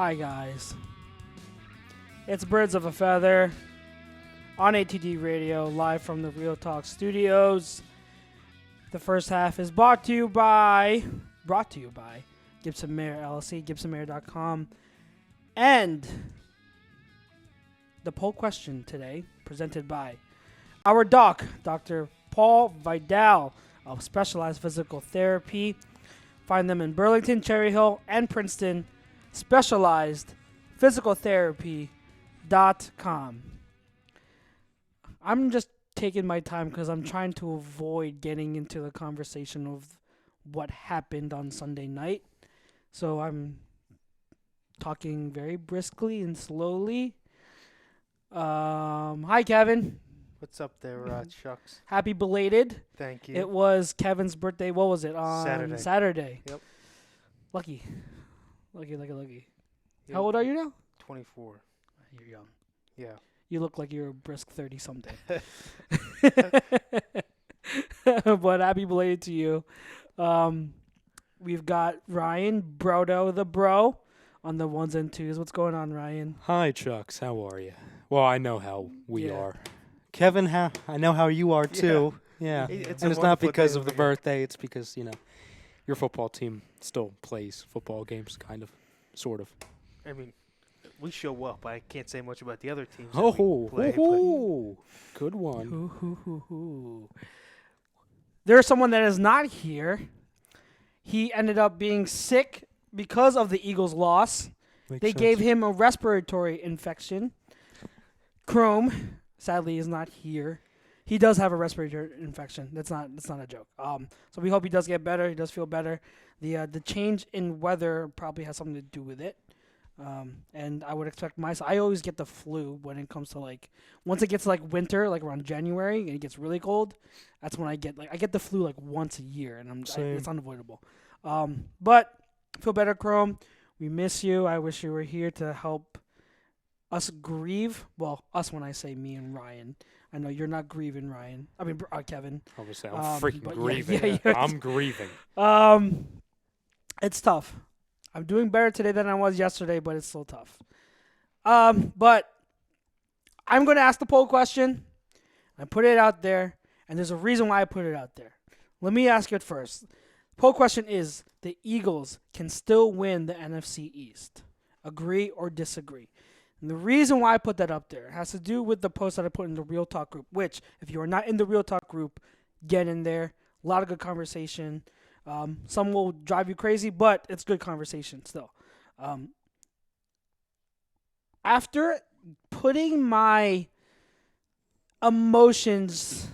Hi guys, it's Birds of a Feather on ATD Radio, live from the Real Talk Studios. The first half is brought to you by Gibson Mayer LLC, GibsonMayer.com, and the poll question today presented by our doc, Dr. Paul Vidal of Specialized Physical Therapy. Find them in Burlington, Cherry Hill, and Princeton. SpecializedPhysicalTherapy.com. I'm just taking my time because I'm trying to avoid getting into the conversation of what happened on Sunday night. So I'm talking very briskly and slowly. Hi, Kevin. What's up there, Chucks? Happy belated. Thank you. It was Kevin's birthday. What was it? On Saturday. Yep. Lucky. Yep. How old are you now? 24. You're young. Yeah. You look like you're a brisk 30-something. But happy belated to you. We've got Ryan, Brodo the Bro, on the ones and twos. What's going on, Ryan? Hi, Chucks. How are you? Well, I know how we Yeah. are. Kevin, I know how you are, too. Yeah. And it's not because of the birthday. It's because, your football team still plays football games, kind of, sort of. I mean, we show up. I can't say much about the other teams. Good one. There's someone that is not here. He ended up being sick because of the Eagles' loss. They gave him a respiratory infection. Chrome, sadly, is not here. He does have a respiratory infection. That's not a joke. So we hope he does get better. He does feel better. The change in weather probably has something to do with it. And I would expect I always get the flu when it comes to once it gets to winter, around January, and it gets really cold. That's when I get the flu once a year, and it's unavoidable. But feel better, Chrome. We miss you. I wish you were here to help us grieve. Well, us when I say me and Ryan. I know you're not grieving, Ryan. I mean, Kevin. I was saying, I'm freaking grieving. Yeah, I'm grieving. It's tough. I'm doing better today than I was yesterday, but it's still tough. But I'm going to ask the poll question. I put it out there, and there's a reason why I put it out there. Let me ask it first. The poll question is, the Eagles can still win the NFC East. Agree or disagree? And the reason why I put that up there has to do with the post that I put in the Real Talk group, which, if you are not in the Real Talk group, get in there. A lot of good conversation. Some will drive you crazy, but it's good conversation still. After putting my emotions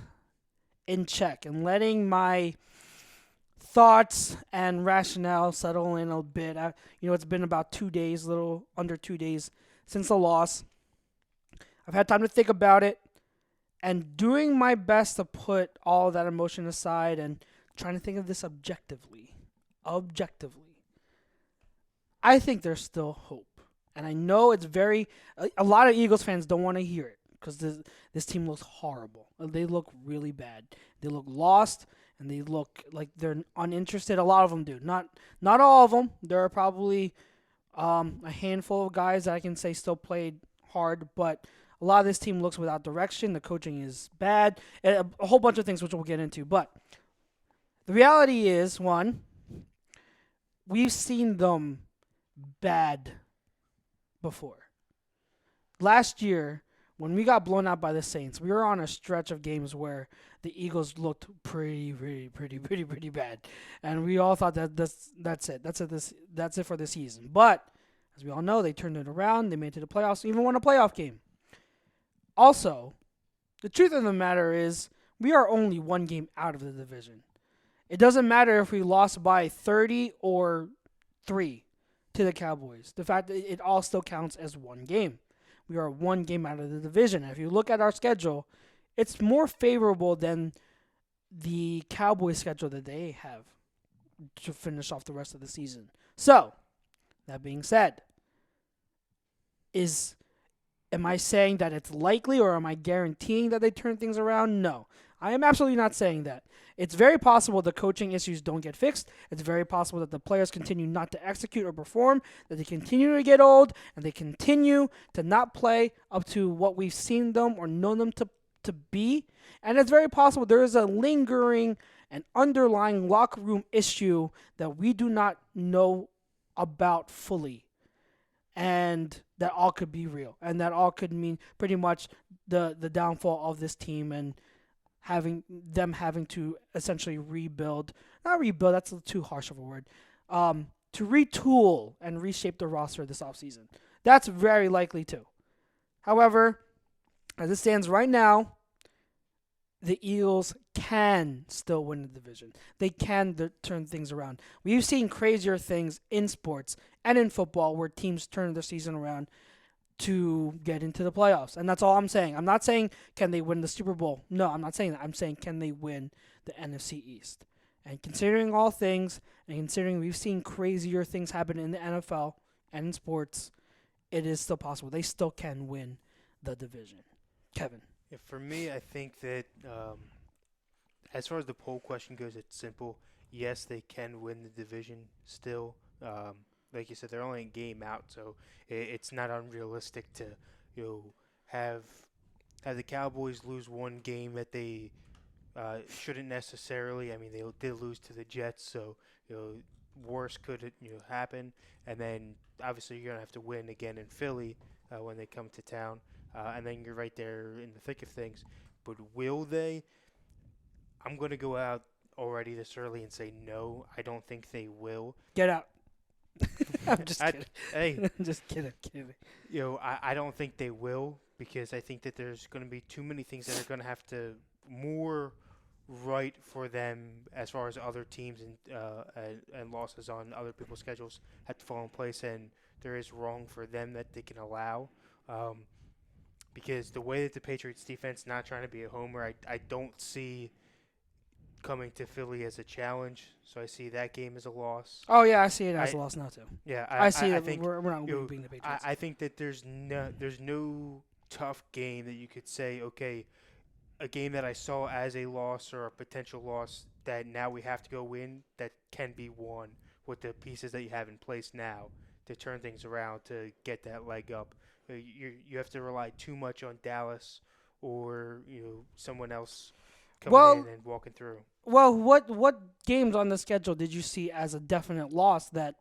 in check and letting my thoughts and rationale settle in a bit, it's been about 2 days, a little under 2 days since the loss. I've had time to think about it and doing my best to put all that emotion aside and trying to think of this objectively. I think there's still hope. And I know it's a lot of Eagles fans don't want to hear it because this team looks horrible. They look really bad. They look lost and they look like they're uninterested. A lot of them do. Not all of them. There are probably a handful of guys that I can say still played hard, but a lot of this team looks without direction. The coaching is bad. A whole bunch of things which we'll get into. But the reality is, one, we've seen them bad before. Last year, when we got blown out by the Saints, we were on a stretch of games where the Eagles looked pretty bad, and we all thought that's it. That's it for the season. But as we all know, they turned it around. They made it to the playoffs, even won a playoff game. Also, the truth of the matter is, we are only one game out of the division. It doesn't matter if we lost by 30 or 3 to the Cowboys. The fact that it all still counts as one game. We are one game out of the division. And if you look at our schedule, it's more favorable than the Cowboys schedule that they have to finish off the rest of the season. So, that being said, am I saying that it's likely or am I guaranteeing that they turn things around? No. I am absolutely not saying that. It's very possible the coaching issues don't get fixed. It's very possible that the players continue not to execute or perform, that they continue to get old, and they continue to not play up to what we've seen them or known them to be. And it's very possible there is a lingering and underlying locker room issue that we do not know about fully. And that all could be real. And that all could mean pretty much the downfall of this team and having to essentially rebuild. Not rebuild, that's too harsh of a word. To retool and reshape the roster this offseason. That's very likely too. However, as it stands right now, the Eagles can still win the division. They can turn things around. We've seen crazier things in sports and in football where teams turn their season around to get into the playoffs. And that's all I'm saying. I'm not saying can they win the Super Bowl. No, I'm not saying that. I'm saying can they win the NFC East. And considering all things, and considering we've seen crazier things happen in the NFL and in sports, it is still possible. They still can win the division. Kevin. Yeah, for me, I think that as far as the poll question goes, it's simple. Yes, they can win the division still. Like you said, they're only a game out, so it's not unrealistic to have the Cowboys lose one game that they shouldn't necessarily. I mean, they did lose to the Jets, so worse could happen. And then obviously you're gonna have to win again in Philly when they come to town. And then you're right there in the thick of things. But will they? I'm going to go out already this early and say no. I don't think they will. Get out. I'm just kidding. Hey. I'm just kidding. I don't think they will because I think that there's going to be too many things that are going to have to more right for them as far as other teams and losses on other people's schedules have to fall in place. And there is wrong for them that they can allow. Because the way that the Patriots defense, not trying to be a homer, I don't see coming to Philly as a challenge. So I see that game as a loss. Oh, yeah, I see it as a loss now, too. Yeah, I see I it. think We're not beating the Patriots. I think that there's no tough game that you could say, okay, a game that I saw as a loss or a potential loss that now we have to go win that can be won with the pieces that you have in place now to turn things around to get that leg up. You have to rely too much on Dallas or someone else coming in and walking through. Well, what games on the schedule did you see as a definite loss that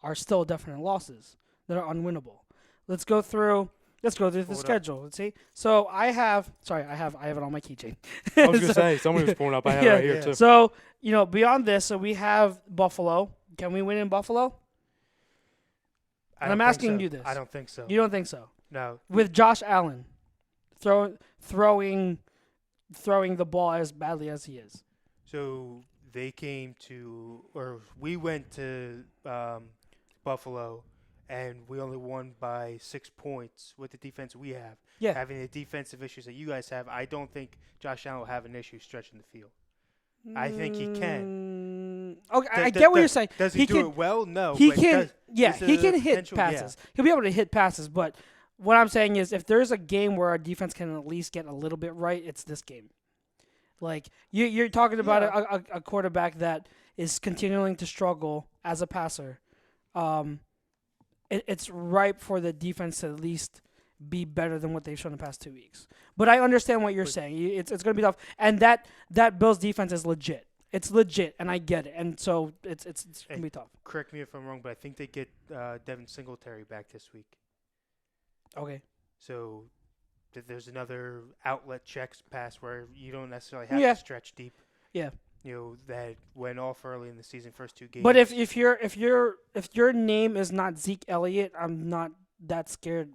are still definite losses that are unwinnable? Let's go through the schedule. Let's see. So I have it on my keychain. I was gonna say someone was pulling up. I have it right here too. So beyond this, so we have Buffalo. Can we win in Buffalo? And I'm asking you this. I don't think so. You don't think so? No. With Josh Allen throwing the ball as badly as he is. So we went to Buffalo, and we only won by 6 points with the defense we have. Yeah. Having the defensive issues that you guys have, I don't think Josh Allen will have an issue stretching the field. I think he can. Okay, I get what you're saying. Does he do it well? No. He can. He can hit passes. Yeah. He'll be able to hit passes. But what I'm saying is, if there's a game where our defense can at least get a little bit right, it's this game. Like you're talking about a quarterback that is continuing to struggle as a passer. It's ripe for the defense to at least be better than what they've shown the past 2 weeks. But I understand what you're saying. It's going to be tough. And that Bills defense is legit. It's legit, and I get it. And so it's going to be tough. Correct me if I'm wrong, but I think they get Devin Singletary back this week. Okay. So there's another outlet checks pass where you don't necessarily have to stretch deep. Yeah. That went off early in the season, first 2 games. But if your name is not Zeke Elliott, I'm not that scared.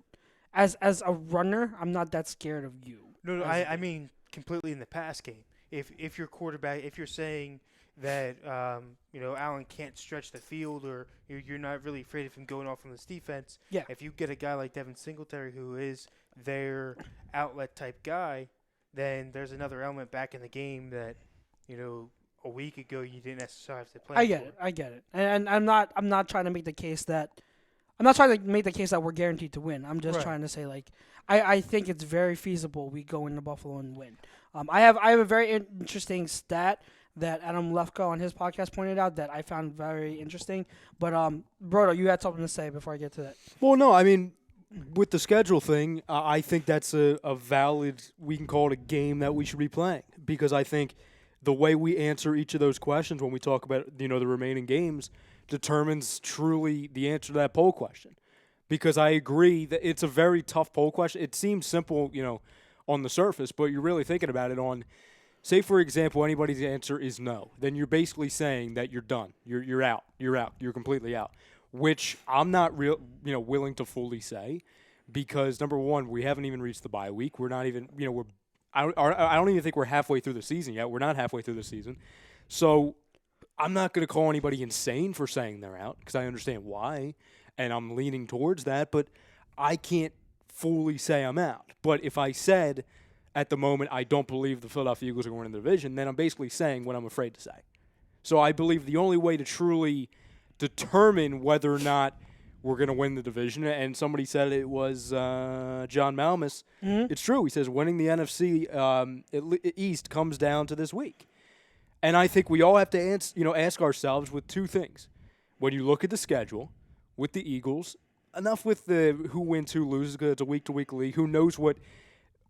As a runner, I'm not that scared of you. No, I mean completely in the pass game. If your quarterback, if you're saying that Allen can't stretch the field, or you're not really afraid of him going off on this defense. Yeah. If you get a guy like Devin Singletary who is their outlet type guy, then there's another element back in the game that a week ago you didn't necessarily have to play. I get it, and I'm not trying to make the case that. I'm not trying to make the case that we're guaranteed to win. I'm just trying to say, I think it's very feasible we go into Buffalo and win. I have a very interesting stat that Adam Lefko on his podcast pointed out that I found very interesting. But Brodo, you had something to say before I get to that. Well, no, I mean, with the schedule thing, I think that's a valid, we can call it a game that we should be playing, because I think the way we answer each of those questions when we talk about, the remaining games determines truly the answer to that poll question. Because I agree that it's a very tough poll question. It seems simple, on the surface, but you're really thinking about it on, say, for example, anybody's answer is no. Then you're basically saying that you're done. You're out. You're completely out. Which I'm not willing to fully say, because number one, we haven't even reached the bye week. We're not even, I don't even think we're halfway through the season yet. We're not halfway through the season. So I'm not going to call anybody insane for saying they're out, because I understand why, and I'm leaning towards that, but I can't fully say I'm out. But if I said at the moment I don't believe the Philadelphia Eagles are going to win the division, then I'm basically saying what I'm afraid to say. So I believe the only way to truly determine whether or not we're going to win the division, and somebody said it was John Malmus. Mm-hmm. It's true. He says winning the NFC East comes down to this week. And I think we all have to ask ourselves with two things. When you look at the schedule with the Eagles, enough with the who wins, who loses, because it's a week-to-week league. Who knows what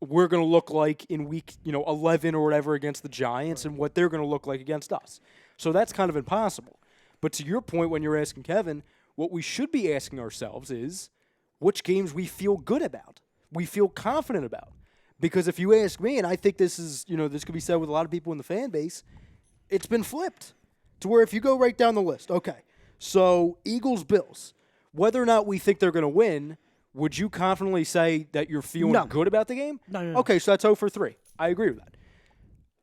we're going to look like in week 11 or whatever against the Giants, and what they're going to look like against us. So that's kind of impossible. But to your point, when you're asking Kevin, what we should be asking ourselves is which games we feel good about, we feel confident about. Because if you ask me, and I think this is, this could be said with a lot of people in the fan base, it's been flipped to where if you go right down the list, okay, so Eagles-Bills, whether or not we think they're going to win, would you confidently say that you're feeling good about the game? No. Okay, so that's 0 for 3. I agree with that.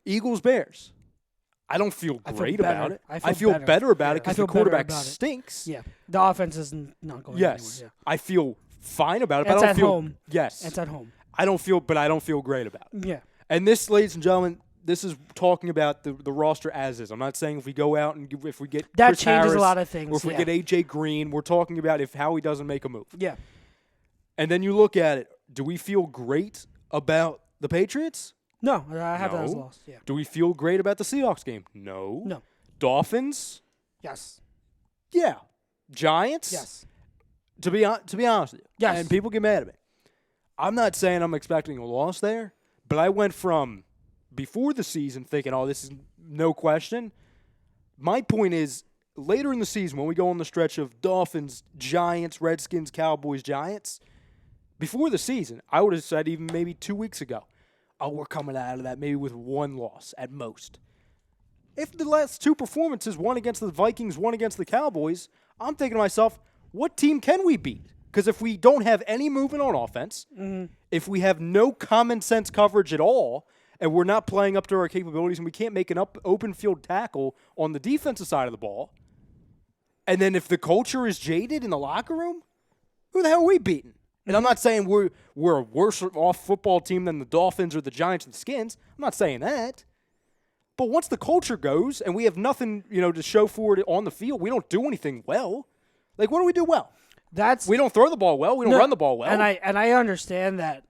Eagles-Bears. I don't feel great about it. I feel better about it because the quarterback stinks. Yeah, the offense is not going anywhere. Yeah. I feel fine about it. It's but I don't at feel, home. Yes. It's at home. I don't feel great about it. Yeah. And this, ladies and gentlemen, this is talking about the roster as is. I'm not saying if we go out and if we get that Chris changes Harris, a lot of things. Or if we get A.J. Green, we're talking about if Howie doesn't make a move. Yeah. And then you look at it. Do we feel great about the Patriots? No, I have that as loss. Yeah. Do we feel great about the Seahawks game? No. No. Dolphins? Yes. Yeah. Giants? Yes. To be honest with you. Yes. And people get mad at me. I'm not saying I'm expecting a loss there, but I went from before the season thinking, this is no question. My point is, later in the season, when we go on the stretch of Dolphins, Giants, Redskins, Cowboys, Giants, before the season, I would have said even maybe 2 weeks ago, we're coming out of that maybe with one loss at most. If the last two performances, one against the Vikings, one against the Cowboys, I'm thinking to myself, what team can we beat? Because if we don't have any movement on offense, if we have no common sense coverage at all, and we're not playing up to our capabilities, and we can't make an open field tackle on the defensive side of the ball, and then if the culture is jaded in the locker room, who the hell are we beating? And I'm not saying we're a worse off football team than the Dolphins or the Giants or the Skins. I'm not saying that. But once the culture goes and we have nothing, to show for it on the field, we don't do anything well. Like, what do we do well? We don't throw the ball well. We don't run the ball well. And I understand that.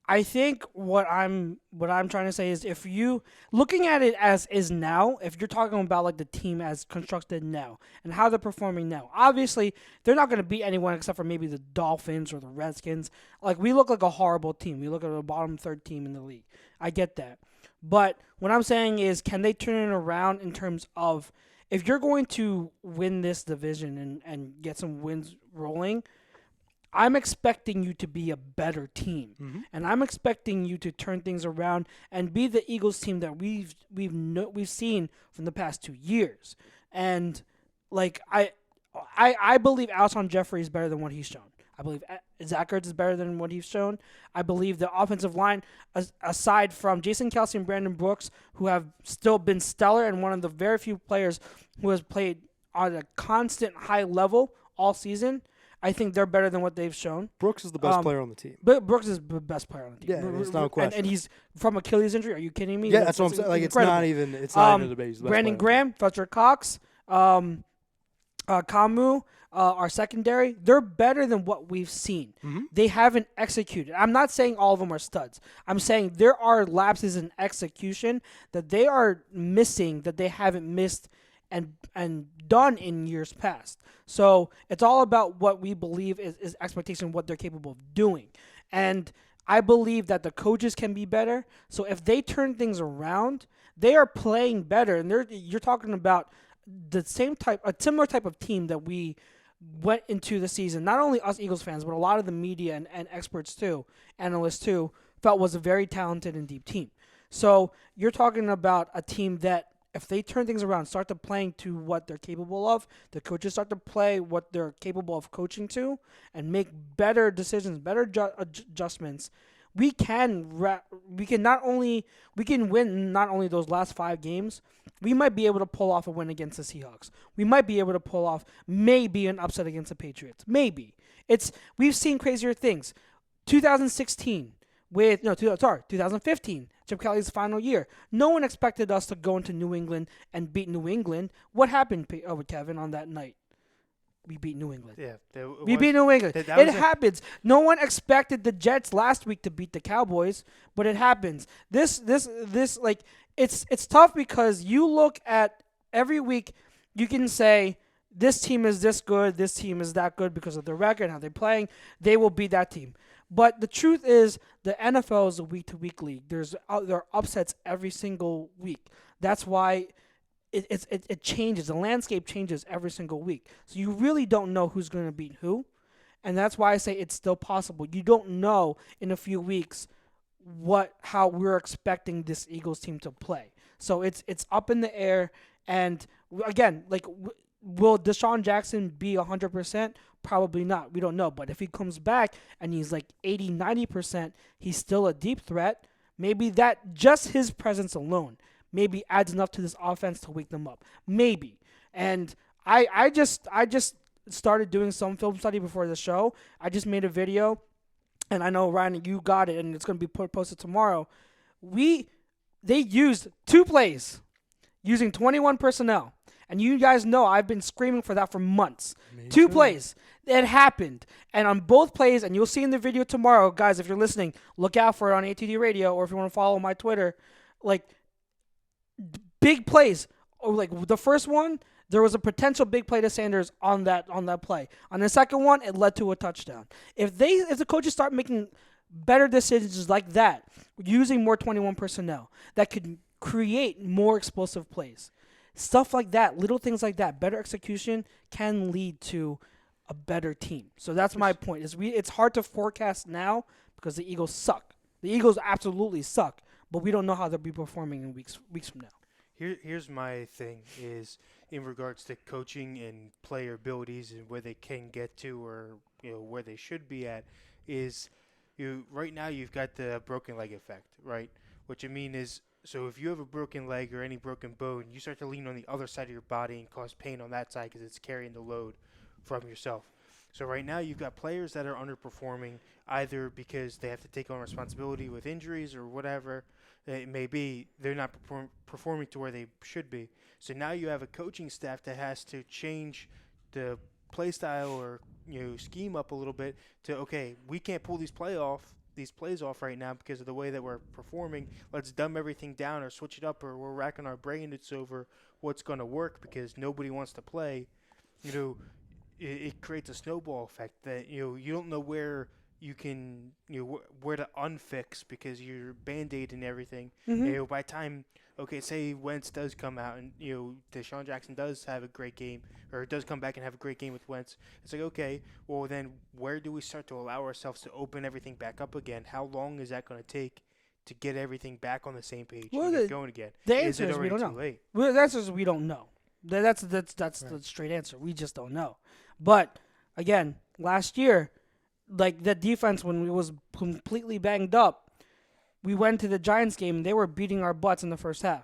I think what I'm trying to say is, if you looking at it as is now, if you're talking about like the team as constructed now and how they're performing now, obviously they're not going to beat anyone except for maybe the Dolphins or the Redskins. Like, we look like a horrible team. We look at a bottom third team in the league. I get that. But what I'm saying is, can they turn it around in terms of, if you're going to win this division and get some wins rolling, I'm expecting you to be a better team, and I'm expecting you to turn things around and be the Eagles team that we've seen from the past 2 years. And like I believe Alshon Jeffrey is better than what he's shown. I believe Zach Ertz is better than what he's shown. I believe the offensive line, aside from Jason Kelce and Brandon Brooks, who have still been stellar and one of the very few players who has played on a constant high level all season, I think they're better than what they've shown. Brooks is the best player on the team. But Brooks is the best player on the team. Yeah, it's no question. And he's from Achilles injury. Are you kidding me? Yeah, that's what I'm saying. Like, incredible. It's not even a debate. Brandon Graham, Fletcher Cox, Kamu, our secondary, they're better than what we've seen. Mm-hmm. They haven't executed. I'm not saying all of them are studs. I'm saying there are lapses in execution that they are missing, that they haven't missed and done in years past. So it's all about what we believe is expectation, what they're capable of doing. And I believe that the coaches can be better. So if they turn things around, they are playing better. And you're talking about a similar type of team that we went into the season. Not only us Eagles fans, but a lot of the media and experts too, analysts too, felt was a very talented and deep team. So you're talking about a team that if they turn things around, start to playing to what they're capable of, the coaches start to play what they're capable of coaching to, and make better decisions, better adjustments. We can win not only those last 5 games. We might be able to pull off a win against the Seahawks. We might be able to pull off maybe an upset against the Patriots. Maybe we've seen crazier things. 2016. 2015, Chip Kelly's final year. No one expected us to go into New England and beat New England. What happened, Kevin, on that night? We beat New England. Yeah, we beat New England. It happens. No one expected the Jets last week to beat the Cowboys, but it happens. This like it's tough because you look at every week. You can say this team is this good, this team is that good because of their record, how they're playing. They will beat that team. But the truth is, the NFL is a week-to-week league. There are upsets every single week. That's why it changes. The landscape changes every single week. So you really don't know who's going to beat who, and that's why I say it's still possible. You don't know in a few weeks how we're expecting this Eagles team to play. So it's up in the air. And again, will Deshaun Jackson be 100%? Probably not. We don't know. But if he comes back and he's like 80, 90%, he's still a deep threat. Maybe that just his presence alone maybe adds enough to this offense to wake them up. Maybe. And I just started doing some film study before the show. I just made a video, and I know, Ryan, you got it, and it's going to be posted tomorrow. They used 2 plays using 21 personnel. And you guys know I've been screaming for that for months. Me 2 too. plays. It happened. And on both plays, and you'll see in the video tomorrow, guys, if you're listening, look out for it on ATD Radio, or if you want to follow my Twitter, big plays. The first one, there was a potential big play to Sanders on that play. On the second one, it led to a touchdown. If the coaches start making better decisions like that, using more 21 personnel, that could create more explosive plays. Stuff like that, little things like that, better execution can lead to a better team. So that's my point. It's hard to forecast now because the Eagles suck. The Eagles absolutely suck, but we don't know how they'll be performing in weeks from now. Here's my thing is in regards to coaching and player abilities and where they can get to or where they should be at is right now you've got the broken leg effect, right? What you mean is, so if you have a broken leg or any broken bone, you start to lean on the other side of your body and cause pain on that side because it's carrying the load from yourself. So right now you've got players that are underperforming either because they have to take on responsibility with injuries or whatever it may be. They're not performing to where they should be. So now you have a coaching staff that has to change the play style or scheme up a little bit to, okay, we can't pull these plays off right now because of the way that we're performing. Let's dumb everything down or switch it up, or we're racking our brains over what's going to work because nobody wants to play. It creates a snowball effect that you don't know where you can where to unfix because you're band-aiding everything. Mm-hmm. By the time, say Wentz does come out and Deshaun Jackson does have a great game or does come back and have a great game with Wentz, it's like, okay, well then where do we start to allow ourselves to open everything back up again? How long is that going to take to get everything back on the same page and get going again? The answer is it is we already don't too know. late? Well, the answer is we don't know. That's right. The straight answer. We just don't know. But again, last year, the defense, when we was completely banged up, we went to the Giants game and they were beating our butts in the first half.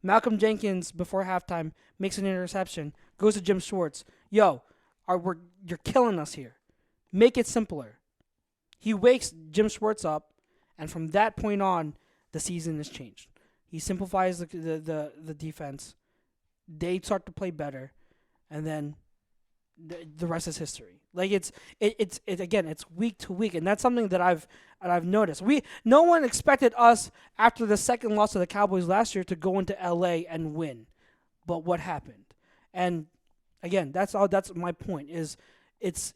Malcolm Jenkins, before halftime, makes an interception, goes to Jim Schwartz. You're killing us here. Make it simpler. He wakes Jim Schwartz up, and from that point on, the season has changed. He simplifies the defense. They start to play better, and then the rest is history. Like it's again, it's week to week, and that's something that I've noticed. No one expected us after the second loss to the Cowboys last year to go into LA and win, but what happened? And again, that's my point. Is it's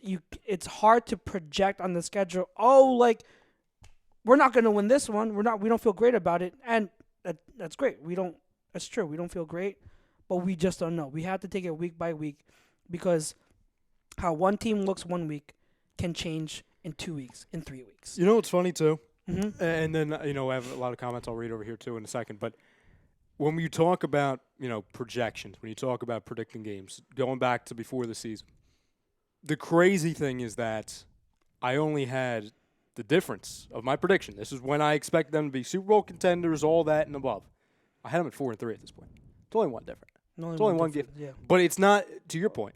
hard to project on the schedule. Oh, like we're not going to win this one. We don't feel great about it, and that's great. That's true. We don't feel great, but we just don't know. We have to take it week by week because how one team looks 1 week can change in 2 weeks, in 3 weeks. You know what's funny too? Mm-hmm. And then, I have a lot of comments I'll read over here too in a second. But when you talk about, projections, when you talk about predicting games, going back to before the season, the crazy thing is that I only had the difference of my prediction. This is when I expect them to be Super Bowl contenders, all that and above. I had them at 4-3 at this point. It's only one different. It's only one game. Yeah. But it's not, to your point,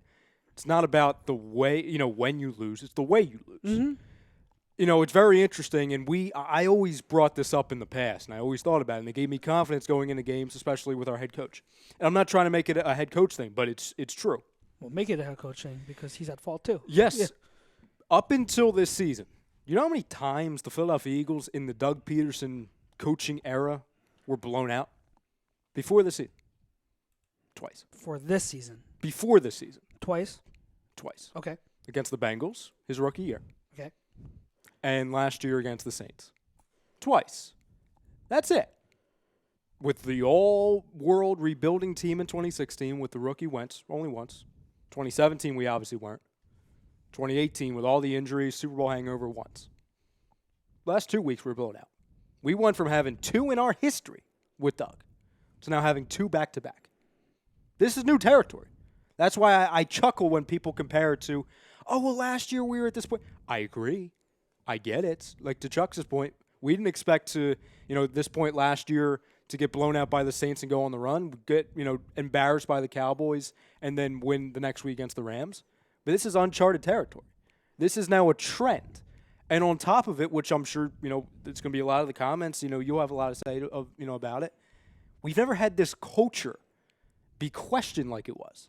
it's not about the way, when you lose. It's the way you lose. Mm-hmm. It's very interesting, and I always brought this up in the past, and I always thought about it, and it gave me confidence going into games, especially with our head coach. And I'm not trying to make it a head coach thing, but it's true. Well, make it a head coach thing because he's at fault too. Yes. Yeah. Up until this season, you know how many times the Philadelphia Eagles in the Doug Pederson coaching era were blown out? Before the season. Twice. For this season. Before this season. Twice. Okay. Against the Bengals, his rookie year. Okay. And last year against the Saints. Twice. That's it. With the all-world rebuilding team in 2016 with the rookie Wentz, only once. 2017, we obviously weren't. 2018, with all the injuries, Super Bowl hangover once. Last 2 weeks, we were blown out. We went from having 2 in our history with Doug to now having 2 back-to-back. This is new territory. That's why I chuckle when people compare it to, oh, well, last year we were at this point. I agree. I get it. Like, to Chuck's point, we didn't expect to, this point last year to get blown out by the Saints and go on the run, get, embarrassed by the Cowboys, and then win the next week against the Rams. But this is uncharted territory. This is now a trend. And on top of it, which I'm sure, it's going to be a lot of the comments, you'll have a lot to say about it. We've never had this culture be questioned like it was.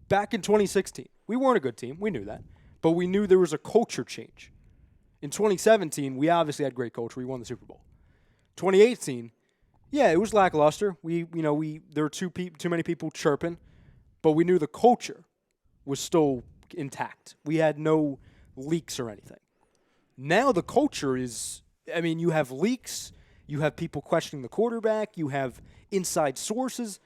Back in 2016, we weren't a good team. We knew that. But we knew there was a culture change. In 2017, we obviously had great culture. We won the Super Bowl. 2018, yeah, it was lackluster. There were too many people chirping, but we knew the culture was still intact. We had no leaks or anything. Now the culture is, you have leaks, you have people questioning the quarterback, you have inside sources,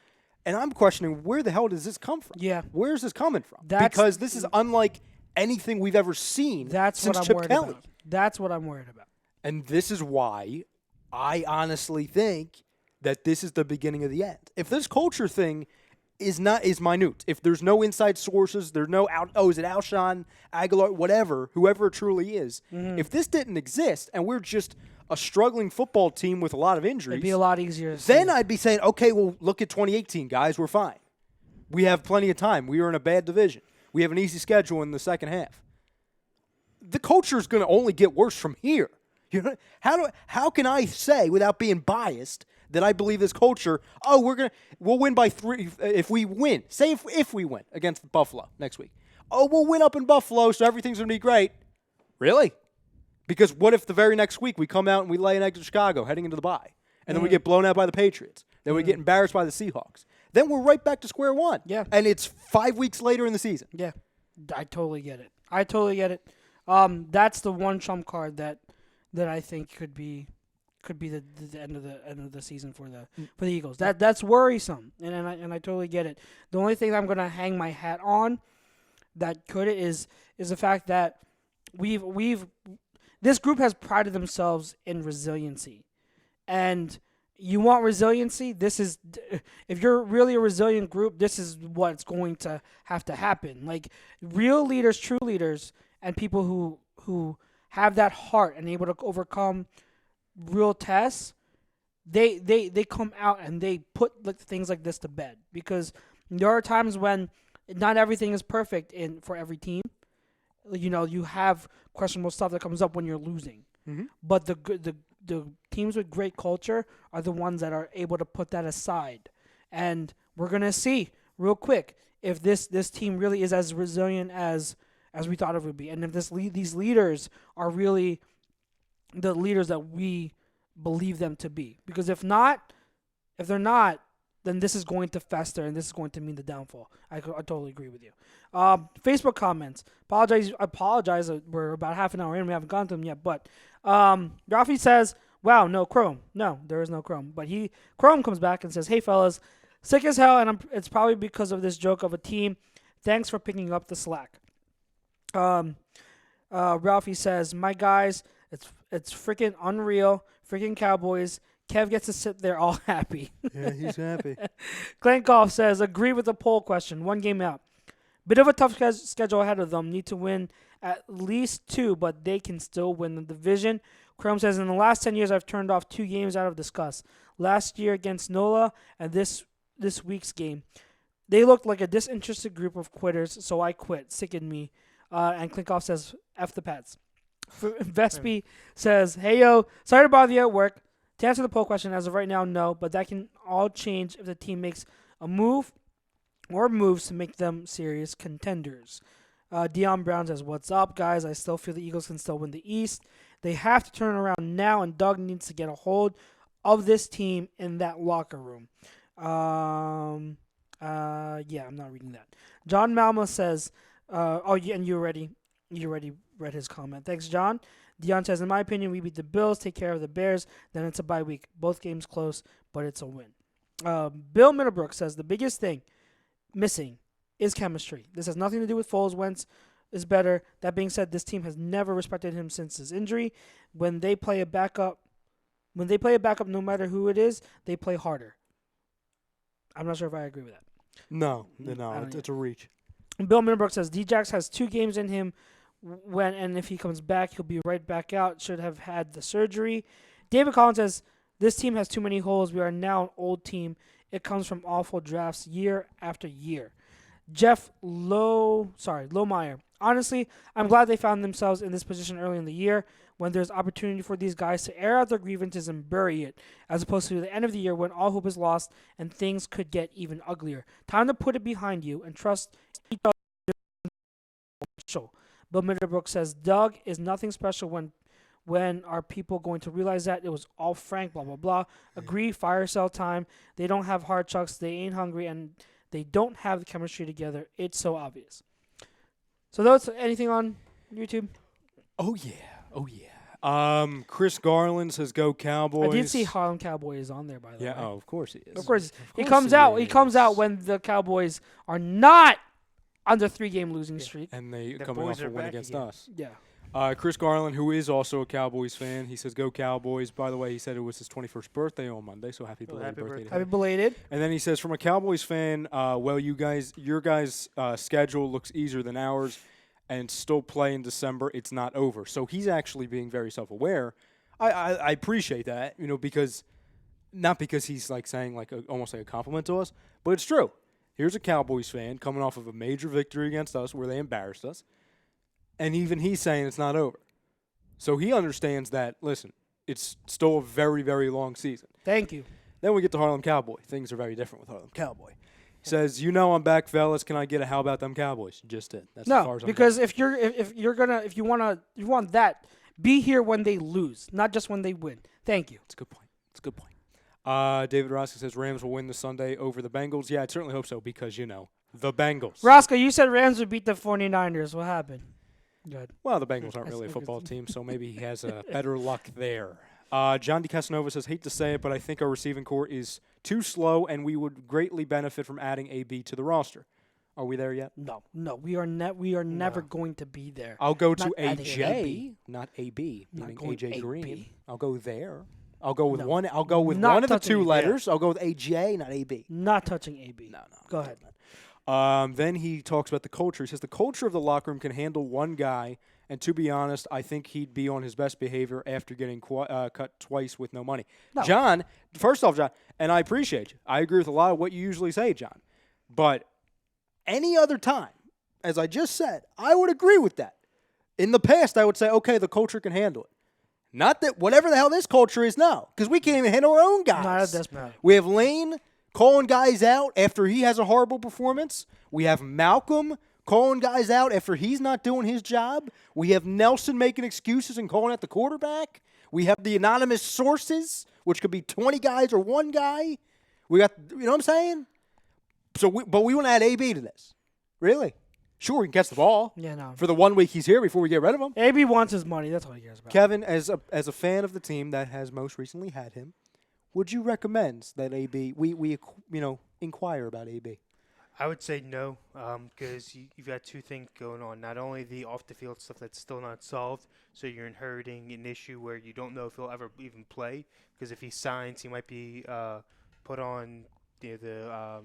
and I'm questioning where the hell does this come from? Yeah. Where is this coming from? Because this is unlike anything we've ever seen since Chip Kelly. That's what I'm worried about. And this is why I honestly think that this is the beginning of the end. If this culture thing is minute, if there's no inside sources, there's no is it Alshon, Aguilar, whoever it truly is, if this didn't exist and we're just a struggling football team with a lot of injuries, it'd be a lot easier. Then I'd be saying, okay, well, look at 2018, guys, we're fine. We have plenty of time. We are in a bad division. We have an easy schedule in the second half. The culture is going to only get worse from here. How can I say without being biased that I believe this culture? Oh, we'll win by 3 if we win. Say if we win against Buffalo next week. Oh, we'll win up in Buffalo, so everything's going to be great. Really? Because what if the very next week we come out and we lay an egg to Chicago heading into the bye, and then we get blown out by the Patriots, then we get embarrassed by the Seahawks, then we're right back to square one. Yeah. And it's 5 weeks later in the season. Yeah, I totally get it. That's the one trump card that I think could be the end of the season for the Eagles. That's worrisome, and I totally get it. The only thing I'm gonna hang my hat on that could is the fact that this group has prided themselves in resiliency, and you want resiliency. If you're really a resilient group, this is what's going to have to happen. Like real leaders, true leaders, and people who have that heart and able to overcome real tests, they come out and they put things like this to bed, because there are times when not everything is perfect for every team. You have questionable stuff that comes up when you're losing. Mm-hmm. But the teams with great culture are the ones that are able to put that aside. And we're going to see real quick if this team really is as resilient as we thought it would be, and if these leaders are really the leaders that we believe them to be. Because if they're not, then this is going to fester, and this is going to mean the downfall. I totally agree with you. Facebook comments. I apologize. We're about half an hour in. We haven't gone to them yet. But Rafi says, wow, no Chrome. No, there is no Chrome. But Chrome comes back and says, hey, fellas, sick as hell, and it's probably because of this joke of a team. Thanks for picking up the slack. Ralphie says, my guys, it's freaking unreal. Freaking Cowboys. Kev gets to sit there all happy. Yeah, he's happy. Glenn Goff says, agree with the poll question. 1 game out. Bit of a tough schedule ahead of them. Need to win at least 2, but they can still win the division. Chrome says, in the last 10 years, I've turned off 2 games out of disgust. Last year against NOLA and this week's game. They looked like a disinterested group of quitters, so I quit. Sickened me. And Klinkoff says, F the Pats. Vespi says, hey, yo, sorry to bother you at work. To answer the poll question, as of right now, no, but that can all change if the team makes a move or moves to make them serious contenders. Dion Brown says, what's up, guys? I still feel the Eagles can still win the East. They have to turn around now, and Doug needs to get a hold of this team in that locker room. I'm not reading that. John Malma says, and you already read his comment. Thanks, John. Dion says, in my opinion, we beat the Bills, take care of the Bears, then it's a bye week. Both games close, but it's a win. Bill Middlebrook says, the biggest thing missing is chemistry. This has nothing to do with Foles. Wentz is better. That being said, this team has never respected him since his injury. When they play a backup, no matter who it is, they play harder. I'm not sure if I agree with that. No, it's a reach. Bill Middlebrook says, Djax has 2 games in him. And if he comes back, he'll be right back out. Should have had the surgery. David Collins says, this team has too many holes. We are now an old team. It comes from awful drafts year after year. Jeff Lohmeyer. Honestly, I'm glad they found themselves in this position early in the year when there's opportunity for these guys to air out their grievances and bury it, as opposed to the end of the year when all hope is lost and things could get even uglier. Time to put it behind you and trust each other. Bill Middlebrook says, Doug is nothing special. When are people going to realize that? It was all Frank, blah, blah, blah. Agree, fire sale time. They don't have hard chucks. They ain't hungry, and they don't have the chemistry together. It's so obvious. So those, anything on YouTube? Oh, yeah. Chris Garland says, go Cowboys. I did see Harlem Cowboys on there, by the way. Yeah, of course he is. Of course he comes out when the Cowboys are not on the 3-game losing streak. And they coming off a win against us. Yeah. Chris Garland, who is also a Cowboys fan, he says, go Cowboys. By the way, he said it was his 21st birthday on Monday, so happy belated birthday to him. Happy belated. And then he says, from a Cowboys fan, your guys' schedule looks easier than ours, and still play in December. It's not over. So he's actually being very self-aware. I appreciate that, because not because he's like saying almost like a compliment to us, but it's true. Here's a Cowboys fan coming off of a major victory against us where they embarrassed us, and even he's saying it's not over. So he understands that, listen, it's still a very, very long season. Thank you. Then we get to Harlem Cowboy. Things are very different with Harlem Cowboy. He says, I'm back, fellas. Can I get a how about them Cowboys? Just it. That's as far as I'm because going. if you want that, be here when they lose, not just when they win. Thank you. It's a good point. David Roscoe says Rams will win this Sunday over the Bengals. Yeah, I certainly hope so because, the Bengals. Roscoe, you said Rams would beat the 49ers. What happened? Good. Well, the Bengals aren't really a football team, so maybe he has better luck there. John DeCasanova says, hate to say it, but I think our receiving core is too slow, and we would greatly benefit from adding AB to the roster. Are we there yet? No, we are never going to be there. I'll go Not to AJ, not AB, meaning AJ Green. I'll go there. I'll go with one. I'll go with one of the 2 letters. Yeah. I'll go with AJ, not AB. Not touching AB. No. Go ahead. Then he talks about the culture. He says the culture of the locker room can handle one guy, and to be honest, I think he'd be on his best behavior after getting cut twice with no money. No. John, first off, John, and I appreciate you. I agree with a lot of what you usually say, John. But any other time, as I just said, I would agree with that. In the past, I would say, okay, the culture can handle it. Not that whatever the hell this culture is now, because we can't even handle our own guys. Not at this point. We have Lane, calling guys out after he has a horrible performance. We have Malcolm calling guys out after he's not doing his job. We have Nelson making excuses and calling out the quarterback. We have the anonymous sources, which could be 20 guys or one guy. We got, you know what I'm saying? But we want to add AB to this. Really? Sure, he can catch the ball. Yeah, no. For the 1 week he's here before we get rid of him. AB wants his money. That's all he cares about. Kevin, as a fan of the team that has most recently had him, would you recommend that AB, we inquire about AB? I would say no, because you've got two things going on. Not only the off-the-field stuff that's still not solved, so you're inheriting an issue where you don't know if he'll ever even play, because if he signs, he might be put on the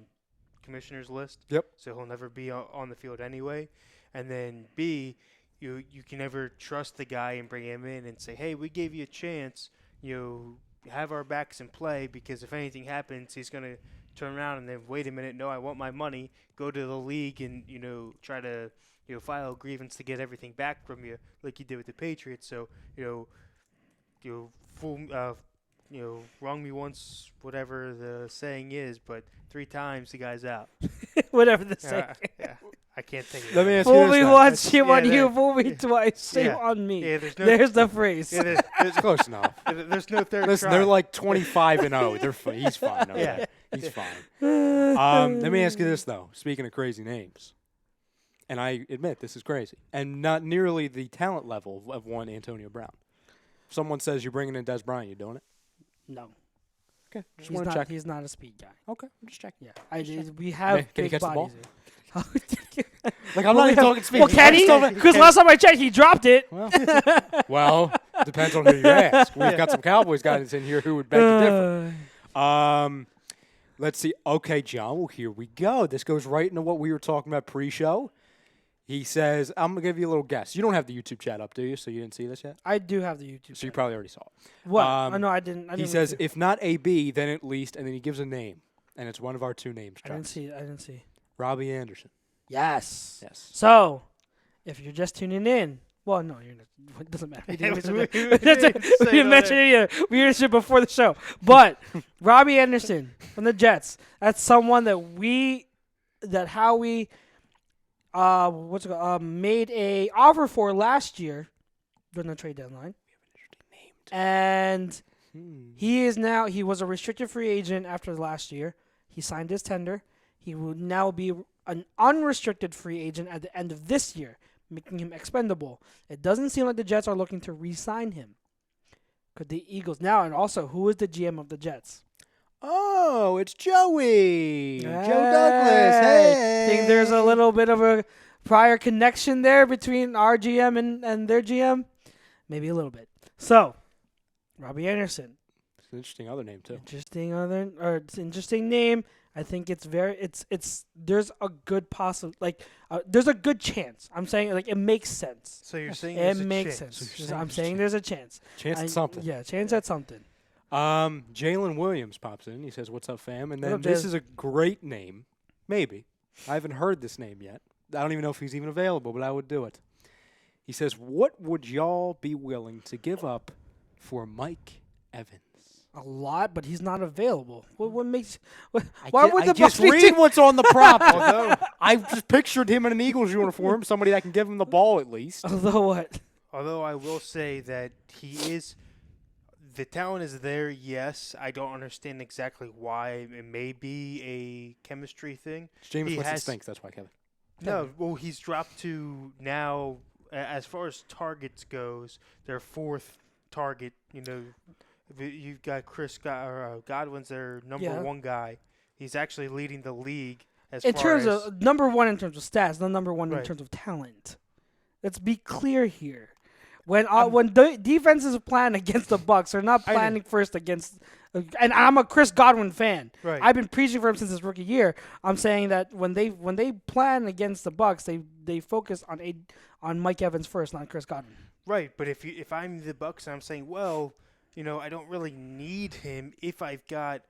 commissioner's list. Yep. So he'll never be on the field anyway. And then B, you can never trust the guy and bring him in and say, hey, we gave you a chance, have our backs in play, because if anything happens, he's going to turn around and then, wait a minute, no, I want my money, go to the league and, try to, file a grievance to get everything back from you like you did with the Patriots. So, wrong me once, whatever the saying is, but 3 times the guy's out. Whatever the saying. Yeah, I can't think of it. Let me ask you Fool this me now. once, shame on yeah, you. Fool me twice, shame Yeah. on me. Yeah, There's the phrase. there's Close enough. there's no third Listen, try. they're like 25-0. He's fine. Okay? Yeah. He's fine. Let me ask you this, though. Speaking of crazy names, and I admit this is crazy, and not nearly the talent level of one Antonio Brown. If someone says you're bringing in Des Bryant, you doing it? No. Okay, just He's want to not, check. he's not a speed guy. Okay, I'm just checking. Yeah. We have Can he big catch the ball? bodies. Like, I'm not even talking speed. Well, can he? Because last time I checked, he dropped it. Well, depends on who you ask. We've got some Cowboys guys in here who would beg to differ. Let's see. Okay, John, well, here we go. This goes right into what we were talking about pre-show. He says, I'm going to give you a little guess. You don't have the YouTube chat up, do you? So you didn't see this yet? I do have the YouTube. So you probably already saw it. What? No, I didn't. He says, if not AB, then at least, and then he gives a name. And it's one of our 2 names. I didn't see it. I didn't see. Robbie Anderson. Yes. Yes. So, if you're just tuning in, well, no, you're not. It doesn't matter. We didn't mention it. We didn't mention it either. We mentioned it before the show. But Robbie Anderson from the Jets. That's someone that Howie made a offer for last year during the trade deadline. And he was a restricted free agent after last year. He signed his tender. He will now be an unrestricted free agent at the end of this year, making him expendable. It doesn't seem like the Jets are looking to re-sign him. Could the Eagles now? And also, who is the GM of the Jets? Oh, it's Joey. Joe Douglas. Hey. Think there's a little bit of a prior connection there between our GM and their GM? Maybe a little bit. So, Robbie Anderson. It's an interesting other name, too. It's an interesting name. I think there's a good there's a good chance. I'm saying it makes sense. So you're saying it makes sense. So I'm saying there's a chance. Chance at something. Yeah, chance at something. Jalen Williams pops in. He says, "What's up, fam?" And then this is a great name. Maybe I haven't heard this name yet. I don't even know if he's even available, but I would do it. He says, "What would y'all be willing to give up for Mike Evans?" A lot, but he's not available. What makes? Why would the Bucs read what's on the prop? Although I just pictured him in an Eagles uniform, somebody that can give him the ball at least. Although what? Although I will say that the talent is there. Yes, I don't understand exactly why. It may be a chemistry thing. James Winston stinks. That's why, Kevin. No, well, he's dropped to now. As far as targets goes, their 4th target. You've got Godwin's their number 1 guy. He's actually leading the league in terms of number 1 in terms of stats, not number 1 in terms of talent. Let's be clear here. When defenses plan against the Bucs, they're not planning first against. And I'm a Chris Godwin fan. Right. I've been preaching for him since his rookie year. I'm saying that when they plan against the Bucs, they focus on Mike Evans first, not Chris Godwin. Right, but if I'm the Bucs, I'm saying, well, I don't really need him if I've got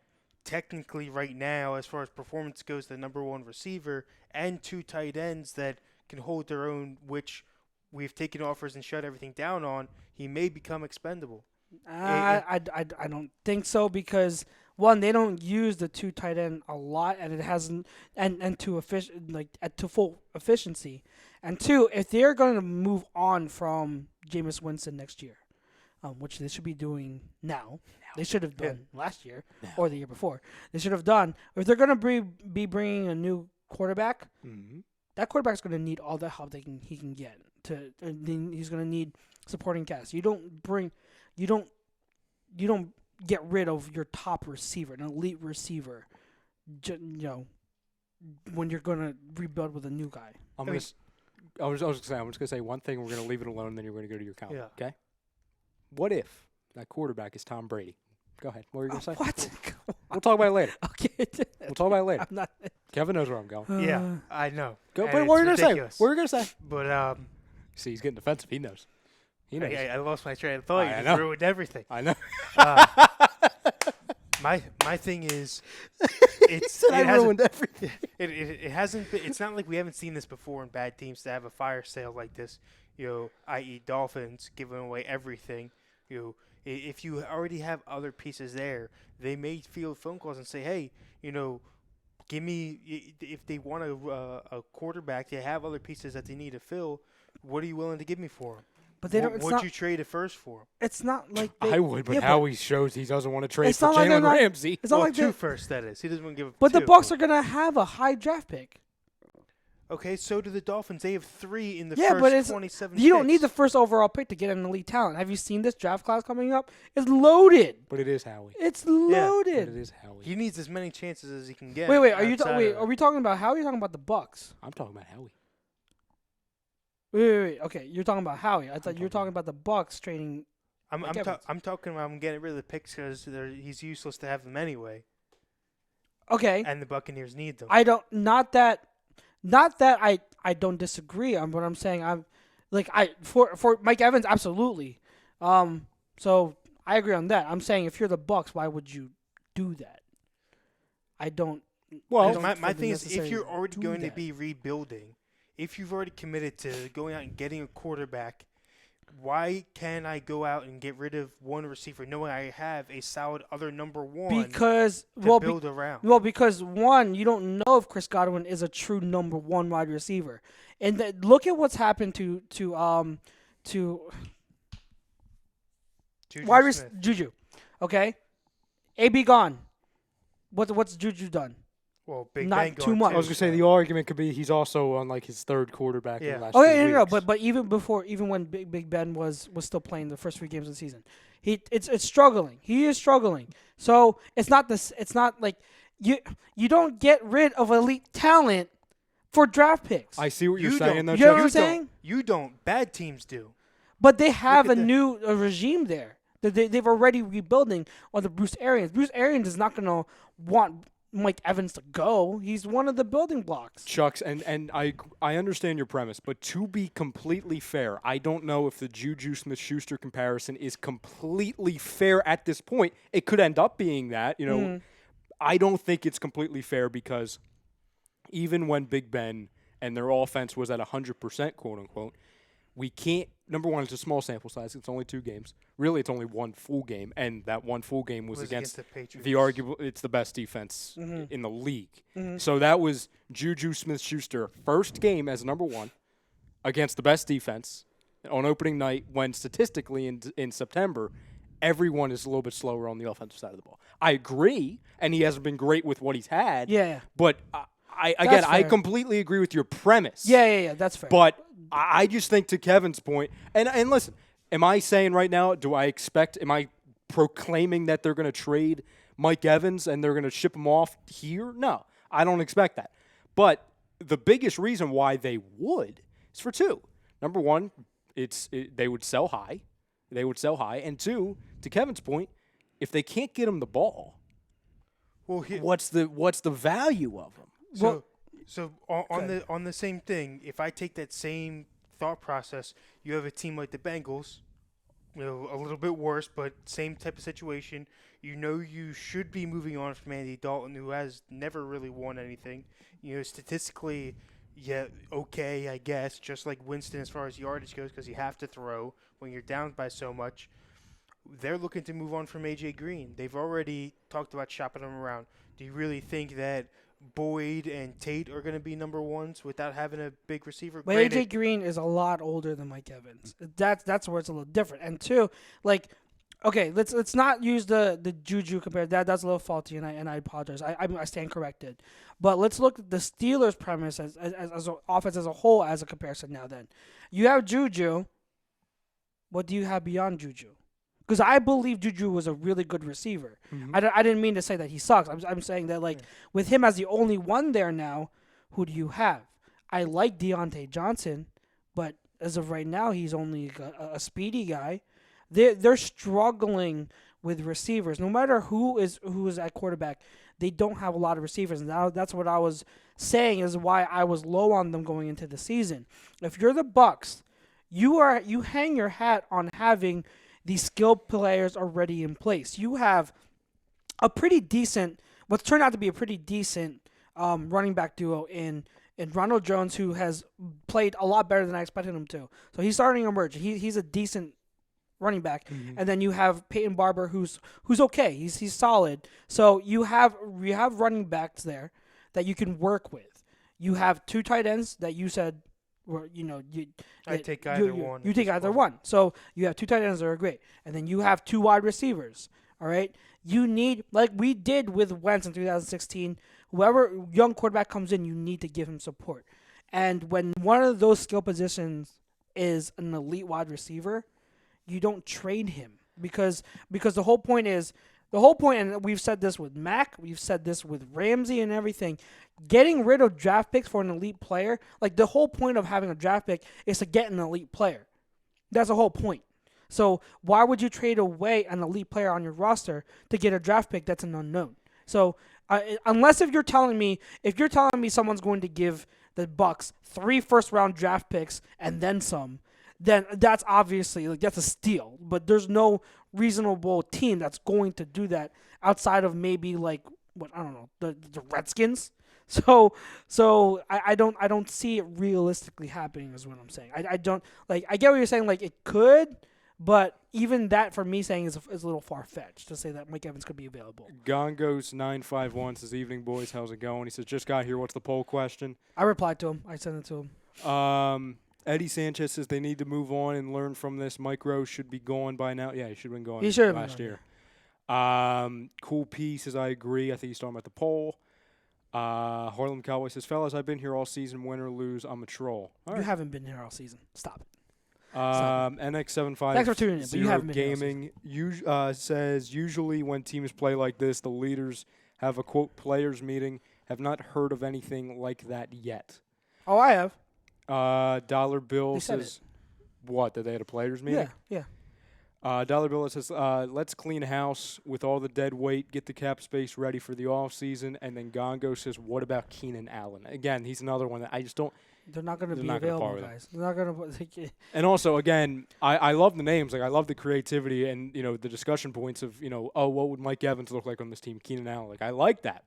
technically right now, as far as performance goes, the number 1 receiver and 2 tight ends that can hold their own, which we've taken offers and shut everything down on. He may become expendable. I don't think so, because one, they don't use the 2 tight end a lot, and it hasn't and to to full efficiency. And 2, if they're going to move on from Jameis Winston next year, which they should be doing now, they should have done last year or the year before. They should have done. If they're going to be bringing a new quarterback, that quarterback's going to need all the help he can get. He's going to need supporting cast. You don't get rid of your top receiver, an elite receiver, when you're going to rebuild with a new guy. I'm just gonna say one thing. We're gonna leave it alone, and then you're gonna go to your comment. Yeah. Okay. What if that quarterback is Tom Brady? Go ahead. What were you gonna say? What? We'll talk about it later. Okay. We'll talk about it later. I'm not. Kevin knows where I'm going. Yeah, I know. Go. And But what were you it's gonna say? ridiculous. What were you gonna say? But See, he's getting defensive. He knows. He knows. I lost my train of thought. I You know. ruined everything. I know. My thing is, I ruined everything. it hasn't been. It's not like we haven't seen this before in bad teams to have a fire sale like this. I.e. Dolphins giving away everything. If you already have other pieces there, they may field phone calls and say, hey, give me, if they want a quarterback, they have other pieces that they need to fill. What are you willing to give me for him? But they don't. Would you trade it first for him? It's not like I would, but Howie shows he doesn't want to trade It's for not like they're Jalen not- Ramsey. It's not like two they- first, that is. He doesn't want to give up But two. the Bucks are gonna have a high draft pick. Okay, so do the Dolphins. They have 3 in the Yeah, first but it's 27 you don't need the picks. first overall pick to get an elite talent. Have you seen this draft class coming up? It's loaded. But it is Howie. It's But it loaded. is Howie. He needs as many chances as he can get. Wait. Are we talking about how? Are you talking about the Bucks? I'm talking about Howie. Wait. Okay, you're talking about Howie. I thought you were talking talking about the Bucks trading. I'm Mike Evans. talking about him getting rid of the picks because he's useless to have them anyway, Okay, and the Buccaneers need them. I don't. Not that I don't disagree on what I'm saying. I'm like for Mike Evans, absolutely. So I agree on that. I'm saying if you're the Bucks, why would you do that? I don't. Well, I don't my feel the thing is, if necessary you're already do going to that. be rebuilding, if you've already committed to going out and getting a quarterback, why can't I go out and get rid of one receiver knowing I have a solid other number one Because to build around? because one, you don't know if Chris Godwin is a true number 1 wide receiver, and look at what's happened to Juju. Okay, AB gone. What's Juju done? Well, Big Not Ben too going much. too, I was gonna say so- the argument could be he's also on like his 3rd quarterback in Yeah. the last Oh few yeah, no, weeks. but even when Big Ben was still playing the first 3 games of the season, it's struggling. He is struggling. So it's not like you don't get rid of elite talent for draft picks. I see what you're You saying, though. You know what Chuck. I'm saying? You don't. Bad teams do. But they have at a that. new regime there. They've already rebuilding on the Bruce Arians. Bruce Arians is not going to want Mike Evans to go. He's one of the building blocks. Chucks, and I understand your premise, but to be completely fair, I don't know if the Juju Smith-Schuster comparison is completely fair at this point. It could end up being that, I don't think it's completely fair because even when Big Ben and their offense was at 100%, quote unquote, we can't. Number one, it's a small sample size. It's only 2 games. Really, it's only 1 full game, and that 1 full game was against the Patriots. the arguable. It's the best defense in the league. So that was Juju Smith-Schuster first game as number 1 against the best defense on opening night. When statistically in September, everyone is a little bit slower on the offensive side of the ball. I agree, and he hasn't been great with what he's had. Yeah. But I That's fair. completely agree with your premise. Yeah, that's fair. But I just think, to Kevin's point, and listen, am I saying right now, am I proclaiming that they're going to trade Mike Evans and they're going to ship him off here? No, I don't expect that. But the biggest reason why they would is for 2. Number one, they would sell high. And 2, to Kevin's point, if they can't get him the ball, what's the value of him? So on the same thing, if I take that same thought process, you have a team like the Bengals, a little bit worse, but same type of situation. You should be moving on from Andy Dalton, who has never really won anything. Statistically, yeah, okay, I guess, just like Winston as far as yardage goes, because you have to throw when you're down by so much. they're looking to move on from A.J. Green. They've already talked about shopping him around. Do you really think that Boyd and Tate are going to be number ones without having a big receiver? But AJ Green is a lot older than Mike Evans. That's where it's a little different. And two, like, okay, let's not use the Juju compare. That's a little faulty, and I apologize. I stand corrected. But let's look at the Steelers' premise as an offense as a whole as a comparison. Now then, you have Juju. What do you have beyond Juju? Because I believe Juju was a really good receiver. Mm-hmm. I didn't mean to say that he sucks. I'm saying that, like, with him as the only one there now, who do you have? I like Deontay Johnson, but as of right now, he's only a speedy guy. They're struggling with receivers. No matter who is at quarterback, they don't have a lot of receivers. And that's what I was saying is why I was low on them going into the season. If you're the Bucs, you hang your hat on having these skilled players already in place. You have a pretty decent, what's turned out to be a pretty decent running back duo in Ronald Jones, who has played a lot better than I expected him to. So he's starting to emerge. He's a decent running back. Mm-hmm. And then you have Peyton Barber, who's okay. He's solid. So you have running backs there that you can work with. You have two tight ends that you said. Or, I take either one. You take either one. So you have two tight ends that are great. And then you have two wide receivers. All right? You need, like we did with Wentz in 2016, whoever young quarterback comes in, you need to give him support. And when one of those skill positions is an elite wide receiver, you don't trade him. Because the whole point, and we've said this with Mac, we've said this with Ramsey and everything, getting rid of draft picks for an elite player, like the whole point of having a draft pick is to get an elite player. That's the whole point. So why would you trade away an elite player on your roster to get a draft pick that's an unknown? So unless if you're telling me someone's going to give the Bucs 3 first-round draft picks and then some, then that's obviously, like, that's a steal. But there's no reasonable team that's going to do that outside of maybe, like, the Redskins. So I don't see it realistically happening is what I'm saying. I don't, like, I get what you're saying, like, it could, but even that for me saying is a little far-fetched to say that Mike Evans could be available. Gongos951 says, "Evening, boys. How's it going?" He says, "Just got here. What's the poll question?" I replied to him. I sent it to him. Eddie Sanchez says they need to move on and learn from this. Mike Rose should be gone by now. Yeah, he should have been gone last year. Cool P says, "I agree." I think he's talking about the poll. Harlem Cowboy says, "Fellas, I've been here all season. Win or lose, I'm a troll." All right. You haven't been here all season. Stop it. NX75 Thanks for tuning in, but you haven't been Gaming says, "Usually when teams play like this, the leaders have a, quote, players meeting. Have not heard of anything like that yet." Oh, I have. Dollar Bill says, "What? That they had a players meeting?" Yeah. Dollar Bill says, "Let's clean house with all the dead weight, get the cap space ready for the off season." And then Gongo says, "What about Keenan Allen?" Again, he's another one that I just don't. They're not going to be available, guys. They're not going to. And also, again, I love the names. Like, I love the creativity and the discussion points of what would Mike Evans look like on this team? Keenan Allen. Like, I like that.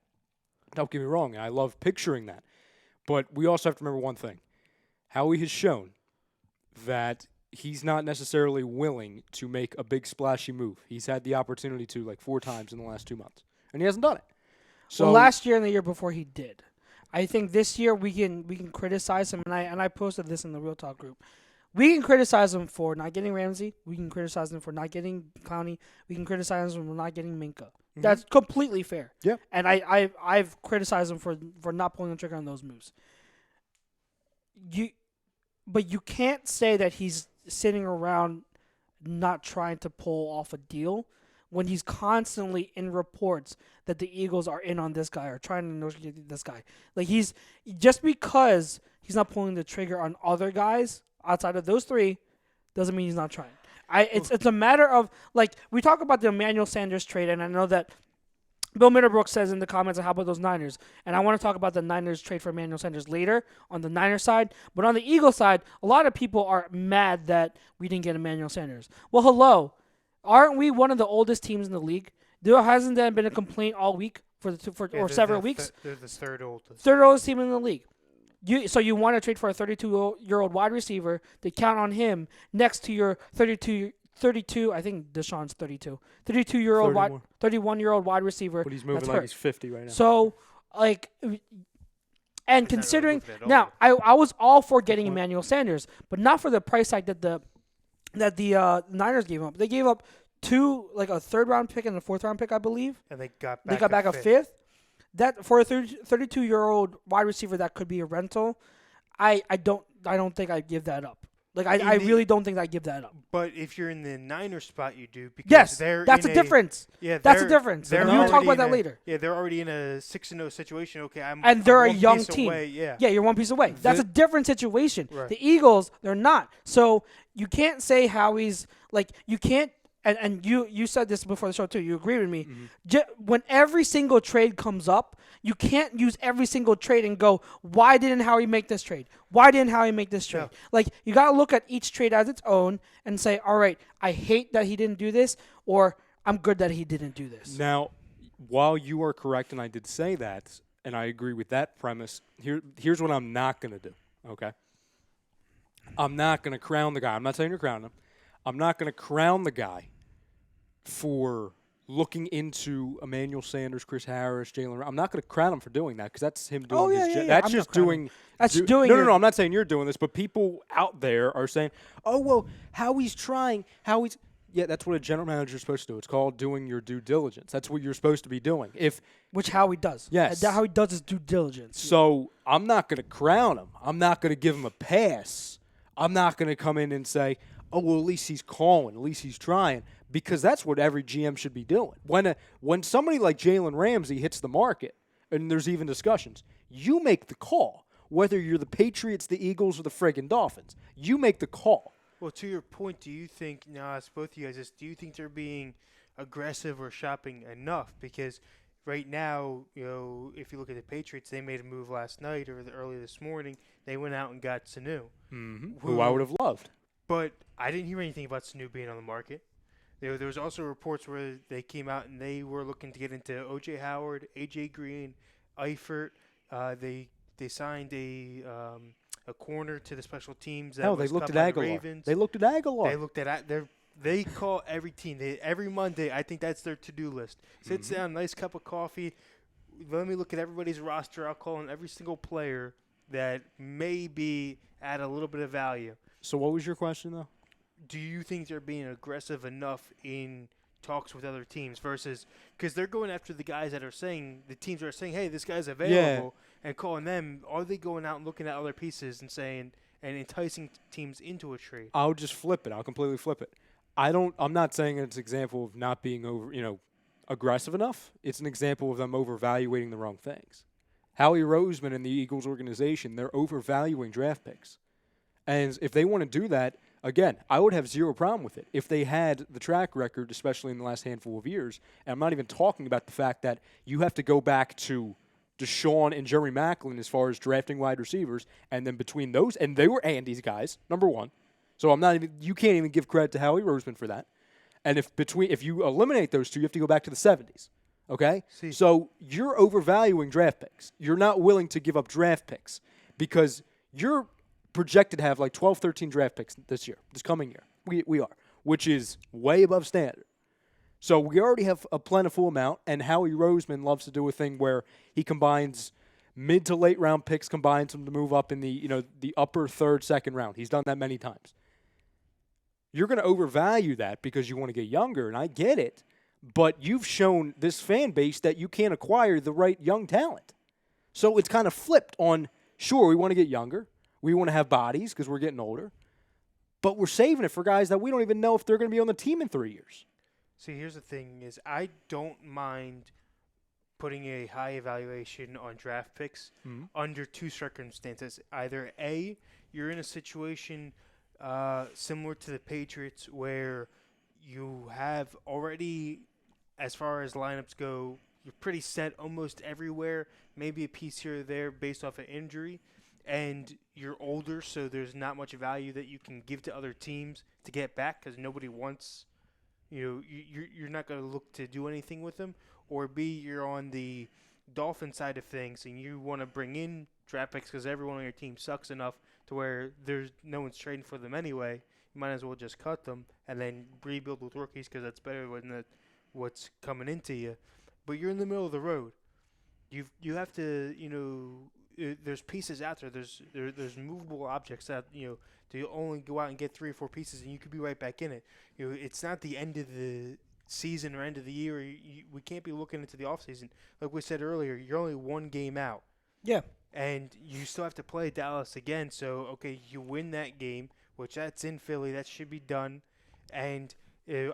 Don't get me wrong. And I love picturing that. But we also have to remember one thing. Howie has shown that he's not necessarily willing to make a big splashy move. He's had the opportunity to, like, 4 times in the last 2 months, and he hasn't done it. So last year and the year before he did. I think this year we can criticize him, and I posted this in the Real Talk group. We can criticize him for not getting Ramsey. We can criticize him for not getting Clowney. We can criticize him for not getting Minka. Mm-hmm. That's completely fair. Yeah. And I've criticized him for not pulling the trigger on those moves. But you can't say that he's sitting around not trying to pull off a deal when he's constantly in reports that the Eagles are in on this guy or trying to negotiate this guy. Like, he's just because he's not pulling the trigger on other guys outside of those 3 doesn't mean he's not trying. It's a matter of, like, we talk about the Emmanuel Sanders trade, and I know that Bill Mitterbrook says in the comments, how about those Niners? And I want to talk about the Niners trade for Emmanuel Sanders later on the Niners side. But on the Eagles side, a lot of people are mad that we didn't get Emmanuel Sanders. Well, hello. Aren't we one of the oldest teams in the league? There hasn't been a complaint all week or several weeks? They're the third oldest. Third oldest team in the league. So you want to trade for a 32-year-old wide receiver to count on him next to your 32 32. I think Deshaun's 32. 32-year-old 31. 31-year-old wide receiver. But he's moving that's like hurt. he's 50 right now. So, like, and He's not really considering moving at all. now, I was all for getting Emmanuel Sanders, but not for the price tag that the Niners gave up. They gave up a third-round pick and a fourth-round pick, I believe. And they got Back a fifth. That for a 32-year-old wide receiver that could be a rental, I don't think I'd give that up. Like I really don't think I'd give that up. But if you're in the Niners spot, you do because Yes, they're that's in a difference. Yeah, That's a difference. They're And we'll talk already about that in later. Yeah, they're already in a 6-0 situation. Okay, And they're a one young piece team. away, yeah. Yeah, you're one piece away. That's a different situation. Right. The Eagles, they're not. So you can't say Howie's like you can't. And you said this before the show too. You agree with me. When every single trade comes up, you can't use every single trade and go, why didn't Howie make this trade? Why didn't Howie make this trade? Yeah. Like you got to look at each trade as its own and say, all right, I hate that he didn't do this, or I'm good that he didn't do this. Now, while you are correct, and I did say that, and I agree with that premise, here's what I'm not going to do, okay? I'm not going to crown the guy. I'm not saying you're crowning him. I'm not going to crown the guy for looking into Emmanuel Sanders, Chris Harris, Jalen. I'm not going to crown him for doing that because that's him doing his job. That's I'm just not crowning doing. him. That's doing. No. I'm not saying you're doing this, but people out there are saying, "Oh well, Howie's trying. Howie's." Yeah, that's what a general manager is supposed to do. It's called doing your due diligence. That's what you're supposed to be doing. Which Howie does. Yes. That Howie does his due diligence. So I'm not going to crown him. I'm not going to give him a pass. I'm not going to come in and say, "Oh well, at least he's calling. At least he's trying." Because that's what every GM should be doing. When somebody like Jalen Ramsey hits the market, and there's even discussions, you make the call. Whether you're the Patriots, the Eagles, or the friggin' Dolphins, you make the call. Well, to your point, do you think, now I ask both of you guys this, do you think they're being aggressive or shopping enough? Because right now, if you look at the Patriots, they made a move last night or early this morning. They went out and got Sanu. Who I would have loved. But I didn't hear anything about Sanu being on the market. There was also reports where they came out and they were looking to get into O.J. Howard, A.J. Green, Eifert. They signed a corner to the special teams. Hell, they looked at Aguilar. Ravens. They looked at Aguilar. They looked at They call every team. Every Monday, I think that's their to-do list. Sits down, nice cup of coffee. Let me look at everybody's roster. I'll call on every single player that may be at a little bit of value. So what was your question, though? Do you think they're being aggressive enough in talks with other teams versus because they're going after the guys that are saying the teams are saying, hey, this guy's available and calling them? Are they going out and looking at other pieces and saying and enticing teams into a trade? I'll just flip it. I'll completely flip it. I'm not saying it's an example of not being aggressive enough. It's an example of them overvaluating the wrong things. Howie Roseman and the Eagles organization, they're overvaluing draft picks. And if they want to do that, again, I would have zero problem with it if they had the track record, especially in the last handful of years. And I'm not even talking about the fact that you have to go back to Deshaun and Jerry Maclin as far as drafting wide receivers, and then between those, and they were Andy's guys, number one. So you can't even give credit to Howie Roseman for that. And if you eliminate those two, you have to go back to the 70s. Okay? So you're overvaluing draft picks. You're not willing to give up draft picks because you're projected to have like 12, 13 draft picks this coming year. We are, which is way above standard. So we already have a plentiful amount, and Howie Roseman loves to do a thing where he combines mid to late round picks, combines them to move up in the upper third, second round. He's done that many times. You're going to overvalue that because you want to get younger, and I get it, but you've shown this fan base that you can't acquire the right young talent. So it's kind of flipped on, sure, we want to get younger. We want to have bodies because we're getting older. But we're saving it for guys that we don't even know if they're going to be on the team in 3 years. See, here's the thing is I don't mind putting a high evaluation on draft picks under two circumstances. Either A, you're in a situation similar to the Patriots where you have already, as far as lineups go, you're pretty set almost everywhere, maybe a piece here or there based off an injury. And you're older, so there's not much value that you can give to other teams to get back because nobody wants, you're not going to look to do anything with them. Or B, you're on the Dolphin side of things and you want to bring in draft picks because everyone on your team sucks enough to where there's no one's trading for them anyway. you might as well just cut them and then rebuild with rookies because that's better than what's coming into you. But you're in the middle of the road. You have to, there's pieces out there. There's movable objects that, to only go out and get 3 or 4 pieces and you could be right back in it. It's not the end of the season or end of the year. We can't be looking into the offseason. Like we said earlier, you're only 1 game out. Yeah. And you still have to play Dallas again. So, okay, you win that game, which that's in Philly. That should be done. And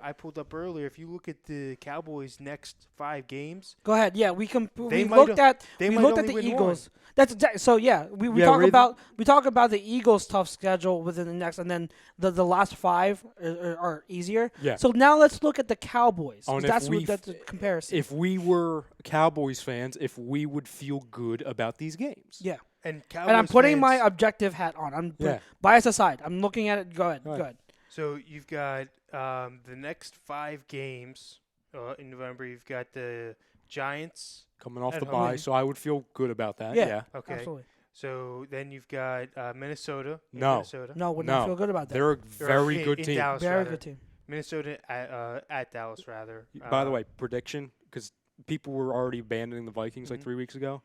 I pulled up earlier. If you look at the Cowboys' next 5 games, Go ahead. Yeah, we They looked at they we might looked at only the win Eagles. That's exactly. So yeah, we Yeah, talk really? about the Eagles' tough schedule within the next, and then the last 5 are easier. Yeah. So now let's look at the Cowboys. Oh, and 'Cause if that's the comparison. If we were Cowboys fans, if we would feel good about these games. Yeah. and Cowboys And I'm putting my fans- objective hat on. I'm Yeah. bias aside. I'm looking at it. Go ahead. Go Go ahead. ahead. So you've got the next 5 games in November. You've got the Giants. Coming off At the home. bye, so I would feel good about that. Yeah. Yeah. Okay. Absolutely. So then you've got Minnesota. in No. Minnesota. No, would No. not feel good about that. They're a very in- good in team. Dallas, Very rather. good team. Minnesota at Dallas, rather. By the way, prediction, because people were already abandoning the Vikings like Mhm. 3 weeks ago.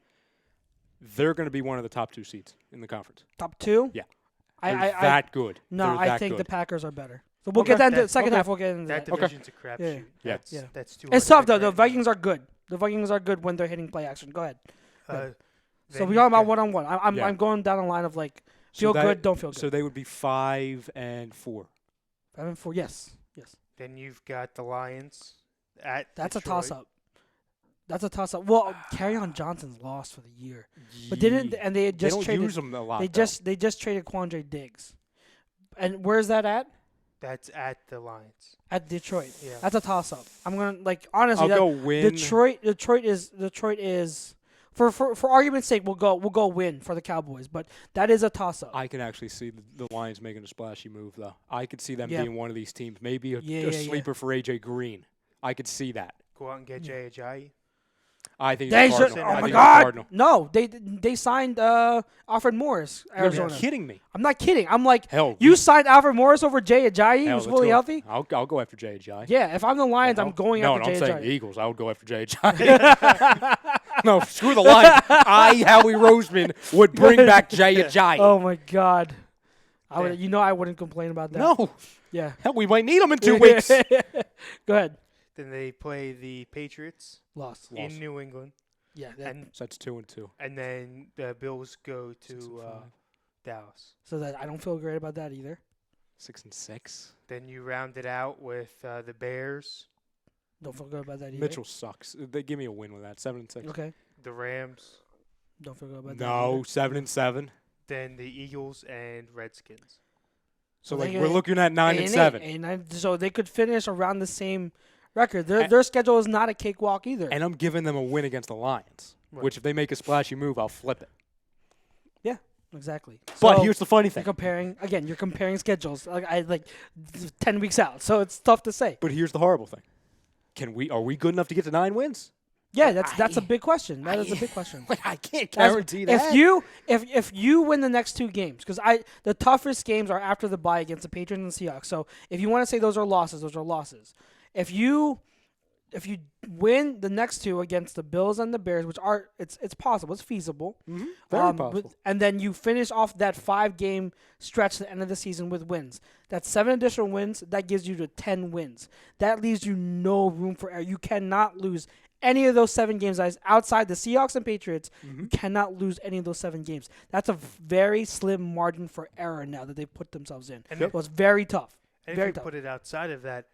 They're going to be one of the top 2 seeds in the conference. Top 2. Yeah. I They're that good. no. They're I that think the good. Packers are better. So we'll Okay. get that into the That- second okay. half. We'll get into that that. division's a crapshoot. Yeah. That's Yeah. that's too. It's hard tough to though. pick The right now. Vikings are good. The Vikings are good when they're hitting play action. Go ahead. Uh, So then we're you've talking about got- 1-on-1. Yeah. I'm going down the line of like So feel that- good, don't feel good. So they would be 5-4. 5-4. Yes. Then you've got the Lions at. That's Detroit. a toss up. That's a toss up. Well, Carryon Johnson's lost for the year, but didn't and they had They just don't traded. use them a lot. They just traded Quandre Diggs, and where's that at? That's at the Lions. At Detroit. Yeah. That's a toss up. I'm gonna I'll honestly. go win. Detroit is for argument's sake we'll go win for the Cowboys, but that is a toss up. I can actually see the Lions making a splashy move, though. I could see them Yeah. being one of these teams. Maybe a Yeah. sleeper for A.J. Green. I could see that. Go out and get Jay Ajayi. I think They it's should, Cardinal. oh I my think it's God! Cardinal. No, they signed Alfred Morris, Arizona. You're kidding me. I'm not kidding. I'm like, Hell, you signed Alfred Morris over Jay Ajayi, hell, who's let's fully go. healthy. I'll go after J.J. Yeah, if I'm the Lions, I'm going no, after I'm Jay saying the Ajayi. Eagles. I would go after J.J. No, screw the Lions. Howie Roseman, would bring back J.J. Oh my God, I would. Yeah. I wouldn't complain about that. No. Yeah. Hell, we might need him in 2 weeks. Go ahead. Then they play the Patriots Lost. Lost. in New England, Yeah. and So that's 2-2. then the Bills go 6 to and 5. Dallas. So that I don't feel great about that either. 6-6. Then you round it out with the Bears, Don't feel good about that either. Mitchell sucks. They give me a win with that. 7-6. Okay. the Rams, Don't feel good about that. No, either. 7-7. then the Eagles and Redskins. So Well, like they we're get looking at 9-7. 8-9, so they could finish around the same record. Their schedule is not a cakewalk either. And I'm giving them a win against the Lions, Right. which if they make a splashy move, I'll flip it. Exactly. But So here's the funny you're thing. comparing schedules. Like 10 weeks out. So it's tough to say. But here's the horrible thing. Are we good enough to get to 9 wins? Yeah, that's a big question. That is a big question. Like I can't That's- guarantee that. If you win the next 2 games, because the toughest games are after the bye against the Patriots and the Seahawks. So if you want to say those are losses, those are losses. If you win the next 2 against the Bills and the Bears, which are it's possible, it's feasible. Very possible. And then you finish off that 5-game stretch at the end of the season with wins. That's 7 additional wins. That gives you to 10 wins. That leaves you no room for error. You cannot lose any of those 7 games. That is outside the Seahawks and Patriots. You cannot lose any of those 7 games. That's a very slim margin for error now that they've put themselves in. And So it's very tough. And Very if you tough. put it outside of that,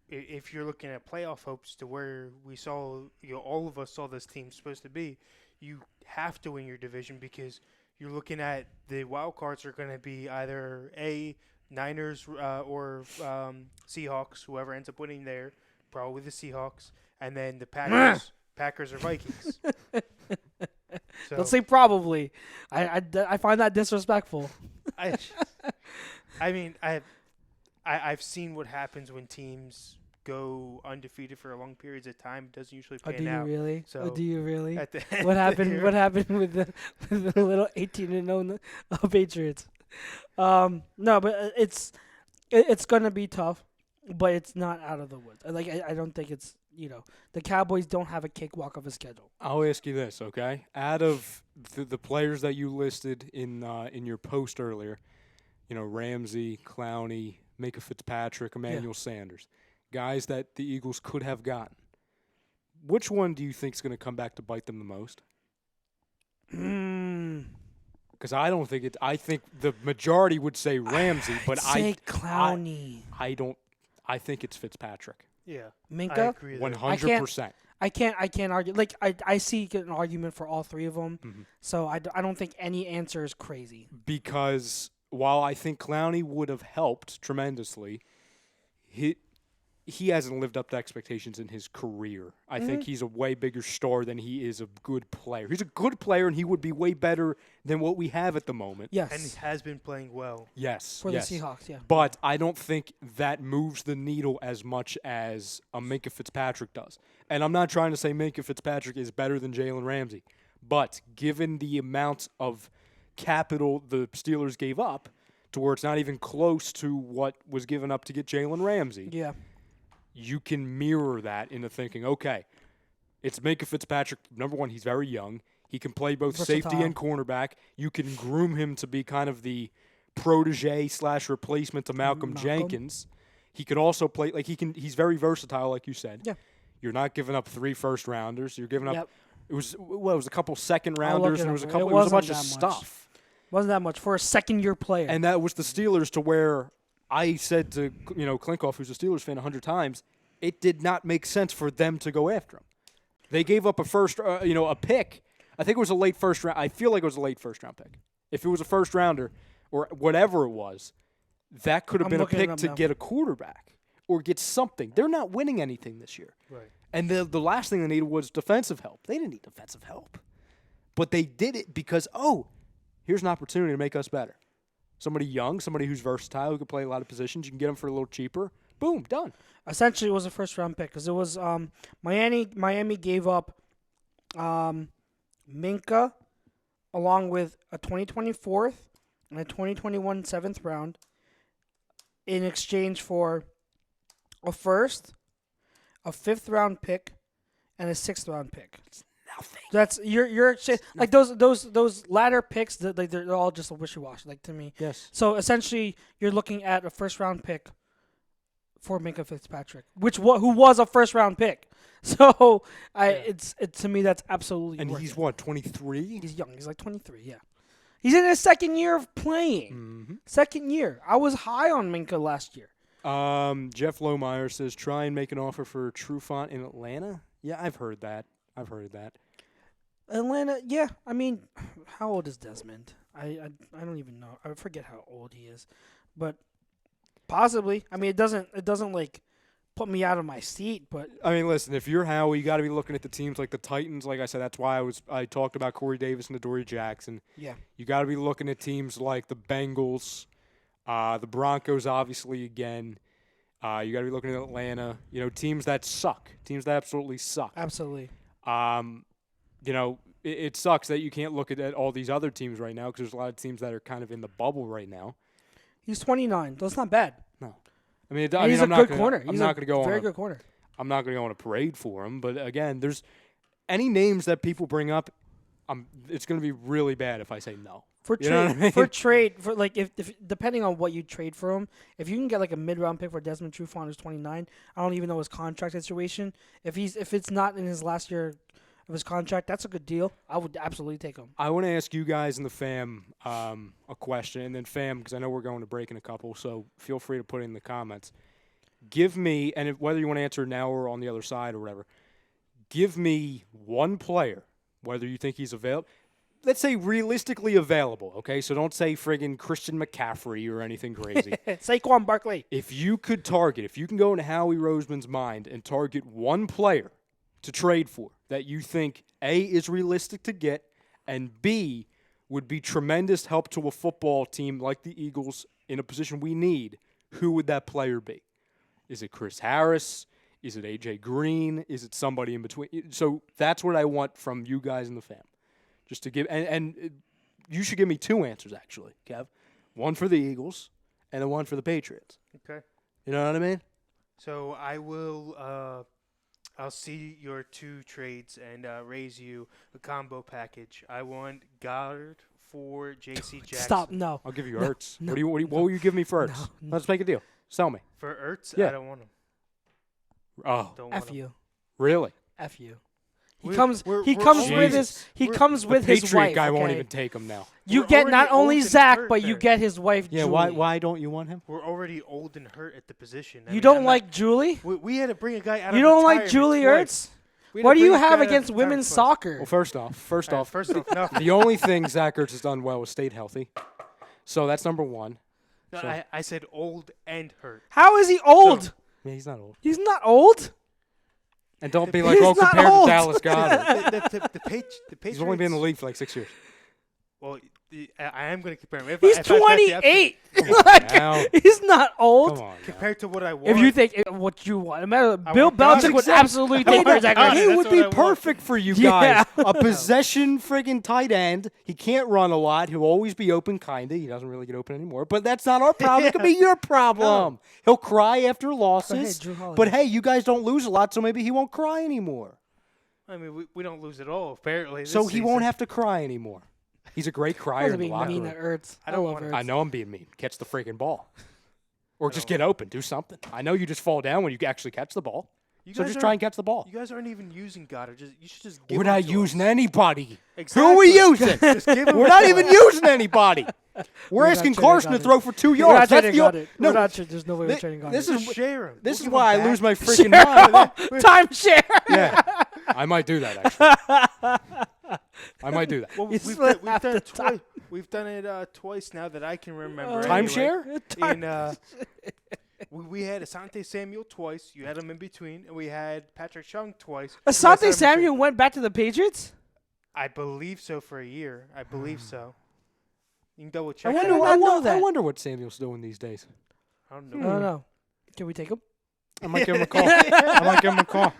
if you're looking at playoff hopes to where we saw, all of us saw this team supposed to be, you have to win your division because you're looking at the wild cards are going to be either Niners or Seahawks, whoever ends up winning there, probably the Seahawks, and then the Packers or Vikings. So Don't say probably. I find that disrespectful. I mean, I've seen what happens when teams go undefeated for long periods of time. It doesn't usually Oh, pan do you out. really? So Do you really? At the What end of the happened? year- What happened with the little 18-0 Patriots? No, but It's gonna be tough, but it's not out of the woods. I don't think it's the Cowboys don't have a cakewalk of a schedule. I'll ask you this, okay? Out of the players that you listed in your post earlier, Ramsey, Clowney, Minka Fitzpatrick, Emmanuel Sanders, guys that the Eagles could have gotten. Which one do you think is going to come back to bite them the most? Because I don't think it. I think the majority would say Ramsey, but I'd say Clowney. I don't. I think it's Fitzpatrick. Yeah, Minka. I agree. 100%. I can't argue. Like I see an argument for all three of them. Mm-hmm. So I don't think any answer is crazy. Because while I think Clowney would have helped tremendously, he hasn't lived up to expectations in his career. I think he's a way bigger star than he is a good player. He's a good player, and he would be way better than what we have at the moment. Yes. And he has been playing well. Yes. For the Seahawks, yeah. But I don't think that moves the needle as much as a Minka Fitzpatrick does. And I'm not trying to say Minka Fitzpatrick is better than Jalen Ramsey. But given the amount of capital the Steelers gave up to where it's not even close to what was given up to get Jalen Ramsey. Yeah. You can mirror that into thinking, okay, it's Minka Fitzpatrick. Number one, he's very young. He can play both safety and cornerback. You can groom him to be kind of the protege/replacement to Malcolm Jenkins. He could also play he's very versatile, like you said. Yeah. You're not giving up 3 first-rounders. You're giving up Yep. it was a couple second-rounders and it was a bunch of stuff. Wasn't that much for a second-year player. And that was the Steelers to where I said to Klinkoff, who's a Steelers fan 100 times, it did not make sense for them to go after him. They gave up a pick. I think it was a late first round. I feel like it was a late first-round pick. If it was a first-rounder or whatever it was, that could have been a pick to get a quarterback or get something. They're not winning anything this year. Right. And the last thing they needed was defensive help. They didn't need defensive help. But they did it because, here's an opportunity to make us better. Somebody young, somebody who's versatile, who can play a lot of positions. You can get them for a little cheaper. Boom, done. Essentially, it was a first-round pick because it was Miami gave up Minka along with a 2024 and a 2021 7th round in exchange for a first, a 5th-round pick, and a 6th-round pick. Nothing. That's you're like those latter picks. They're all just a wishy-washy. Like to me. Yes. So essentially, you're looking at a first-round pick for Minka Fitzpatrick, who was a first-round pick. So to me that's absolutely. And he's what, 23? He's young. He's like 23. Yeah. He's in his second year of playing. Mm-hmm. Second year. I was high on Minka last year. Jeff Lohmeyer says try and make an offer for Trufant in Atlanta. Yeah, I've heard that. Atlanta, yeah. I mean, how old is Desmond? I don't even know. I forget how old he is, but possibly. I mean, it doesn't like put me out of my seat. But I mean, listen, if you're Howie, you got to be looking at the teams like the Titans. Like I said, that's why I talked about Corey Davis and Adoree Jackson. Yeah, you got to be looking at teams like the Bengals, the Broncos, obviously again. You got to be looking at Atlanta. Teams that suck. Teams that absolutely suck. Absolutely. It sucks that you can't look at all these other teams right now because there's a lot of teams that are kind of in the bubble right now. He's 29. That's not bad. No. I mean, he's a good corner. I'm not going to go on very good corner. I'm not going to go on a parade for him. But, again, there's any names that people bring up, it's going to be really bad if I say no. For trade, if depending on what you trade for him, if you can get like a mid-round pick for Desmond Trufant who's 29, I don't even know his contract situation. If it's not in his last year of his contract, that's a good deal. I would absolutely take him. I want to ask you guys in the fam a question, and then fam, because I know we're going to break in a couple, so feel free to put it in the comments. Give me, and whether you want to answer now or on the other side or whatever, give me one player, whether you think he's available. Let's say realistically available, okay? So don't say friggin' Christian McCaffrey or anything crazy. Saquon Barkley. If you can go into Howie Roseman's mind and target one player to trade for that you think, A, is realistic to get, and B, would be tremendous help to a football team like the Eagles in a position we need, who would that player be? Is it Chris Harris? Is it A.J. Green? Is it somebody in between? So that's what I want from you guys in the fam. Just to give, and you should give me 2 answers, actually, Kev. One for the Eagles, and then one for the Patriots. Okay. You know what I mean? So I will. I'll see your 2 trades and raise you a combo package. I want Goddard for J.C. Jackson. Stop. No. I'll give you No, Ertz. no, What will you give me for Ertz? No. Let's make a deal. Sell me. For Ertz, Yeah. I don't want him. Oh, Don't want F him. you. really? F you. He We're- comes. we're- He we're comes already- with his. He we're- comes The with his Patriot wife. guy won't okay? even take him now. You We're get already not only old and Zach, hurt but you there. get his wife. Yeah, Julie. why don't you want him? We're already old and hurt at the position. I You mean, don't I'm not- like Julie? We had to bring a guy out You of don't like retirement Julie twice. Ertz? We had to What do you bring a guy have out of against retirement women's twice. soccer? Well, first off, First off, nothing. the only thing Zach Ertz has done well is stayed healthy. So that's number one. No, So- I said old and hurt. How is he old? Yeah, he's not old. He's not old. And don't be like, He's oh, not compared old. to Dallas Goddard. The Patriots. He's only been in the league for like 6 years. Well, I am going to compare him. If He's if I've got the option- 28. Now, He's not old. come on. now. Compared to what I want. If you think what you want, Bill want Goddard. Belichick would Exactly. absolutely I take want Zach Goddard. Ertz. He That's would what be I want. perfect for you Yeah. guys. A possession friggin' tight end. He can't run a lot. He'll always be open, kinda. He doesn't really get open anymore. But that's not our problem. It could be your problem. He'll cry after losses. Drew Holiday. But hey, you guys don't lose a lot, so maybe he won't cry anymore. I mean, we don't lose at all, apparently. So this he won't season. have to cry anymore. He's a great I crier was in the being locker mean room. to Ertz. I don't love want- Ertz. I know I'm being mean. Catch the freaking ball. Or just get open. Do something. I know you just fall down when you actually catch the ball. You So guys just aren't- try and catch the ball. You guys aren't even using Goddard. You should just give We're him not to using us. anybody. Exactly. Who are we using? Just give him We're to not us. even using anybody. We're not asking trading Carson to Goddard. throw for 2 We're not yards. That's trading the Goddard. no. We're not there's no way we're thi- trading Goddard. this Just is share him. this We'll is give why I him lose back. my freaking mind. Timeshare. Yeah, I might do that actually. I might do that. Well, You we've split done, half we've done the it twice. We've done it twice now that I can remember. Timeshare? And we had Asante Samuel twice. You had him in between, and we had Patrick Chung twice. You guys had him Asante in Samuel went back to the Patriots? I believe so for a year. I believe so. You can double I check. wonder that. why- know that. I wonder what Samuel's doing these days. I don't I know. don't know. Can we take him? I might give him a call. I might give him a call.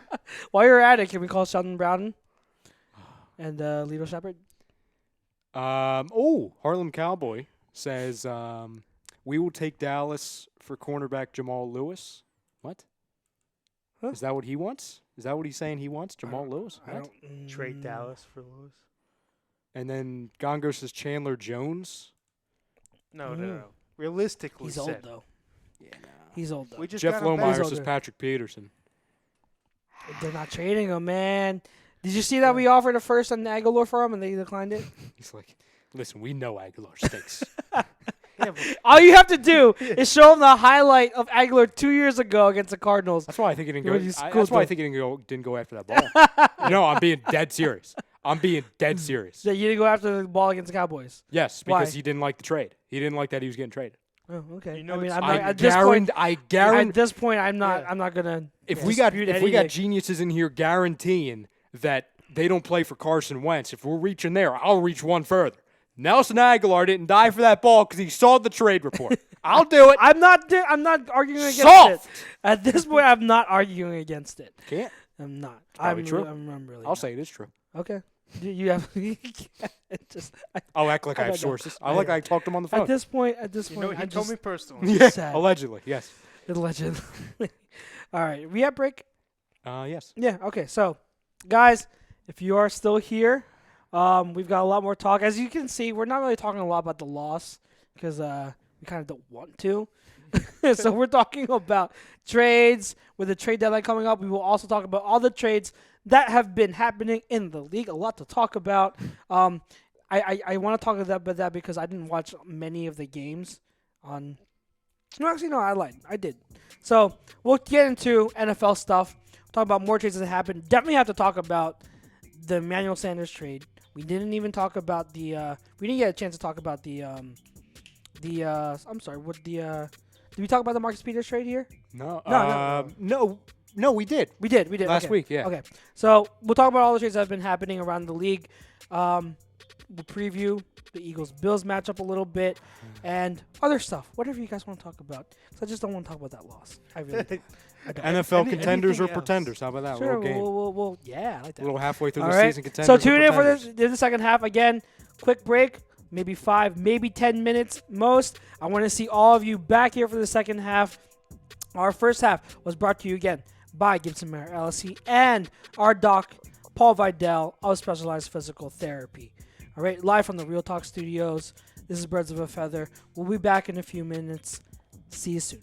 While you're at it, can we call Sheldon Brown and Lito Shepard? Harlem Cowboy says we will take Dallas for cornerback Jamal Lewis. What? Huh? Is that what he wants? Is that what he's saying he wants? Jamal Lewis? I What? don't Trade Dallas for Lewis. And then Gongo says Chandler Jones. No, Mm. no. Realistically, He's old said. though. Yeah, no. He's old though. We just Jeff got him back. Lohmeyer He's says older. Patrick Peterson. They're not trading him, man. Did you see that we offered a first on Aguilar for him and they declined it? He's like, listen, we know Aguilar stinks. Yeah, but All you have to do is show him the highlight of Aguilar 2 years ago against the Cardinals. That's why I think he didn't go. When he's That's cool, why I though. think he didn't go after that ball. No, I'm being dead serious. I'm being dead serious. That you didn't go after the ball against the Cowboys. Yes, Why? because he didn't like the trade. He didn't like that he was getting traded. Oh, okay. You know I mean, it's- I'm not, I at this point. guarantee. At this point, I'm not. Yeah. I'm not gonna. If we got anything. geniuses in here guaranteeing that they don't play for Carson Wentz, if we're reaching there, I'll reach one further. Nelson Aguilar didn't die for that ball because he saw the trade report. I'll do it. I'm not arguing against Soft. it. At this point, I'm not arguing against it. Can't. I'm not. probably I'm true. I'm really. I'll not. say it is true. Okay. You have. Just I'll act like I I have don't know. sources. I like I talked to him on the phone. at this point. At this you point, know, he I told just me personally. Yeah, sad. allegedly, yes. allegedly. All right, we have break. Yes. Yeah. Okay. So, guys, if you are still here, we've got a lot more talk. As you can see, we're not really talking a lot about the loss because we kind of don't want to. So we're talking about trades with the trade deadline coming up. We will also talk about all the trades that have been happening in the league. A lot to talk about. I want to talk about that because I didn't watch many of the games on. No, actually, no, I lied. I did. So we'll get into NFL stuff. Talk about more trades that happened. Definitely have to talk about the Emmanuel Sanders trade. We didn't even talk about the. We didn't get a chance to talk about the. I'm sorry. What the? Did we talk about the Marcus Peters trade here? No. No, we did. We did. Last okay. week, yeah. Okay. So we'll talk about all the trades that have been happening around the league. We'll preview the Eagles-Bills matchup a little bit and other stuff. Whatever you guys want to talk about. Because I just don't want to talk about that loss. I really don't. I don't. NFL contenders or anything else? pretenders? How about that? Sure, little game. we'll yeah, I like a that. little halfway through All the right. season contenders. So or tune in for pretenders. the second half. Again, quick break. maybe 5, maybe 10 minutes most. I want to see all of you back here for the second half. Our first half was brought to you again by Gibson Mayer LLC and our doc, Paul Vidal of Specialized Physical Therapy. All right, live from the Real Talk Studios. This is Birds of a Feather. We'll be back in a few minutes. See you soon.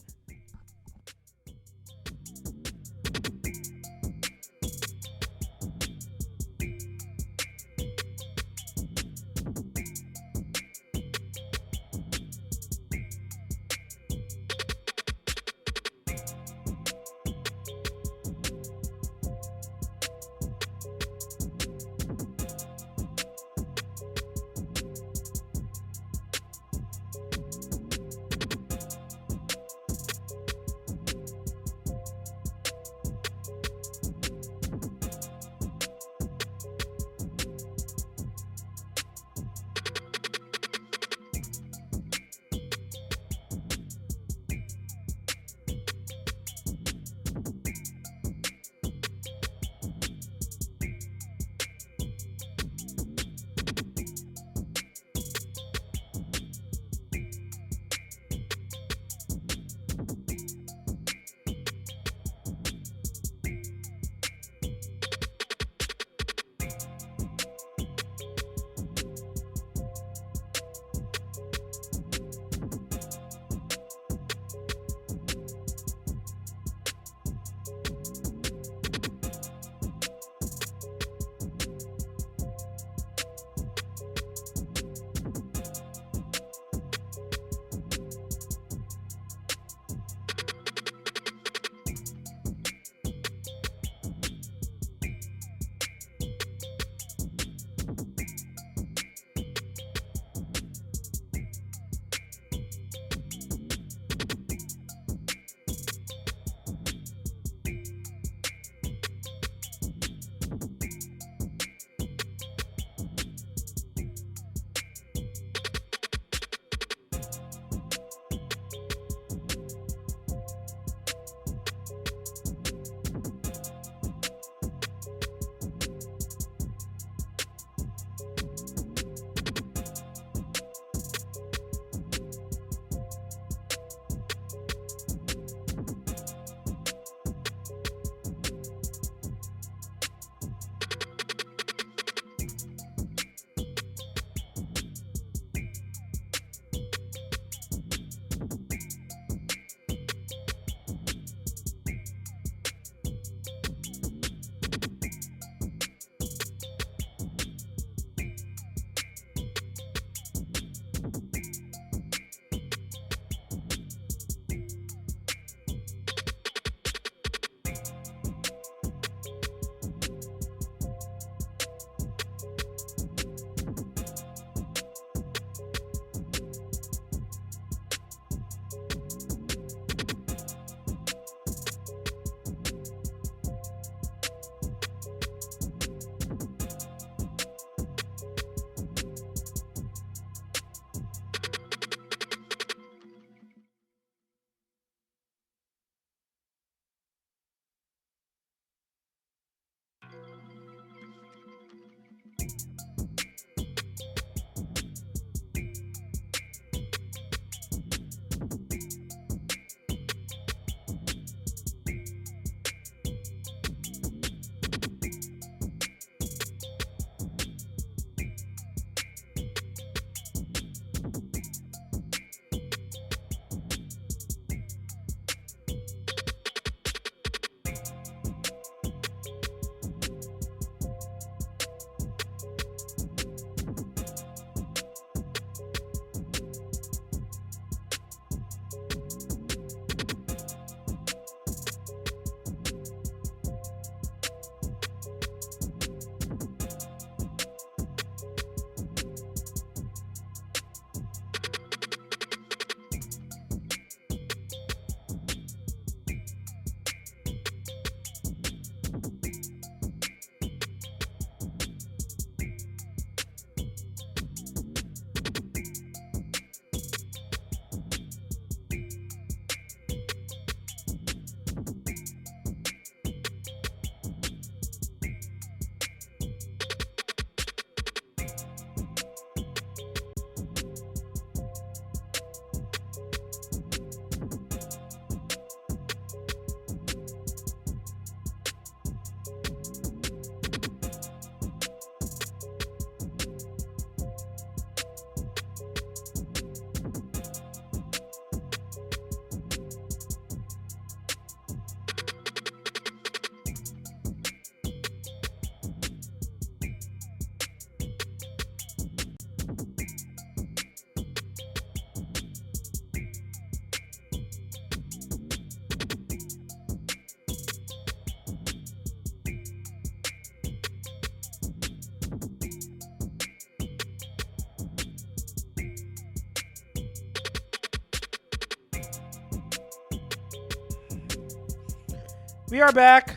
We are back,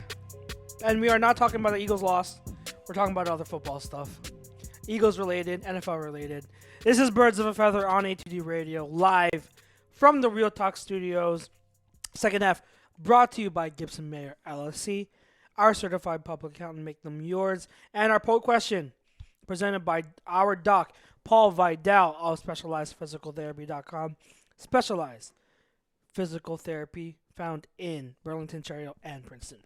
and we are not talking about the Eagles loss. We're talking about other football stuff. Eagles related, NFL related. This is Birds of a Feather on ATD Radio, live from the Real Talk Studios. Second half brought to you by Gibson Mayer LLC. Our certified public accountant, make them yours. And our poll question, presented by our doc, Paul Vidal of SpecializedPhysicalTherapy.com. Specialized physical therapy found in Burlington, Ontario, and Princeton.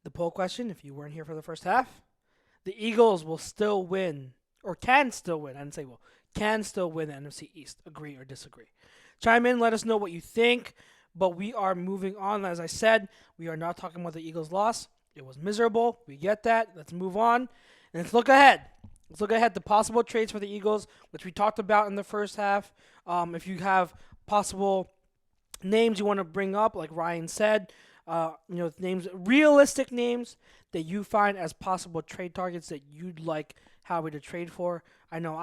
The poll question, if you weren't here for the first half, the Eagles will still win, or can still win. I didn't say will. Can still win the NFC East. Agree or disagree? Chime in. Let us know what you think. But we are moving on. As I said, we are not talking about the Eagles' loss. It was miserable. We get that. Let's move on. And let's look ahead. Let's look ahead to possible trades for the Eagles, which we talked about in the first half. If you have possible names you want to bring up, like Ryan said, names, realistic names that you find as possible trade targets that you'd like Howie to trade for. I know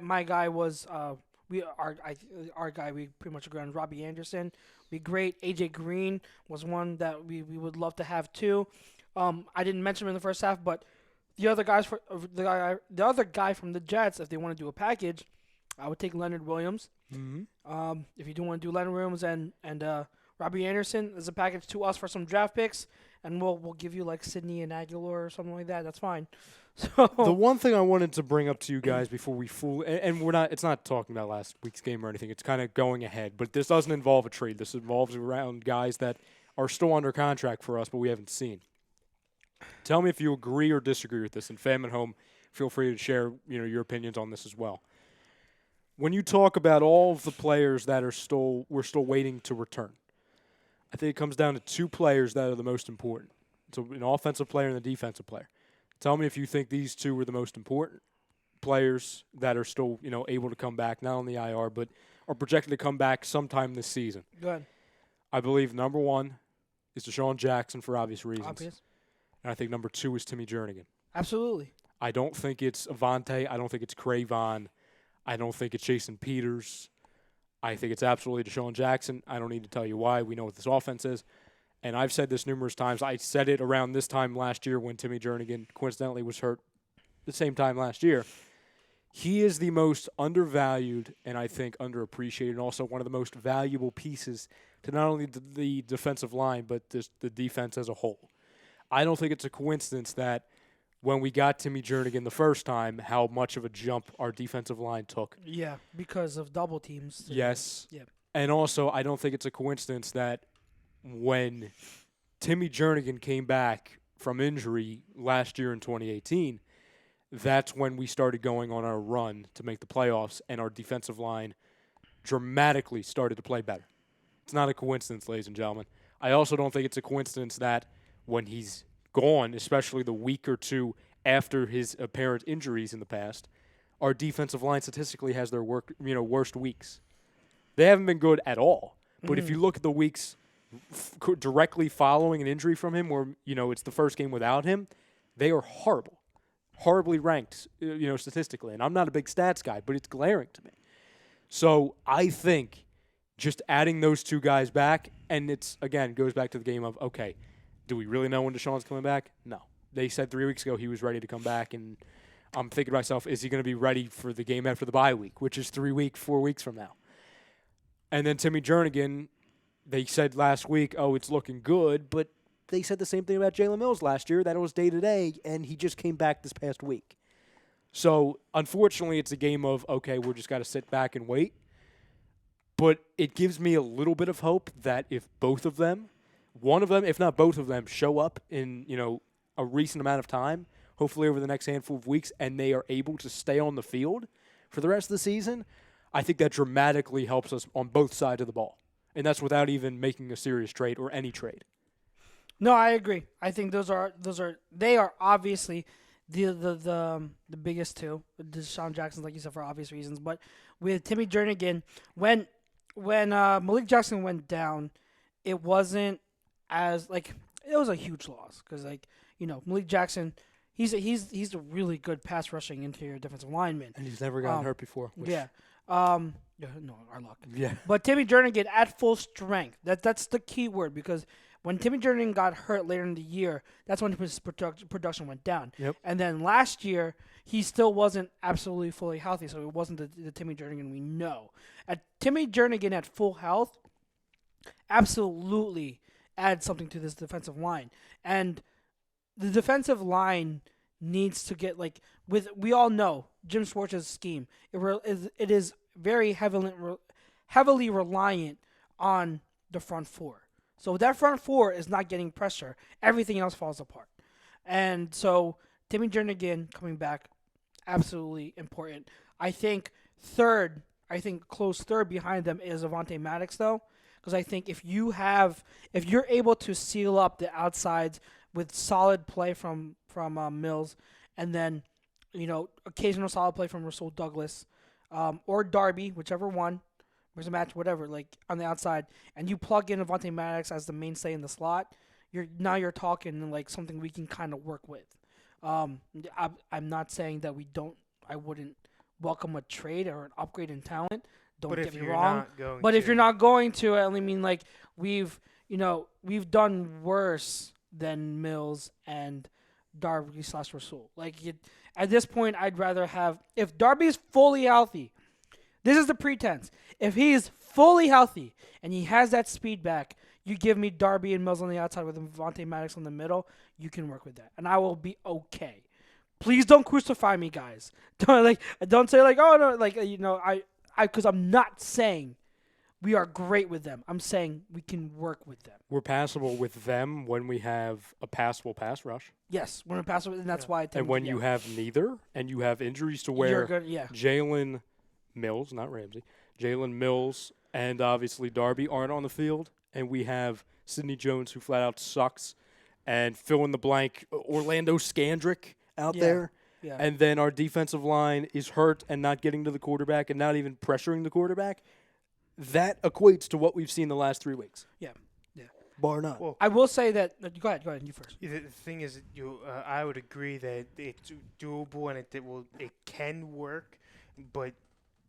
my guy was our guy. We pretty much agree on Robbie Anderson. Be great. AJ Green was one that we would love to have too. I didn't mention him in the first half, but the other guy from the Jets, if they want to do a package, I would take Leonard Williams. Mm-hmm. If you do want to do Leonard Williams and Robbie Anderson as a package to us for some draft picks, and we'll give you like Sidney and Aguilar or something like that. That's fine. So The one thing I wanted to bring up to you guys before we and we're not, it's not talking about last week's game or anything. It's kind of going ahead, but this doesn't involve a trade. This involves around guys that are still under contract for us, but we haven't seen. Tell me if you agree or disagree with this, and fam at home, feel free to share your opinions on this as well. When you talk about all of the players that we're still waiting to return, I think it comes down to two players that are the most important. So an offensive player and a defensive player. Tell me if you think these two are the most important players that are still able to come back, not on the IR, but are projected to come back sometime this season. go ahead. I believe number one is Deshaun Jackson for obvious reasons. Obvious. And I think number two is Timmy Jernigan. Absolutely. I don't think it's Avante. I don't think it's Cravon. I don't think it's Jason Peters. I think it's absolutely Deshaun Jackson. I don't need to tell you why. We know what this offense is. And I've said this numerous times. I said it around this time last year when Timmy Jernigan coincidentally was hurt the same time last year. He is the most undervalued and I think underappreciated and also one of the most valuable pieces to not only the defensive line but the defense as a whole. I don't think it's a coincidence that when we got Timmy Jernigan the first time, how much of a jump our defensive line took. Yeah, because of double teams. Yes. Yeah. And also, I don't think it's a coincidence that when Timmy Jernigan came back from injury last year in 2018, that's when we started going on our run to make the playoffs, and our defensive line dramatically started to play better. It's not a coincidence, ladies and gentlemen. I also don't think it's a coincidence that when he's gone, especially the week or two after his apparent injuries in the past, our defensive line statistically has their worst weeks. They haven't been good at all. But if you look at the weeks directly following an injury from him, where it's the first game without him, they are horrible, horribly ranked, statistically. And I'm not a big stats guy, but it's glaring to me. So I think just adding those two guys back, and it's again goes back to the game of okay. Do we really know when Deshaun's coming back? No. They said 3 weeks ago he was ready to come back, and I'm thinking to myself, is he going to be ready for the game after the bye week, which is 4 weeks from now? And then Timmy Jernigan, they said last week, it's looking good, but they said the same thing about Jalen Mills last year, that it was day-to-day, and he just came back this past week. So, unfortunately, it's a game of, okay, we're just got to sit back and wait. But it gives me a little bit of hope that if both of them, one of them, if not both of them, show up in, a recent amount of time, hopefully over the next handful of weeks, and they are able to stay on the field for the rest of the season, I think that dramatically helps us on both sides of the ball. And that's without even making a serious trade or any trade. No, I agree. I think they are obviously the biggest two. Deshaun Jackson, like you said, for obvious reasons. But with Timmy Jernigan, when Malik Jackson went down, it wasn't as it was a huge loss because Malik Jackson, he's a really good pass rushing interior defensive lineman, And he's never gotten hurt before. Yeah. No, our luck. Yeah. But Timmy Jernigan at full strength. That's the key word because When Timmy Jernigan got hurt later in the year, that's when his production went down. Yep. And then last year, he still wasn't absolutely fully healthy, so it wasn't the Timmy Jernigan we know. Timmy Jernigan at full health absolutely adds something to this defensive line. And the defensive line needs to get, we all know Jim Schwartz's scheme. It is very heavily reliant on the front four. So if that front four is not getting pressure, everything else falls apart. And so Timmy Jernigan coming back, absolutely important. I think close third behind them is Avonte Maddox, though, because I think if you're able to seal up the outsides with solid play from Mills, and then occasional solid play from Rasul Douglas, or Darby, whichever one. There's a match, whatever, on the outside, and you plug in Avonte Maddox as the mainstay in the slot, you're talking something we can kind of work with. I'm not saying that I wouldn't welcome a trade or an upgrade in talent. Don't get me wrong. But if you're not going to, I mean, we've done worse than Mills and Darby / Rasul. At this point, I'd rather have, if Darby's fully healthy. This is the pretense. If he is fully healthy and he has that speed back, you give me Darby and Mills on the outside with Avonte Maddox in the middle, you can work with that. And I will be okay. Please don't crucify me, guys. Don't say oh no, because I'm not saying we are great with them. I'm saying we can work with them. We're passable with them when we have a passable pass rush. Yes, when we're passable, and that's why I think. And when you have neither, and you have injuries to where Jalen Mills, not Ramsey, Jalen Mills and obviously Darby aren't on the field, and we have Sidney Jones, who flat out sucks, and fill in the blank Orlando Scandrick out there. Yeah. And then our defensive line is hurt and not getting to the quarterback and not even pressuring the quarterback. That equates to what we've seen the last 3 weeks. Yeah. Bar none. Well, I will say that. Go ahead, you first. The thing is, I would agree that it's doable and it can work, but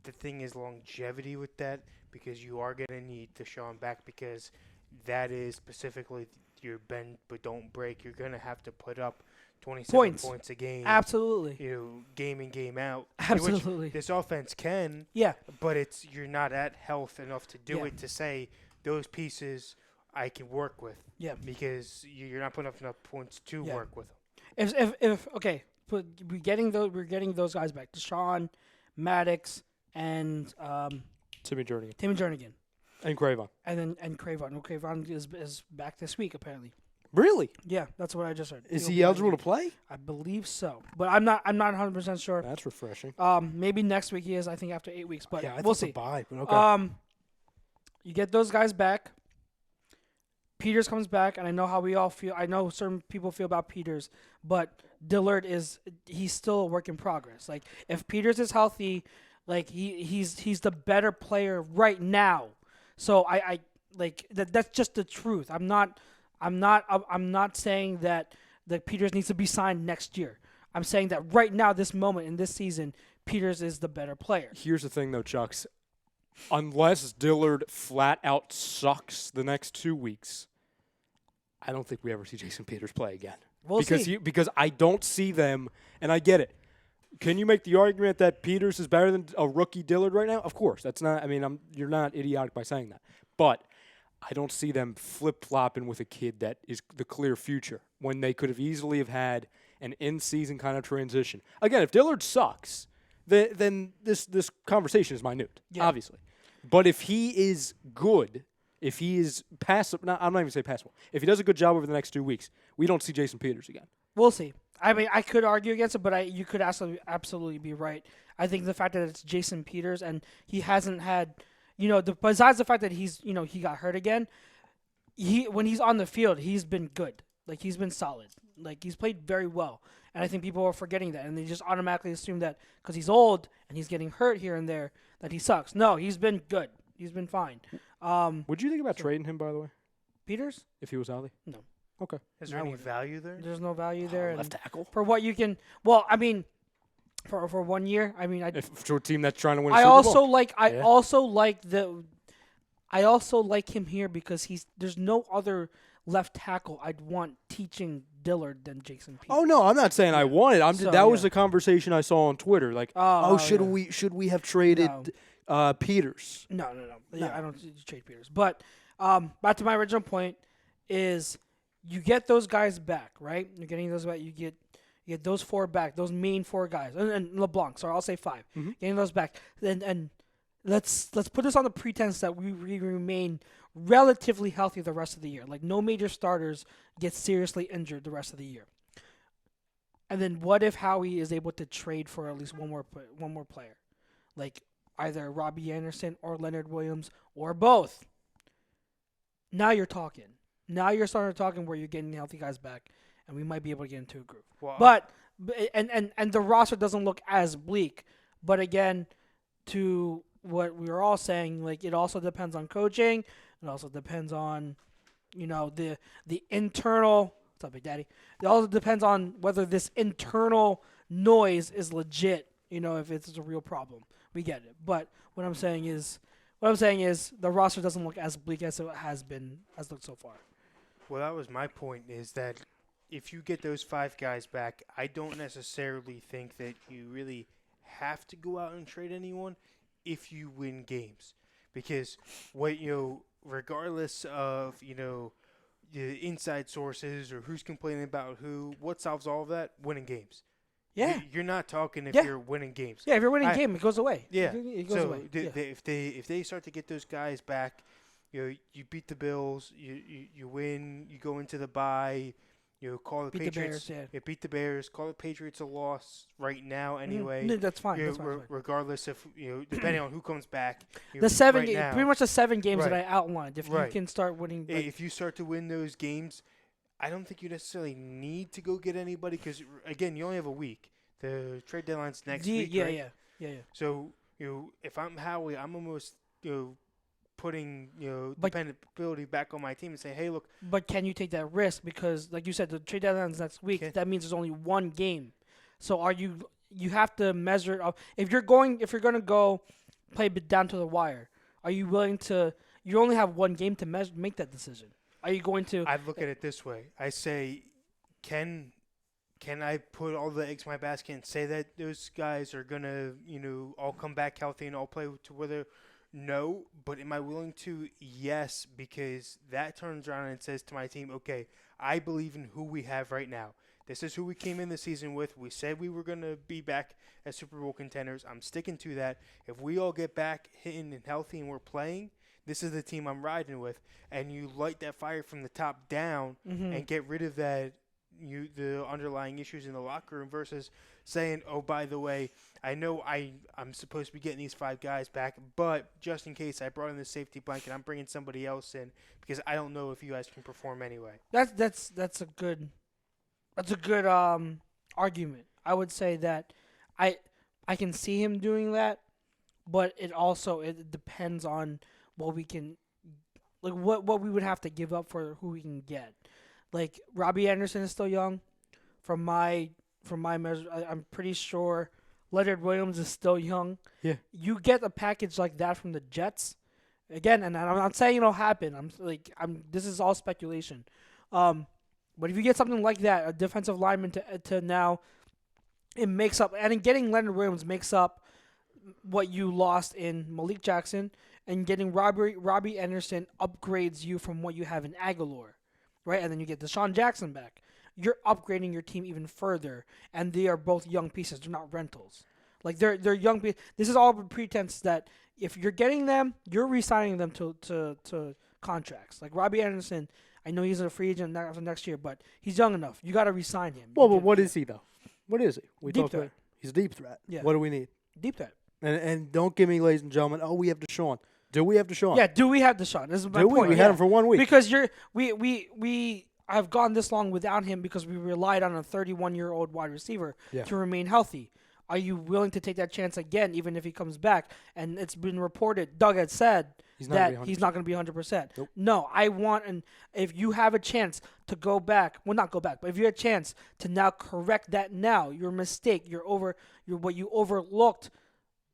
the thing is longevity with that, because you are going to need Deshaun back, because that is specifically your bend but don't break. You're going to have to put up 27 points a game. Absolutely. Game in, game out. Absolutely. Which this offense can. Yeah. But you're not at health enough to do it, to say those pieces I can work with. Yeah. Because you're not putting up enough points to work with them. We're getting those guys back. Deshaun, Maddox, and Timmy Jernigan. And Cravon. And Cravon. Well, Cravon is back this week apparently. Really? Yeah, that's what I just heard. Is he eligible to play? I believe so, but I'm not 100% sure. That's refreshing. Maybe next week he is. I think after 8 weeks, but we'll see. Bye, but okay. You get those guys back. Peters comes back, and I know how we all feel. I know certain people feel about Peters, but Dillard he's still a work in progress. If Peters is healthy, he's the better player right now. So I that's just the truth. I'm not saying that Peters needs to be signed next year. I'm saying that right now, this moment in this season, Peters is the better player. Here's the thing, though, Chucks. Unless Dillard flat out sucks the next 2 weeks, I don't think we ever see Jason Peters play again. We'll see. Because I don't see them, and I get it. Can you make the argument that Peters is better than a rookie Dillard right now? Of course. That's not. I mean, you're not idiotic by saying that. But I don't see them flip-flopping with a kid that is the clear future when they could have easily have had an in-season kind of transition. Again, if Dillard sucks, then this conversation is minute, obviously. But if he is good, if he is passive, I'm not even saying passable. If he does a good job over the next 2 weeks, we don't see Jason Peters again. We'll see. I mean, I could argue against it, but you could absolutely be right. I think the fact that it's Jason Peters and he hasn't had, besides the fact that he got hurt again, when he's on the field, he's been good. He's been solid. He's played very well. And I think people are forgetting that, and they just automatically assume that because he's old and he's getting hurt here and there that he sucks. No, he's been good. He's been fine. Would you think about trading him, by the way? Peters? If he was healthy? No. Okay. Is there any value there? There's no value there. Left tackle? For what you can – well, I mean, for 1 year, I mean – for a team that's trying to win a I Super also Bowl. like him here because there's no other left tackle, I'd want teaching Dillard than Jason Peters. Oh no, I'm not saying I want it. So, that was the conversation I saw on Twitter. Like, should yeah. we have traded Peters? No. Yeah, I don't trade Peters. But back to my original point is you get those guys back, right? You're getting those back. You get those 4 back, those main 4 guys, and LeBlanc. Sorry, I'll say 5. Mm-hmm. Getting those back, and let's put this on the pretense that we remain relatively healthy the rest of the year. Like no major starters get seriously injured the rest of the year. And then what if Howie is able to trade for at least one more player, like either Robbie Anderson or Leonard Williams or both? Now you're talking. Now you're starting to talking where you're getting healthy guys back, and we might be able to get into a groove. Well, But and the roster doesn't look as bleak. But again, to what we were all saying, like it also depends on coaching. It also depends on, the internal. What's up, Big Daddy? It also depends on whether this internal noise is legit. If it's a real problem. We get it. But what I'm saying is the roster doesn't look as bleak as it has looked so far. Well, that was my point, is that if you get those 5 guys back, I don't necessarily think that you really have to go out and trade anyone if you win games. Because regardless of, the inside sources or who's complaining about who, what solves all of that? Winning games. Yeah. You're not talking if you're winning games. Yeah, if you're winning a game, it goes away. Yeah. It goes away. If they start to get those guys back, you beat the Bills, you win, you go into the bye, call the Patriots. The Bears, yeah. Beat the Bears. Call the Patriots a loss right now anyway. Mm-hmm. That's fine. That's fine. Regardless of depending on who comes back. The 7 right now, pretty much the 7 games right. that I outlined. If you can start winning, if you start to win those games, I don't think you necessarily need to go get anybody because again, you only have a week. The trade deadline's next week. Yeah, right? yeah. So if I'm Howie, I'm almost putting dependability back on my team and say, hey, look. But can you take that risk? Because like you said, the trade deadline's next week. That means there's only 1 game. So you have to measure it up. If you're going to go play down to the wire, are you willing to? You only have 1 game to make that decision. Are you going to? I look at it this way. I say, can I put all the eggs in my basket and say that those guys are gonna all come back healthy and all play to whether? No, but am I willing to? Yes, because that turns around and says to my team, okay, I believe in who we have right now. This is who we came in the season with. We said we were going to be back as Super Bowl contenders. I'm sticking to that. If we all get back hitting and healthy and we're playing, this is the team I'm riding with. And you light that fire from the top down and get rid of that the underlying issues in the locker room versus saying, oh, by the way, I know I'm supposed to be getting these 5 guys back, but just in case I brought in the safety blanket, I'm bringing somebody else in because I don't know if you guys can perform anyway. That's a good argument. I would say that I can see him doing that, but it depends on what we can, like what we would have to give up for who we can get. Like Robbie Anderson is still young. From my measure, I'm pretty sure Leonard Williams is still young. Yeah. You get a package like that from the Jets, again, and I'm not saying it'll happen. This is all speculation. But if you get something like that, a defensive lineman to now, it makes up, and in getting Leonard Williams makes up what you lost in Malik Jackson, and getting Robbie Anderson upgrades you from what you have in Aguilar. Right, and then you get Deshaun Jackson back. You're upgrading your team even further, and they are both young pieces. They're not rentals. Like they're young pieces. This is all a pretense that if you're getting them, you're re-signing them to contracts. Like Robbie Anderson, I know he's a free agent for next year, but he's young enough. You got to re-sign him. Well, but what is he though? What is he? Deep threat. He's a deep threat. Yeah. What do we need? Deep threat. And don't give me, ladies and gentlemen. Oh, we have Deshaun. Do we have Deshaun? Yeah. Do we have Deshaun? This is my point. We had him for 1 week because we have gone this long without him because we relied on a 31-year-old wide receiver to remain healthy. Are you willing to take that chance again, even if he comes back? And it's been reported, Doug had said that he's not going to be 100%. Nope. No, I want, and if you have a chance to go back, well, not go back, but if you have a chance to now correct that now, your mistake, what you overlooked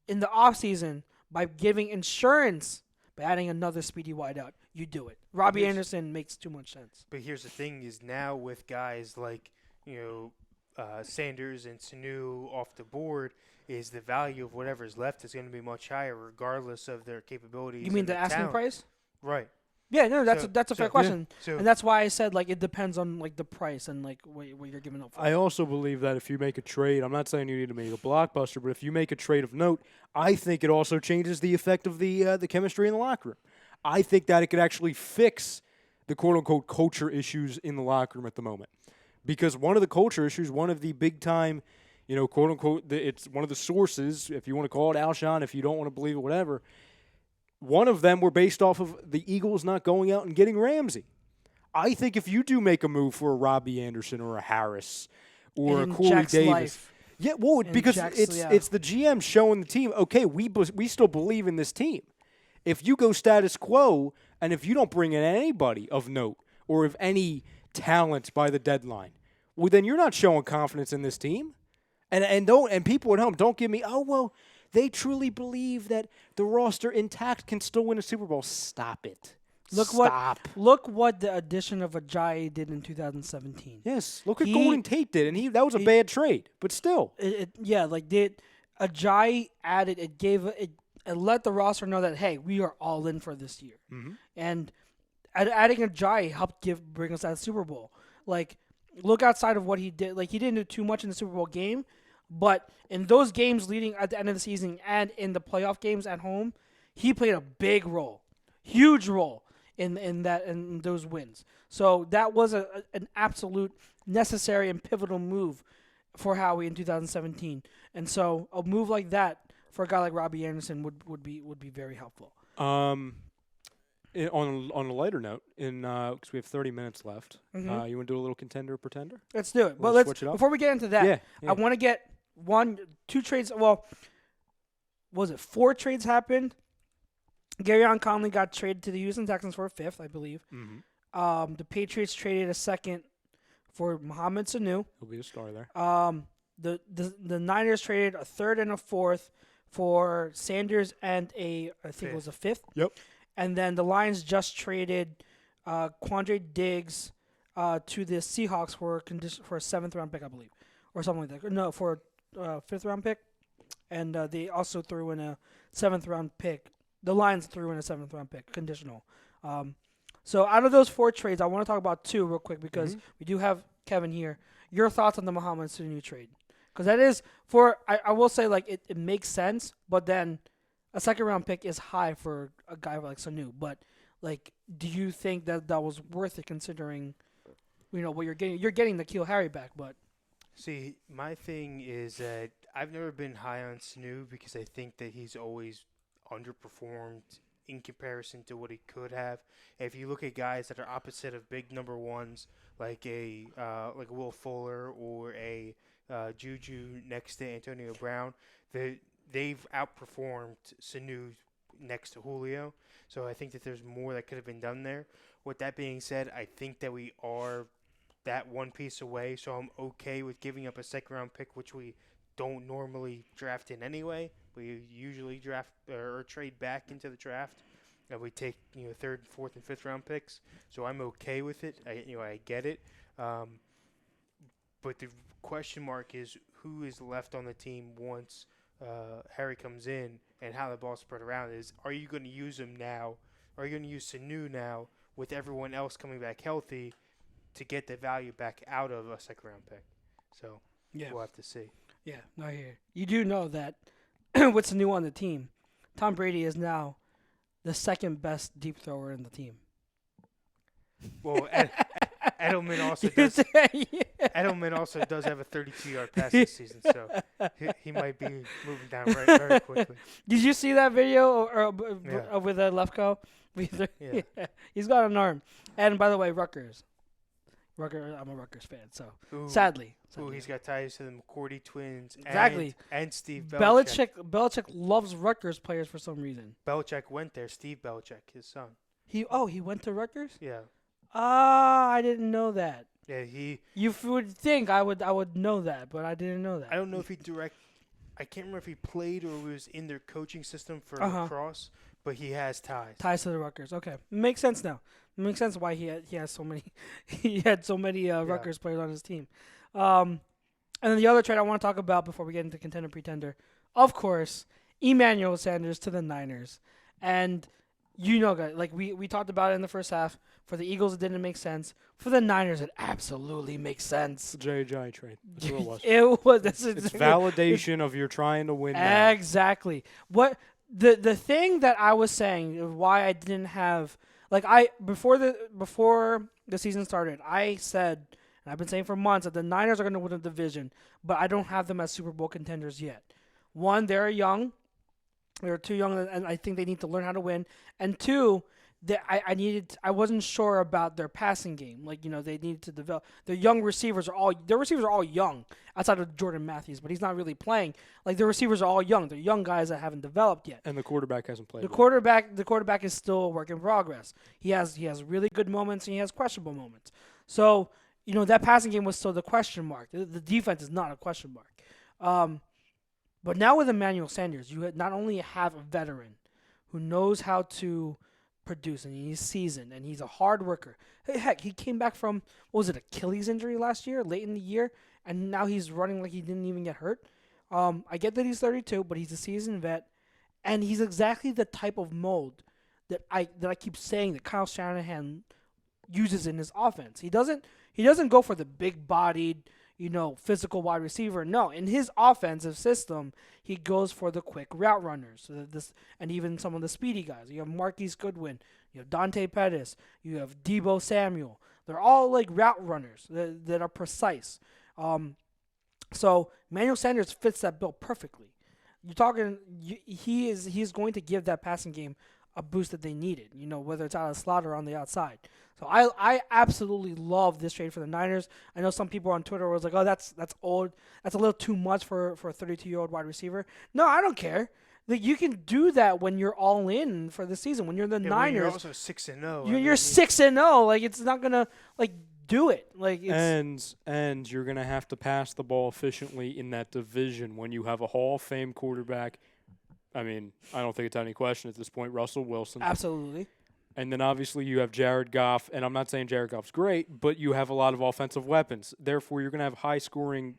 in the offseason by giving insurance, by adding another speedy wideout, you do it. Robbie Anderson makes too much sense. But here's the thing: is now with guys like Sanders and Sanu off the board, is the value of whatever's left is going to be much higher, regardless of their capabilities. You mean and the their asking talent. price? Right. Yeah, no, that's a fair question, So and that's why I said like it depends on like the price and like what you're giving up for. I also believe that if you make a trade, I'm not saying you need to make a blockbuster, but if you make a trade of note, I think it also changes the effect of the chemistry in the locker room. I think that it could actually fix the quote-unquote culture issues in the locker room at the moment. Because one of the culture issues, one of the big-time, quote-unquote, it's one of the sources, if you want to call it Alshon, if you don't want to believe it, whatever, one of them were based off of the Eagles not going out and getting Ramsey. I think if you do make a move for a Robbie Anderson or a Harris or in a Corey Jack's Davis. life. Yeah, well, In because Jack's- it's the GM showing the team, okay, we still believe in this team. If you go status quo and if you don't bring in anybody of note or of any talent by the deadline, well, then you're not showing confidence in this team. And people at home, don't give me, they truly believe that the roster intact can still win a Super Bowl. Stop it. Stop. Look what the addition of Ajayi did in 2017. Yes, look what Golden Tate did, and that was a bad trade, but still. Ajayi added it let the roster know that hey, we are all in for this year, and adding Ajayi helped bring us that Super Bowl. Like, look outside of what he did. Like, he didn't do too much in the Super Bowl game, but in those games leading at the end of the season and in the playoff games at home, he played a big role, huge role in those wins. So that was an absolute necessary and pivotal move for Howie in 2017. And so a move like that for a guy like Robbie Anderson would be very helpful. On a lighter note, because we have 30 minutes left, you want to do a little contender or pretender? Let's do it. We'll But switch it up? before we get into that, Yeah. I want to get two trades. Well, was it 4 trades happened? Garyon Conley got traded to the Houston Texans for a 5th, I believe. Mm-hmm. The Patriots traded a 2nd for Mohamed Sanu. He'll be a star there. The Niners traded a 3rd and a 4th for Sanders and I think it was a 5th. Yep. And then the Lions just traded Quandre Diggs to the Seahawks for a 7th round pick, I believe, or something like that. No, for a 5th round pick, and they also threw in a 7th round pick. The Lions threw in a 7th round pick, conditional. So out of those 4 trades, I want to talk about 2 real quick because we do have Kevin here. Your thoughts on the Mohamed Sanu trade? Because that is I will say like it makes sense, but then a 2nd round pick is high for a guy like Sanu. But like, do you think that was worth it considering, what you're getting? You're getting the N'Keal Harry back, but See, my thing is that I've never been high on Sanu because I think that he's always underperformed in comparison to what he could have. If you look at guys that are opposite of big number ones, like a Will Fuller or a Juju next to Antonio Brown, they've outperformed Sanu next to Julio. So I think that there's more that could have been done there. With that being said, I think that we are that one piece away, so I'm okay with giving up a 2nd round pick, which we don't normally draft in anyway. We usually draft or trade back into the draft, and we take 3rd, 4th, and 5th round picks. So I'm okay with it. I get it. But the question mark is who is left on the team once Harry comes in, and how the ball's spread around is. Are you going to use him now? Are you going to use Sanu now with everyone else coming back healthy to get the value back out of a 2nd round pick? So we'll have to see. yeah, I hear you. Do know that with Sanu on the team, Tom Brady is now the 2nd best deep thrower in the team. Well, Edelman also does. Edelman also does have a 32-yard pass this season, so he might be moving down very quickly. Did you see that video Yeah. with Lefko? Yeah. He's got an arm. And by the way, Rutgers. I'm a Rutgers fan, so Ooh, sadly. he's got ties to the McCourty twins. Exactly. And Steve Belichick. Belichick loves Rutgers players for some reason. Belichick went there. Steve Belichick, his son. He went to Rutgers? Yeah. I didn't know that. Yeah, You would think I would know that, but I didn't know that. I don't know if I can't remember if he played or was in their coaching system for lacrosse, but he has ties. Ties to the Rutgers. Okay, makes sense now. Makes sense why he has so many he had so many Rutgers players on his team. And then the other trade I want to talk about before we get into contender pretender, of course, Emmanuel Sanders to the Niners, and guys, like we talked about it in the first half. For the Eagles, it didn't make sense. For the Niners, it absolutely makes sense. J.J. trade. That's what it was. It was. It's validation of you're trying to win now. Exactly. What the thing that I was saying of why I didn't have before the season started, I said, and I've been saying for months, that the Niners are going to win the division, but I don't have them as Super Bowl contenders yet. One, they're young. They're too young, and I think they need to learn how to win. And two, I wasn't sure about their passing game. They needed to develop. Their receivers are all young outside of Jordan Matthews, but he's not really playing. Their receivers are all young. They're young guys that haven't developed yet. And the quarterback hasn't played. The quarterback is still a work in progress. He has really good moments and he has questionable moments. So, that passing game was still the question mark. The defense is not a question mark. But now with Emmanuel Sanders, you not only have a veteran who knows how to produce, and he's seasoned, and he's a hard worker. Heck, he came back from, Achilles injury last year, late in the year, and now he's running like he didn't even get hurt. I get that he's 32, but he's a seasoned vet, and he's exactly the type of mold that I keep saying that Kyle Shanahan uses in his offense. He doesn't go for the big-bodied, physical wide receiver. No, in his offensive system, he goes for the quick route runners. And even some of the speedy guys. You have Marquise Goodwin, you have Dante Pettis, you have Deebo Samuel. They're all route runners that are precise. So Emmanuel Sanders fits that bill perfectly. He's going to give that passing game a boost that they needed. Whether it's out of the slot or on the outside. So I absolutely love this trade for the Niners. I know some people on Twitter was like, "Oh, that's old. That's a little too much for a 32-year-old wide receiver." No, I don't care. You can do that when you're all in for the season. When you're the Niners, you're also 6-0. You're 6-0. It's not gonna do it. And you're gonna have to pass the ball efficiently in that division when you have a Hall of Fame quarterback. I mean, I don't think it's any question at this point. Russell Wilson. Absolutely. And then obviously you have Jared Goff, and I'm not saying Jared Goff's great, but you have a lot of offensive weapons. Therefore, you're going to have high scoring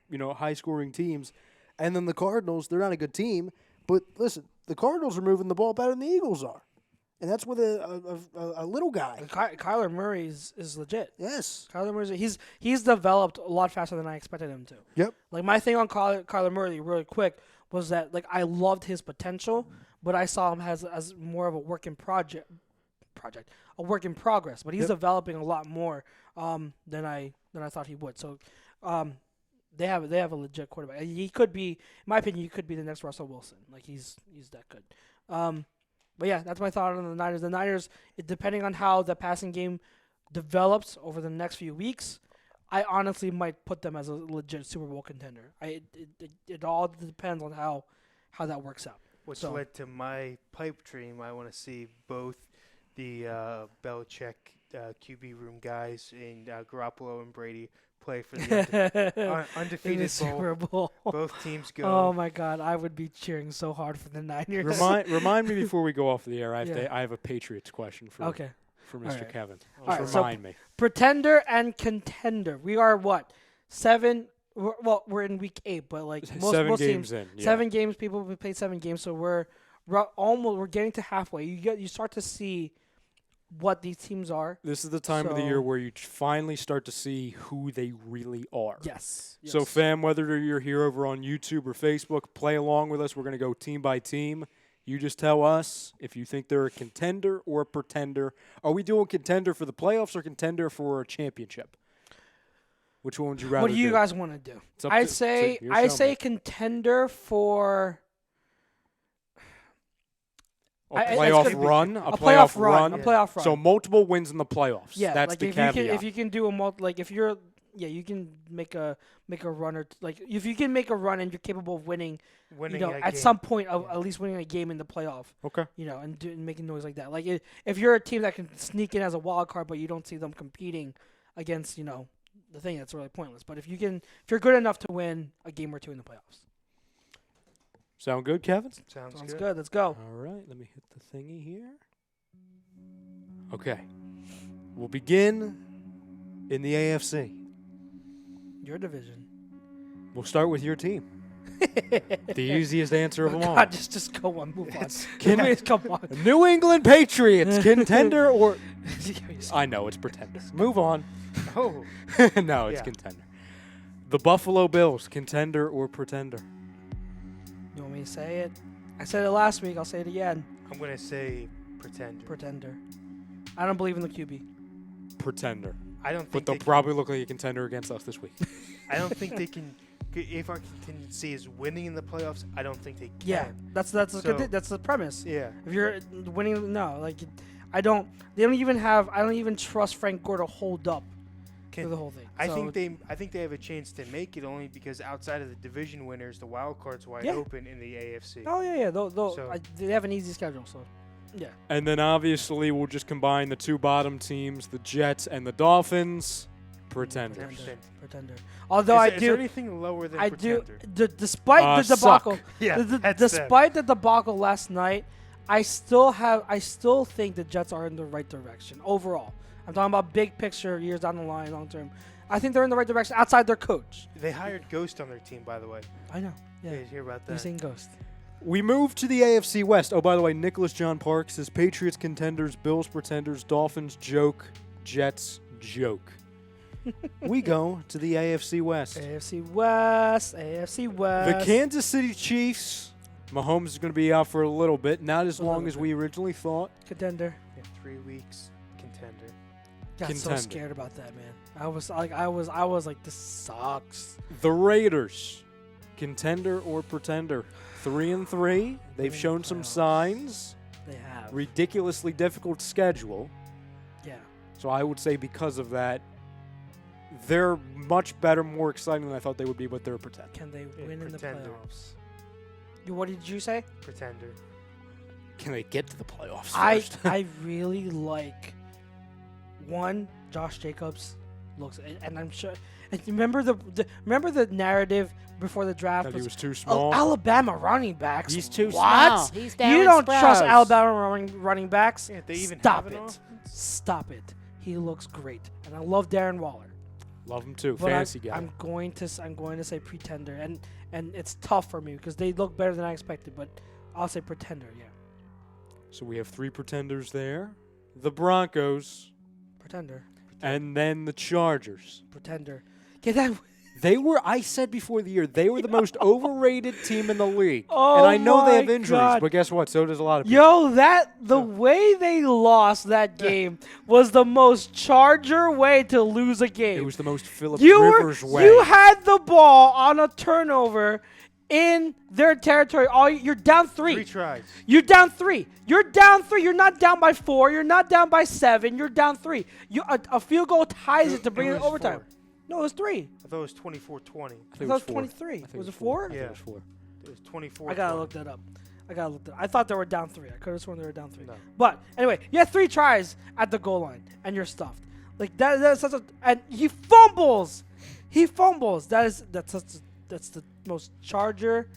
teams. And then the Cardinals, they're not a good team, but listen, the Cardinals are moving the ball better than the Eagles are, and that's with a little guy. Kyler Murray is legit. Yes, Kyler Murray, he's developed a lot faster than I expected him to. Yep. My thing on Kyler Murray, really quick, was that I loved his potential, but I saw him as more of a work in progress, but he's developing a lot more than I thought he would. So they have a legit quarterback. He could be, in my opinion, he could be the next Russell Wilson. He's that good. But yeah, that's my thought on the Niners. The Niners, depending on how the passing game develops over the next few weeks, I honestly might put them as a legit Super Bowl contender. It all depends on how that works out. Which led to my pipe dream. I want to see both the Belichick QB room guys and Garoppolo and Brady play for the undefeated Super Bowl. Both teams go. Oh my God, I would be cheering so hard for the Niners. Remind me before we go off the air. I have a Patriots question for Mr. Right. Kevin. Remind me. Pretender and contender. We are what? 7. We're in week 8, but most games teams, in. Yeah. 7 games. People play 7 games, so we're getting to halfway. You start to see what these teams are. This is the time of the year where you finally start to see who they really are. Yes. So, fam, whether you're here over on YouTube or Facebook, play along with us. We're going to go team by team. You just tell us if you think they're a contender or a pretender. Are we doing contender for the playoffs or contender for a championship? Which one would you rather do? What do you guys want to do? I say contender for a playoff run. A playoff run. A playoff run. So multiple wins in the playoffs. Yeah, that's the caveat. If you can do you can make a run or if you can make a run and you're capable of winning at some point of at least winning a game in the playoff. Okay. And making noise like that. If you're a team that can sneak in as a wild card, but you don't see them competing against the thing, that's really pointless. But if you're good enough to win a game or two in the playoffs. Sound good, Kevin? Sounds Sounds good. good. Let's go. All right, let me hit the thingy here. Okay. We'll begin in the AFC. Your division. We'll start with your team. The easiest answer of them all. God, just go on. Move on. Come on. New England Patriots, contender or... I know, it's pretender. Move on. Oh, No, it's Yeah. contender. The Buffalo Bills, contender or pretender? You want me to say it? I said it last week. I'll say it again. I'm going to say pretender. Pretender. I don't believe in the QB. Pretender. I don't But think they'll they probably look like a contender against us this week. I don't think they can. If our contingency is winning in the playoffs, I don't think they can. Yeah, that's the premise. Yeah. If you're winning, no, like I don't. They don't even have. I don't even trust Frank Gore to hold up Can, for the whole thing. I So, think they have a chance to make it only because outside of the division winners, the wild card's wide Yeah. open in the AFC. Oh yeah. So- They have an easy schedule, so yeah. And then obviously we'll just combine the two bottom teams, the Jets and the Dolphins. Pretenders. Pretender. Although Is there anything lower than I do. pretender? Despite the debacle, Suck. Yeah, despite the debacle last night, I still think the Jets are in the right direction overall. I'm talking about big picture, years down the line, long term. I think they're in the right direction outside their coach. They hired Ghost on their team, by the way. I know. Yeah. Did you hear about You're that? saying Ghost. We move to the AFC West. Oh, by the way, Nicholas John Parks says Patriots contenders, Bills pretenders, Dolphins joke, Jets joke. We go to the AFC West. AFC West. AFC West. The Kansas City Chiefs. Mahomes is going to be out for a little bit, not as A long little as bit. we originally thought. Contender. Yeah, 3 weeks contender. Got so Contender. scared about that, man. I was like, this sucks. The Raiders, contender or pretender? 3-3. They've shown some Playoffs. signs. They have. Ridiculously difficult schedule. Yeah. So I would say because of that, they're much better, more exciting than I thought they would be, but they're a pretender. Can they Yeah, win in the pretender. playoffs? What did you say? Pretender. Can they get to the playoffs I first? I really like Josh Jacobs looks, and I'm sure. And remember the narrative before the draft That he was, was too oh, small. Alabama running backs. He's too what? small. He's You don't Darren trust Sproles. Alabama running backs? Yeah, they even Stop have an it. offense? Stop it. He looks great, and I love Darren Waller. Love him too. But Fancy guy. I'm going to say pretender, and it's tough for me because they look better than I expected. But I'll say pretender. Yeah, So we have 3 pretenders there. The Broncos, pretender, and then the Chargers. pretender. Get that. They were, I said before the year, they were the most overrated team in the league. Oh and I know they my have injuries, God. but guess what? So does a lot of people. Yo, the way they lost that game was the most Charger way to lose a game. It was the most Phillip you Rivers way. You had the ball on a turnover in their territory. You're down 3. 3 tries. You're down 3. You're down 3. You're not down by 4. You're not down by 7. You're down 3. A field goal ties it to bring it in was overtime. 4. No, it was 3. I thought it was 24-20. I think I thought it it was was 4. 23. I think Was it four. 4? I think Yeah. it was 4. It was 24. I gotta look that up. I thought they were down 3. I could have sworn they were down 3. No. But anyway, you had 3 tries at the goal line, and you're stuffed. Like that's such a. And he fumbles. That's the most Charger.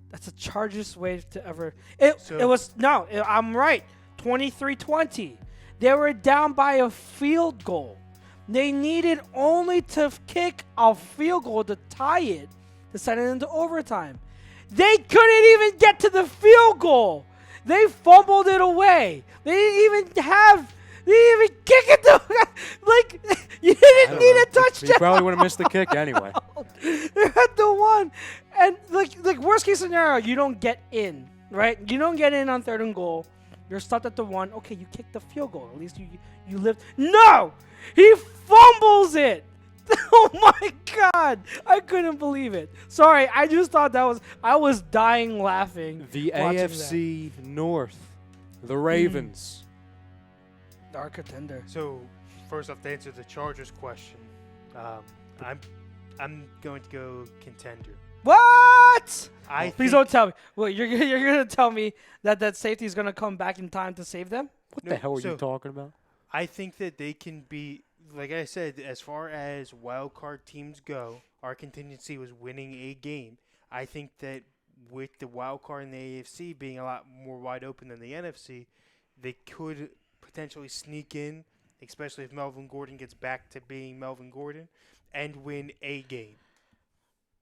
That's the Chargers way to ever. I'm right. 23-20. They were down by a field goal. They needed only to kick a field goal to tie it, to send it into overtime. They couldn't even get to the field goal. They fumbled it away. They didn't even kick it to, like, you didn't need a He touchdown. probably would have missed the kick anyway. They're at the 1. And like worst case scenario, you don't get in, right? You don't get in on 3rd and goal. You're stopped at the 1. Okay, you kick the field goal. At least you lived. No! He fumbles it. Oh my God. I couldn't believe it. Sorry, I just thought I was dying laughing. The watching AFC North, the Ravens. that. Our contender. So, first off, to answer the Chargers question, I'm going to go contender. What? think- Please don't tell me. Well, you're gonna tell me that safety is gonna come back in time to save them? What No, the hell are so- you talking about? I think that they can be, like I said, as far as wild card teams go, our contingency was winning a game. I think that with the wild card in the AFC being a lot more wide open than the NFC, they could potentially sneak in, especially if Melvin Gordon gets back to being Melvin Gordon, and win a game.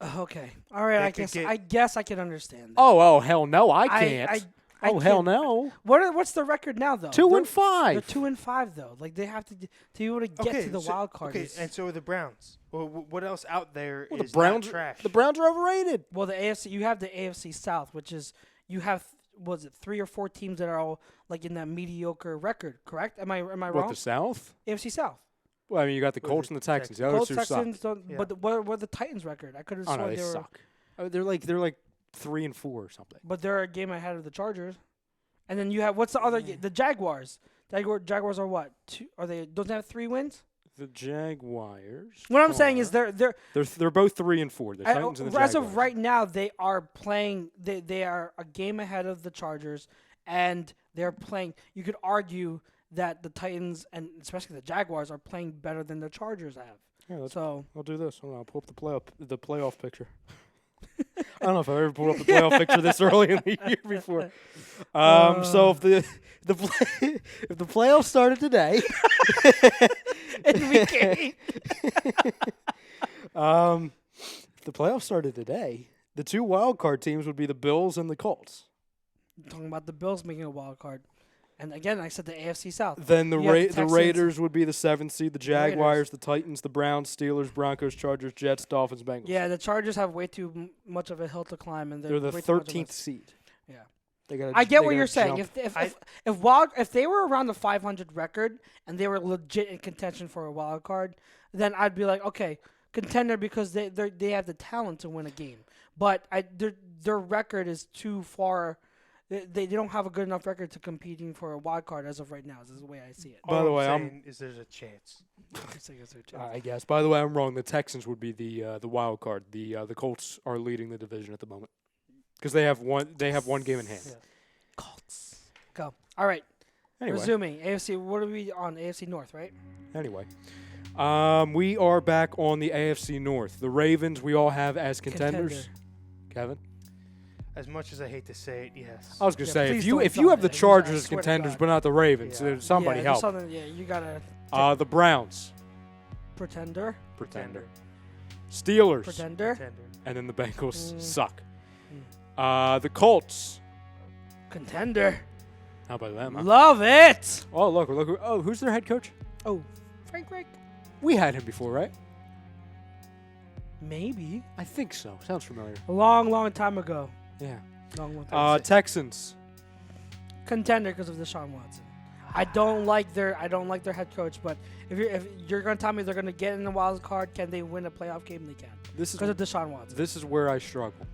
Okay. All right. I guess I can understand that. Oh, hell no, I can't. Hell no. What's the record now, though? 2-5. They're 2-5, though. Like, they have to be able to get to the wild card. Okay, and so are the Browns. Well, what else out there is the Browns, not trash? The Browns are overrated. Well, the AFC, you have the AFC South, which is you have was it 3 or 4 teams that are all like in that mediocre record, correct? Am I wrong? What, the South? AFC South. Well, I mean, you got the Colts and the Texans. The other Colts, two Texans, suck. but what the Titans' record? I could have Oh, sworn no, they suck. They're like 3-4 or something. But they're a game ahead of the Chargers. And then you have what's the other? The Jaguars. Jaguars are what? Are they? Don't they have 3 wins? The Jaguars. What I'm saying is they're both 3-4. The Titans and the Jaguars. As of right now, they are playing. They are a game ahead of the Chargers, and they're playing. You could argue that the Titans and especially the Jaguars are playing better than the Chargers have. Yeah, so I'll do this. I'll pull up the playoff picture. I don't know if I've ever pulled up the playoff picture this early in the year before. So if the playoffs started today, in week 8. if the playoffs started today, the 2 wild card teams would be the Bills and the Colts. I'm talking about the Bills making a wild card, and again, I said the AFC South. Then the Raiders would be the 7th seed. The Jaguars, the Titans, the Browns, Steelers, Broncos, Chargers, Jets, Dolphins, Bengals. Yeah, the Chargers have way too much of a hill to climb, and they're the 13th seed. Yeah. I get what you're saying. If they were around the 500 record and they were legit in contention for a wild card, then I'd be like, okay, contender because they have the talent to win a game. But their record is too far. They don't have a good enough record to competing for a wild card as of right now. This is the way I see it. By the way, there's a chance. I guess. By the way, I'm wrong. The Texans would be the wild card. The Colts are leading the division at the moment because they have one game in hand. Yeah. Colts. Go. All right. Anyway. Resuming AFC. What are we on? AFC North, right? Anyway, we are back on the AFC North. The Ravens we all have as contenders. Kevin. As much as I hate to say it, yes. I was gonna say if you have the Chargers as contenders but not the Ravens, somebody help. You gotta. The Browns. Pretender. Steelers. Pretender. And then the Bengals suck. The Colts. Contender. How about them? Huh? Love it. Oh look! Oh, who's their head coach? Oh, Frank Reich. We had him before, right? Maybe. I think so. Sounds familiar. A long time ago. Yeah. Long time. Texans. Contender because of Deshaun Watson. I don't like their head coach, but if you're gonna tell me they're gonna get in the wild card, can they win a playoff game? They can. Because of Deshaun Watson. This is where I struggle.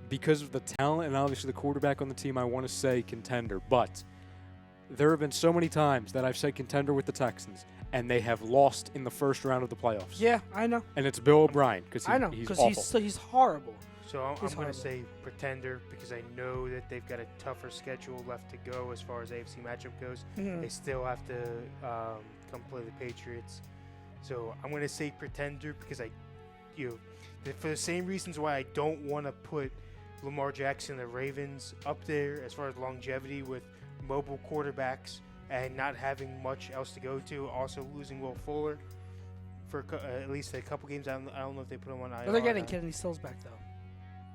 Because of the talent and obviously the quarterback on the team, I want to say contender. But there have been so many times that I've said contender with the Texans, and they have lost in the first round of the playoffs. Yeah, I know. And it's Bill O'Brien because he's horrible. So I'm going to say pretender because I know that they've got a tougher schedule left to go as far as AFC matchup goes. Mm-hmm. They still have to come play the Patriots. So I'm going to say pretender because for the same reasons why I don't want to put Lamar Jackson and the Ravens up there as far as longevity with mobile quarterbacks and not having much else to go to. Also losing Will Fuller for at least a couple games. I don't know if they put him on IR. They're getting Kenny Stills back though.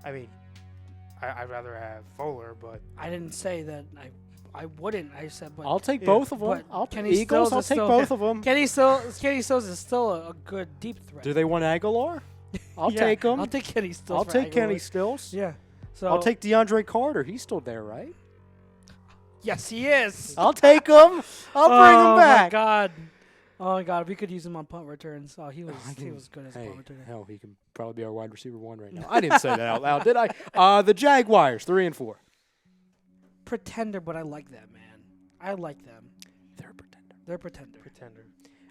I mean, I'd rather have Fuller, but I didn't say that I wouldn't. I said, but I'll take both of them. I'll take Eagles. I'll take both of them. Kenny Stills is still a good deep threat. Do they want Aguilar? I'll take him. I'll take Kenny Stills. I'll take Kenny Stills. Yeah. So I'll take DeAndre Carter. He's still there, right? Yes, he is. I'll take him. I'll bring him back. Oh my God! We could use him on punt returns. Oh, he was good as a punt returner. Hell, he can probably be our wide receiver 1 right now. I didn't say that out loud, did I? The Jaguars 3-4. Pretender, but I like that, man. I like them. They're a pretender. They're a pretender.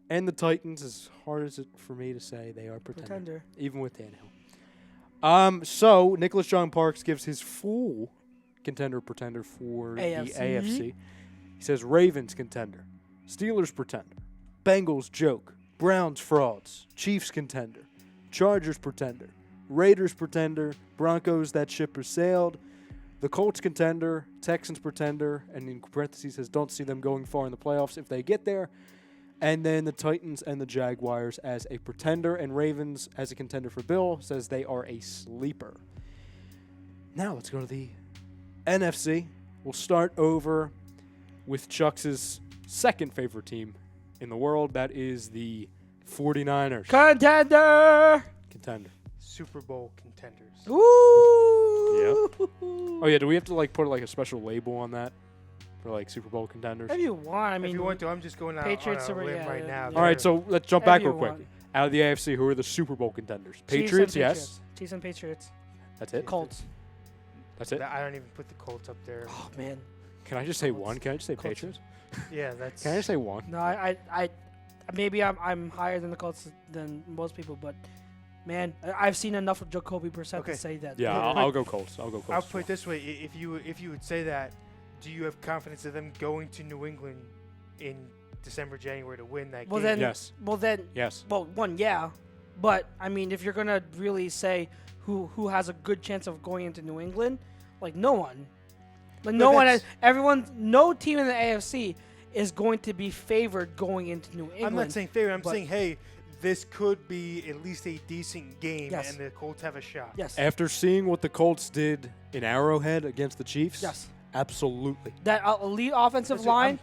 And the Titans, as hard as it for me to say, they are pretender. Even with Tannehill. So Nicholas John Parks gives his full contender pretender for the AFC. He says Ravens contender, Steelers pretender, Bengals joke, Browns frauds, Chiefs contender, Chargers pretender, Raiders pretender, Broncos that ship has sailed, the Colts contender, Texans pretender, and in parentheses says don't see them going far in the playoffs if they get there, and then the Titans and the Jaguars as a pretender, and Ravens as a contender for Bill says they are a sleeper. Now let's go to the NFC. We'll start over with Chuck's second favorite team in the world. That is the 49ers. Contender. Super Bowl contenders. Ooh. Yep. Oh, yeah. Do we have to, put, a special label on that for, Super Bowl contenders? If you want, I mean. If you want to, I'm just going out Patriots on a limb right now. All right, so let's jump back real quick. Out of the AFC, who are the Super Bowl contenders? Patriots, yes. Chiefs and Patriots. That's it? Colts. That's it? I don't even put the Colts up there. Oh, man. Can I just say Colts. one? Can I just say Colts. Patriots? Yeah, that's. Can I just say one? No, I maybe I'm higher than the Colts than most people, but man, I've seen enough of Jacoby Brissett to say that. Yeah, I'll go Colts. I'll put it this way: if you would say that, do you have confidence of them going to New England in December, January to win that game? Then, yes. Yes. Well, one, yeah, but I mean, if you're gonna really say who has a good chance of going into New England, no one. No one, no team in the AFC is going to be favored going into New England. I'm not saying favored. I'm saying, hey, this could be at least a decent game, and the Colts have a shot. Yes. After seeing what the Colts did in Arrowhead against the Chiefs, yes, absolutely. That elite offensive line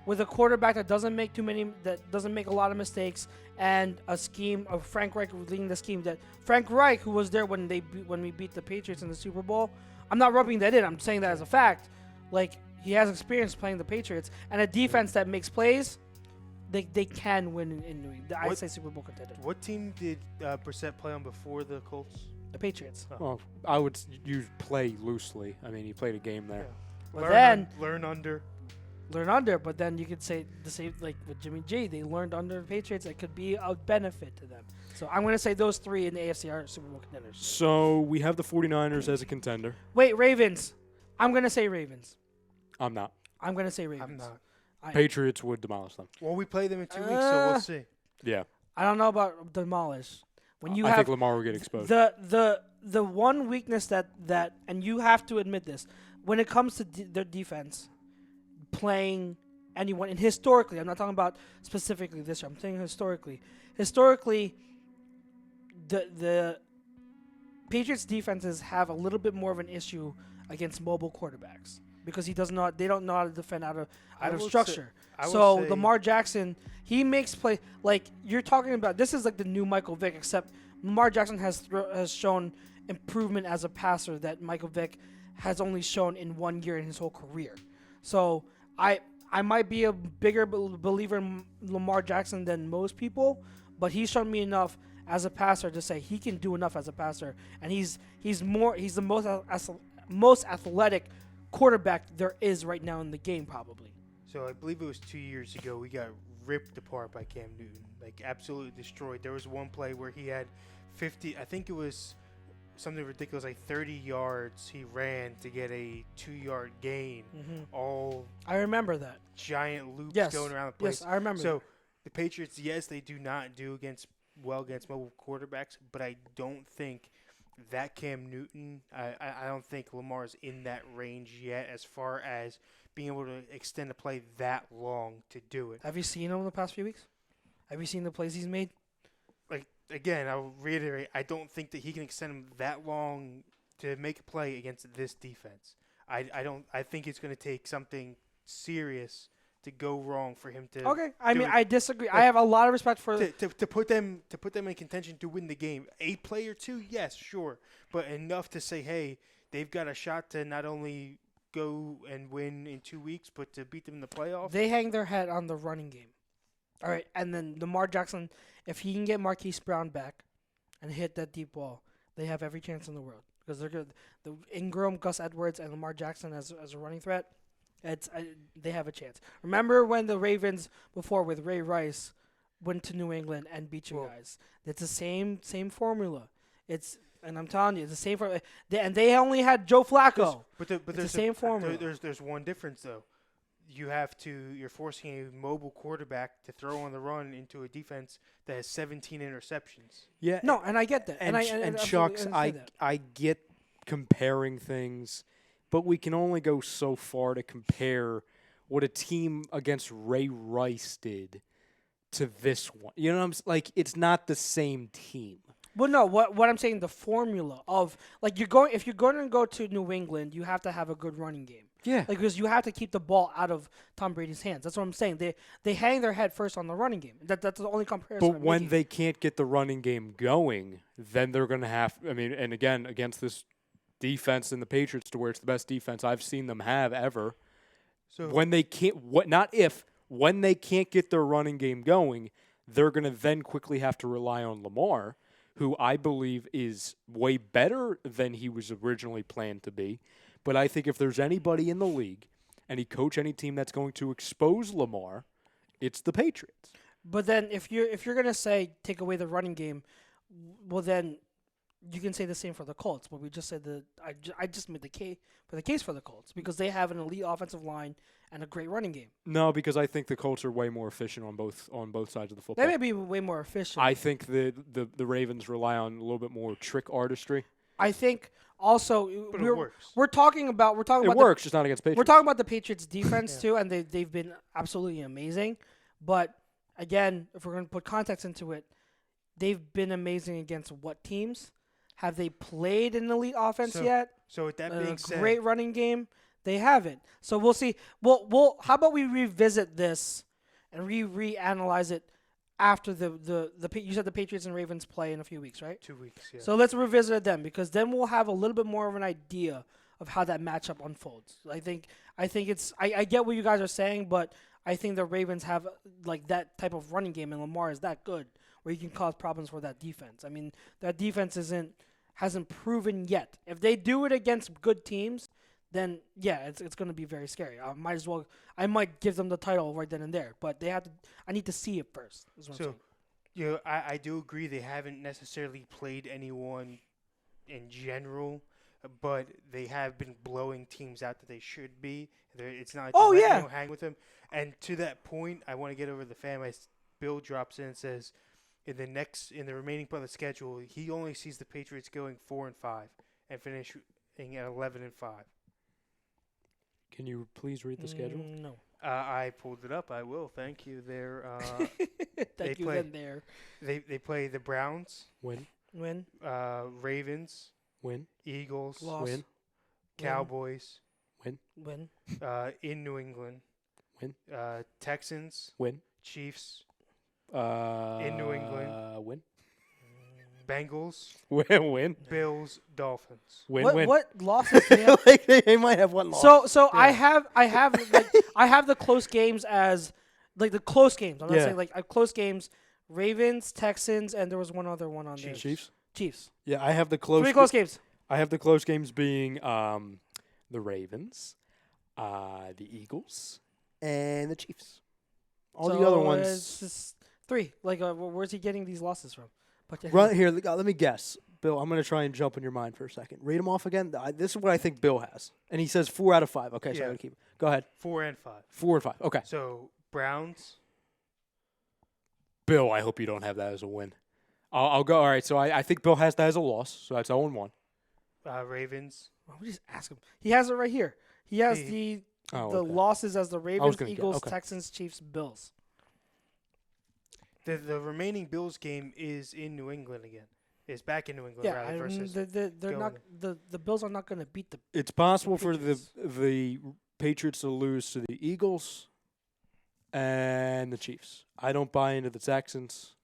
with a quarterback that doesn't make a lot of mistakes, and a scheme of Frank Reich leading the scheme. That Frank Reich, who was there when we beat the Patriots in the Super Bowl. I'm not rubbing that in. I'm saying that as a fact. He has experience playing the Patriots and a defense that makes plays. They can win in New England. I say Super Bowl contender. What team did Brissett play on before the Colts? The Patriots. Oh. Well, I would use play loosely. I mean, he played a game there. Yeah. Well, learn under. But then you could say the same with Jimmy G. They learned under the Patriots. It could be a benefit to them. So I'm going to say those three in the AFC are Super Bowl contenders. So we have the 49ers as a contender. Wait, Ravens. I'm going to say Ravens. I'm not. I'm going to say Ravens. I'm not. Patriots would demolish them. Well, we play them in 2 weeks, so we'll see. Yeah. I don't know about demolish. When you I think Lamar will get exposed. The one weakness that and you have to admit this, when it comes to their defense, playing anyone, and historically, I'm not talking about specifically this year, I'm saying historically. Historically, the Patriots defenses have a little bit more of an issue against mobile quarterbacks because they don't know how to defend out of structure. So Lamar Jackson, he makes play you're talking about. This is like the new Michael Vick, except Lamar Jackson has shown improvement as a passer that Michael Vick has only shown in 1 year in his whole career. So I might be a bigger believer in Lamar Jackson than most people, but he's shown me enough as a passer to say he can do enough as a passer, and he's the most athletic quarterback there is right now in the game, probably. So I believe it was 2 years ago we got ripped apart by Cam Newton, absolutely destroyed. There was one play where he had 50, I think it was something ridiculous, 30 yards he ran to get a 2-yard gain. All I remember that. Giant loops going around the place. Yes, I remember So that. the Patriots, yes, they do not do against mobile quarterbacks, but I don't think that Cam Newton, I don't think Lamar's in that range yet as far as being able to extend a play that long to do it. Have you seen him in the past few weeks? Have you seen the plays he's made? Again, I'll reiterate, I don't think that he can extend him that long to make a play against this defense. I think it's going to take something serious to go wrong for him to. Okay, I disagree. I have a lot of respect for to put them in contention to win the game. A play or two, yes, sure, but enough to say, hey, they've got a shot to not only go and win in 2 weeks, but to beat them in the playoffs. They hang their head on the running game. All right, and then Lamar Jackson, if he can get Marquise Brown back and hit that deep ball, they have every chance in the world because they're good. The Ingram, Gus Edwards, and Lamar Jackson as a running threat. They have a chance. Remember when the Ravens before with Ray Rice went to New England and beat you guys? It's the same formula. And I'm telling you, it's the same formula. They only had Joe Flacco. But it's the same formula. There's one difference though. you're forcing a mobile quarterback to throw on the run into a defense that has 17 interceptions. Yeah. No, and I get that. And, and Chucks, I get comparing things, but we can only go so far to compare what a team against Ray Rice did to this one. You know what I'm saying? Like, it's not the same team. Well, no. What I'm saying, the formula of like if you're going to go to New England, you have to have a good running game. Yeah. Like, because you have to keep the ball out of Tom Brady's hands. That's what I'm saying. They hang their head first on the running game. That's the only comparison. But when they can't get the running game going, then they're going to have. I mean, and again, against this defense and the Patriots, to where it's the best defense I've seen them have ever. So When they can't, when they can't get their running game going, they're going to then quickly have to rely on Lamar, who I believe is way better than he was originally planned to be. But I think if there's anybody in the league, any coach, any team that's going to expose Lamar, it's the Patriots. But then if you're gonna say take away the running game, well then you can say the same for the Colts. But we just said I just made the case for the Colts because they have an elite offensive line and a great running game. No, because I think the Colts are way more efficient on both sides of the football. They may be way more efficient. I think the Ravens rely on a little bit more trick artistry. I think also But it works. we're talking about It works, just not against Patriots. We're talking about the Patriots defense too, and they've been absolutely amazing. But again, if we're going to put context into it, they've been amazing against what teams? Have they played an elite offense yet? So with that being said, great running game, they haven't. So we'll see. We'll how about we revisit this and reanalyze it after you said the Patriots and Ravens play in a few weeks, right? 2 weeks. Yeah. So let's revisit it then, because then we'll have a little bit more of an idea of how that matchup unfolds. I think it's I get what you guys are saying, but I think the Ravens have like that type of running game, and Lamar is that good where you can cause problems for that defense. I mean, that defense hasn't proven yet. If they do it against good teams, then yeah, it's going to be very scary. I might give them the title right then and there, but they have to. I need to see it first. Is what I'm saying. You know, I do agree they haven't necessarily played anyone in general, but they have been blowing teams out that they should be. It's not like they don't hang with them. And to that point, I want to get over the fan. Bill drops in and says, in the remaining part of the schedule, he only sees the Patriots going 4-5 and finishing at 11-5. Can you please read the schedule? No. I pulled it up. I will. Thank you. Thank you. Then there. They play the Browns. Win. Ravens. Win. Eagles. Loss. Win. Cowboys. Win. In New England. Win. Texans. Win. Chiefs. In New England. Win. Bengals. Win. Bills. Dolphins. Win. What losses do they have? Like they might have one loss. So I have the close games as like the close games. I'm not saying like close games. Ravens, Texans, and there was one other one on there. Chiefs. Yeah, I have the close. 3 close games. I have the close games being the Ravens, the Eagles, and the Chiefs. All the other ones. It's just 3. Like, where's he getting these losses from? Right here, let me guess. Bill, I'm going to try and jump in your mind for a second. Read them off again. This is what I think Bill has. And he says 4 out of 5. Okay, so I'm going to keep it. Go ahead. 4 and 5. 4 and 5. Okay. So, Browns. Bill, I hope you don't have that as a win. I'll go. All right, so I think Bill has that as a loss. So that's 0-1. Ravens. Why would you just ask him? He has it right here. He has the losses as the Ravens, Eagles, Texans, Chiefs, Bills. The remaining Bills game is in New England again. It's back in New England versus they're not the Bills are not going to beat the. It's possible for the Patriots to lose to the Eagles and the Chiefs. I don't buy into the Texans.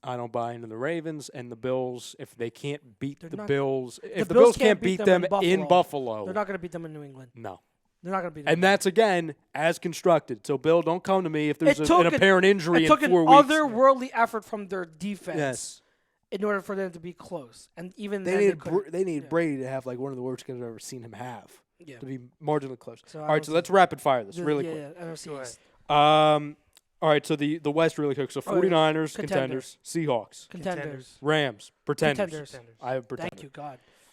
I don't buy into the Ravens and the Bills. If they can't beat the Bills, if the Bills can't beat them in Buffalo, they're not going to beat them in New England. No. They're not going to beat them. And that's, again, as constructed. So, Bill, don't come to me if there's an apparent injury in 4 weeks. It took an otherworldly effort from their defense. Yes. In order for them to be close, and even they need Brady to have like one of the worst games I've ever seen him have to be marginally close. All right, so let's rapid fire this really quick. NFC East. All right, so the West really quick. So 49ers, contenders. Seahawks, contenders. Rams, pretenders. Contenders. I have pretenders. Thank you,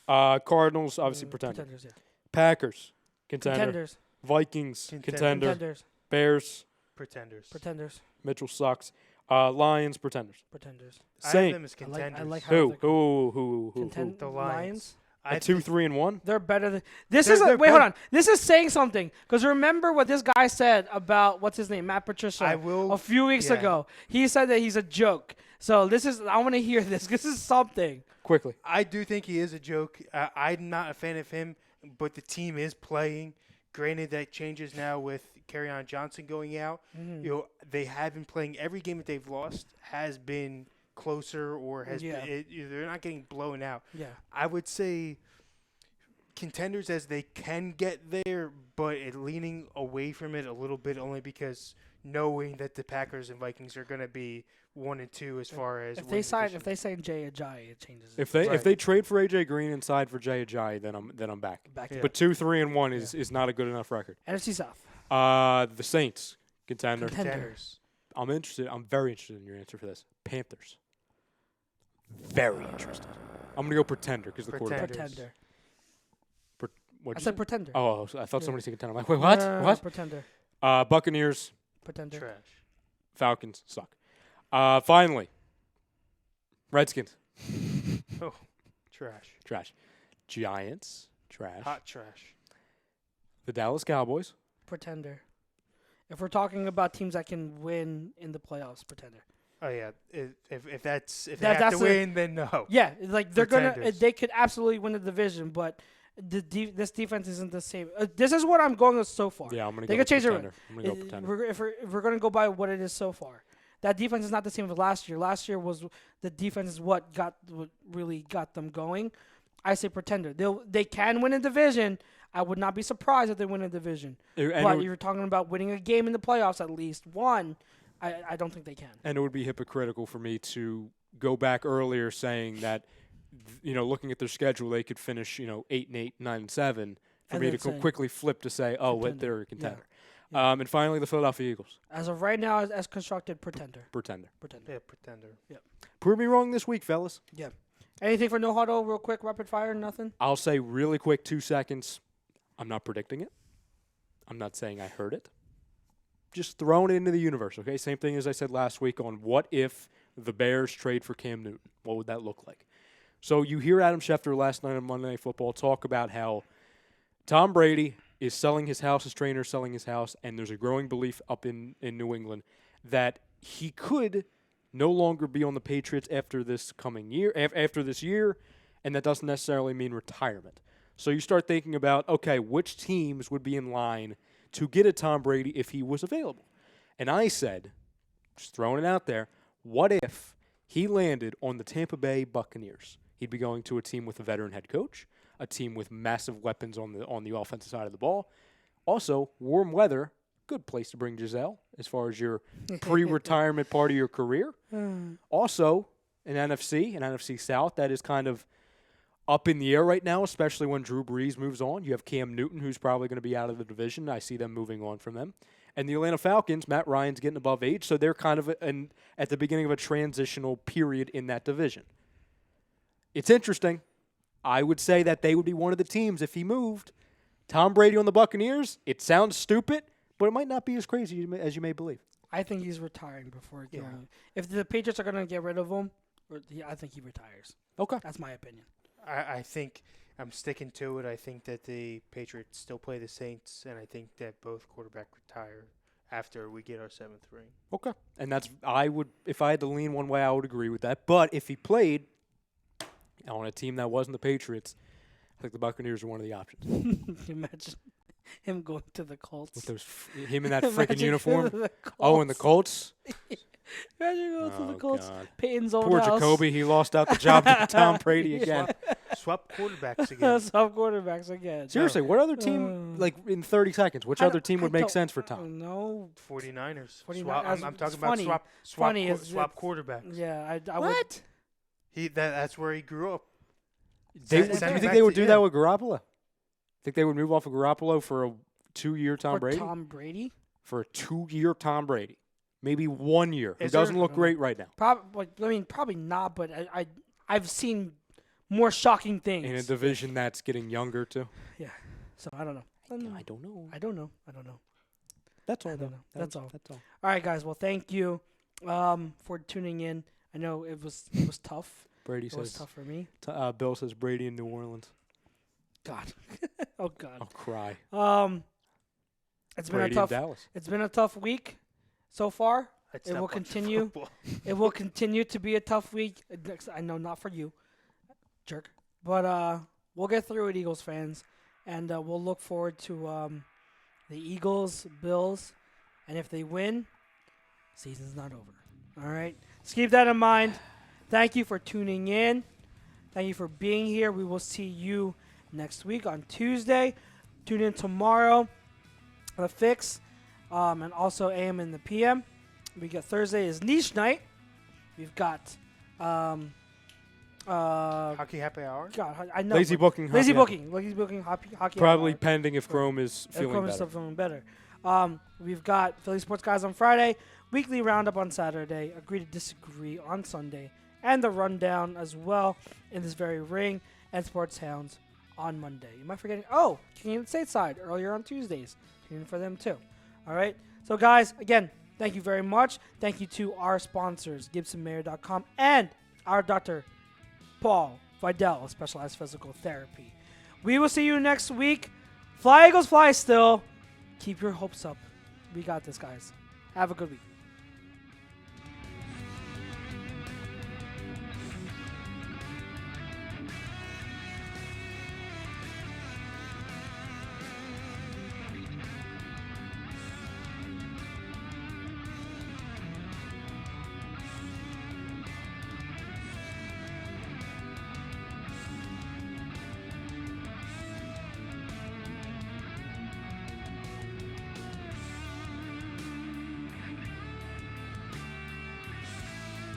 God. Cardinals, obviously pretenders. Contenders, yeah. Packers, contenders. Vikings, contender. Contenders. Bears, Pretenders. Pretenders. Mitchell sucks. Lions, pretenders. Pretenders. I have Saints. them as contenders. I like how Who? they're Who? The Lions. Lions. I A 2, think 3, and 1. They're better than this. They're Wait, hold better. on. This is saying something because remember what this guy said about what's his name, Matt Patricia, I will. a few weeks yeah. ago. He said that he's a joke. So this is. I want to hear this. This is something. Quickly. I do think he is a joke. I'm not a fan of him, but the team is playing. Granted, that changes now with Kerryon Johnson going out. Mhm. You know, they have been playing. Every game that they've lost has been closer or has Yeah. been, they're not getting blown out. Yeah. I would say contenders as they can get there, but leaning away from it a little bit only because knowing that the Packers and Vikings are going to be 1 and 2 as far as If winning they sign Jay Ajayi, it changes. If they Right. trade for AJ Green and side for Jay Ajayi, then I'm back. Back Yeah. to But 2, 3, and 1 is not a good enough record. NFC South. The Saints, contender. contenders. I'm very interested in your answer for this. Panthers. Very interested. I'm gonna go pretender because the quarterback. Pretenders. Pretender. What'd I you said say? pretender. Oh, I thought Yeah. somebody said contender. I'm like, wait, what? No, What? Pretender. Buccaneers, Pretender. Trash. Falcons suck. Finally, Redskins, Oh, trash. trash. Giants, trash. Hot trash. The Dallas Cowboys, Pretender. If we're talking about teams that can win in the playoffs, pretender. Oh yeah, if that's if That- they have that's to a- win, then no. Yeah, like they're gonna. Pretenders. They could absolutely win the division, but this defense isn't the same. This is what I'm going with so far. yeah, I'm gonna They go could change their- pretender. I'm gonna go pretender. If we're gonna go by what it is so far, that defense is not the same as last year. Last year was the defense is what really got them going. I say pretender. They can win a division. I would not be surprised if they win a division. But you're talking about winning a game in the playoffs at least one. I don't think they can. And it would be hypocritical for me to go back earlier saying that, looking at their schedule, they could finish, 8-8, 9-7. For And me then to say quickly flip to say, oh, contender. they're a contender. Yeah. And finally, the Philadelphia Eagles, As of right now, as constructed, pretender. pretender. Pretender. Yeah, pretender. Prove me wrong this week, fellas. Anything for no huddle, real quick, rapid fire, nothing. I'll say really quick, 2 seconds. I'm not predicting it. I'm not saying I heard it. Just throwing it into the universe, okay? Same thing as I said last week on what if the Bears trade for Cam Newton? What would that look like? So you hear Adam Schefter last night on Monday Night Football talk about how Tom Brady is selling his house, his trainer is selling his house, and there's a growing belief up in New England that he could no longer be on the Patriots after this coming year, after this year, and that doesn't necessarily mean retirement. So you start thinking about, okay, which teams would be in line to get a Tom Brady if he was available? And I said, just throwing it out there, what if he landed on the Tampa Bay Buccaneers? He'd be going to a team with a veteran head coach, a team with massive weapons on the offensive side of the ball. Also, warm weather, good place to bring Giselle as far as your pre-retirement part of your career. Also, an NFC South that is kind of up in the air right now, especially when Drew Brees moves on. You have Cam Newton, who's probably going to be out of the division. I see them moving on from them. And the Atlanta Falcons, Matt Ryan's getting above age, so they're kind of at the beginning of a transitional period in that division. It's interesting. I would say that they would be one of the teams if he moved. Tom Brady on the Buccaneers, it sounds stupid, but it might not be as crazy as you may believe. I think he's retiring before Yeah. going. If the Patriots are going to get rid of him, I think he retires. Okay. That's my opinion. I think I'm sticking to it. I think that the Patriots still play the Saints, and I think that both quarterbacks retire after we get our 7th ring. Okay. And if I had to lean one way, I would agree with that. But if he played on a team that wasn't the Patriots, I think the Buccaneers are one of the options. Imagine him going to the Colts. With him in that freaking Imagine uniform. going to the Oh, and the Colts. Imagine going to the Colts. God. Peyton's old Poor house. Jacoby, he lost out the job to Tom Brady again. Swap quarterbacks again. Some quarterbacks again. Seriously, what other team, like in 30 seconds, which other team would make sense for Tom? No. 49ers. 49ers. Swap, I'm talking It's about funny. swap Funny swap it's- quarterbacks. Yeah, I would. That's where he grew up. Do you Send him think back they would to- do that with Garoppolo? Think they would move off of Garoppolo for a 2-year Tom For Brady? Tom Brady? For a 2-year Tom Brady. Maybe 1 year. Who Is there- doesn't look great right now. Probably not, but I've seen more shocking things. In a division that's getting younger, too. So I don't know. I don't know. I don't know. That's all. I don't know. That's all. That's all. All right, guys. Well, thank you for tuning in. I know it was tough. Brady It was says. tough for me. Bill says Brady in New Orleans. God. Oh God. I'll cry. It's been Brady a tough. in Dallas. It's been a tough week so far. It's It not will much continue. football. It will continue to be a tough week. I know, not for you, jerk. But we'll get through it, Eagles fans, and we'll look forward to the Eagles, Bills, and if they win, season's not over. All right, just keep that in mind. Thank you for tuning in. Thank you for being here. We will see you next week on Tuesday. Tune in tomorrow, The Fix, and also AM and the PM. We got Thursday is niche night. We've got Hockey happy hour. God, I know Lazy booking. lazy hockey. booking hockey. Probably hour. pending if Chrome is If feeling Chrome is better. still feeling better. We've got Philly Sports Guys on Friday, weekly roundup on Saturday, agree to disagree on Sunday, and the rundown as well in this very ring, and Sports Hounds on Monday. You might forgetting. Oh, King Stateside earlier on Tuesdays. Tune in for them too. All right. So guys, again, thank you very much. Thank you to our sponsors, GibsonMayer.com, and our Dr. Paul Vidal of Specialized Physical Therapy. We will see you next week. Fly Eagles fly still. Keep your hopes up. We got this, guys. Have a good week.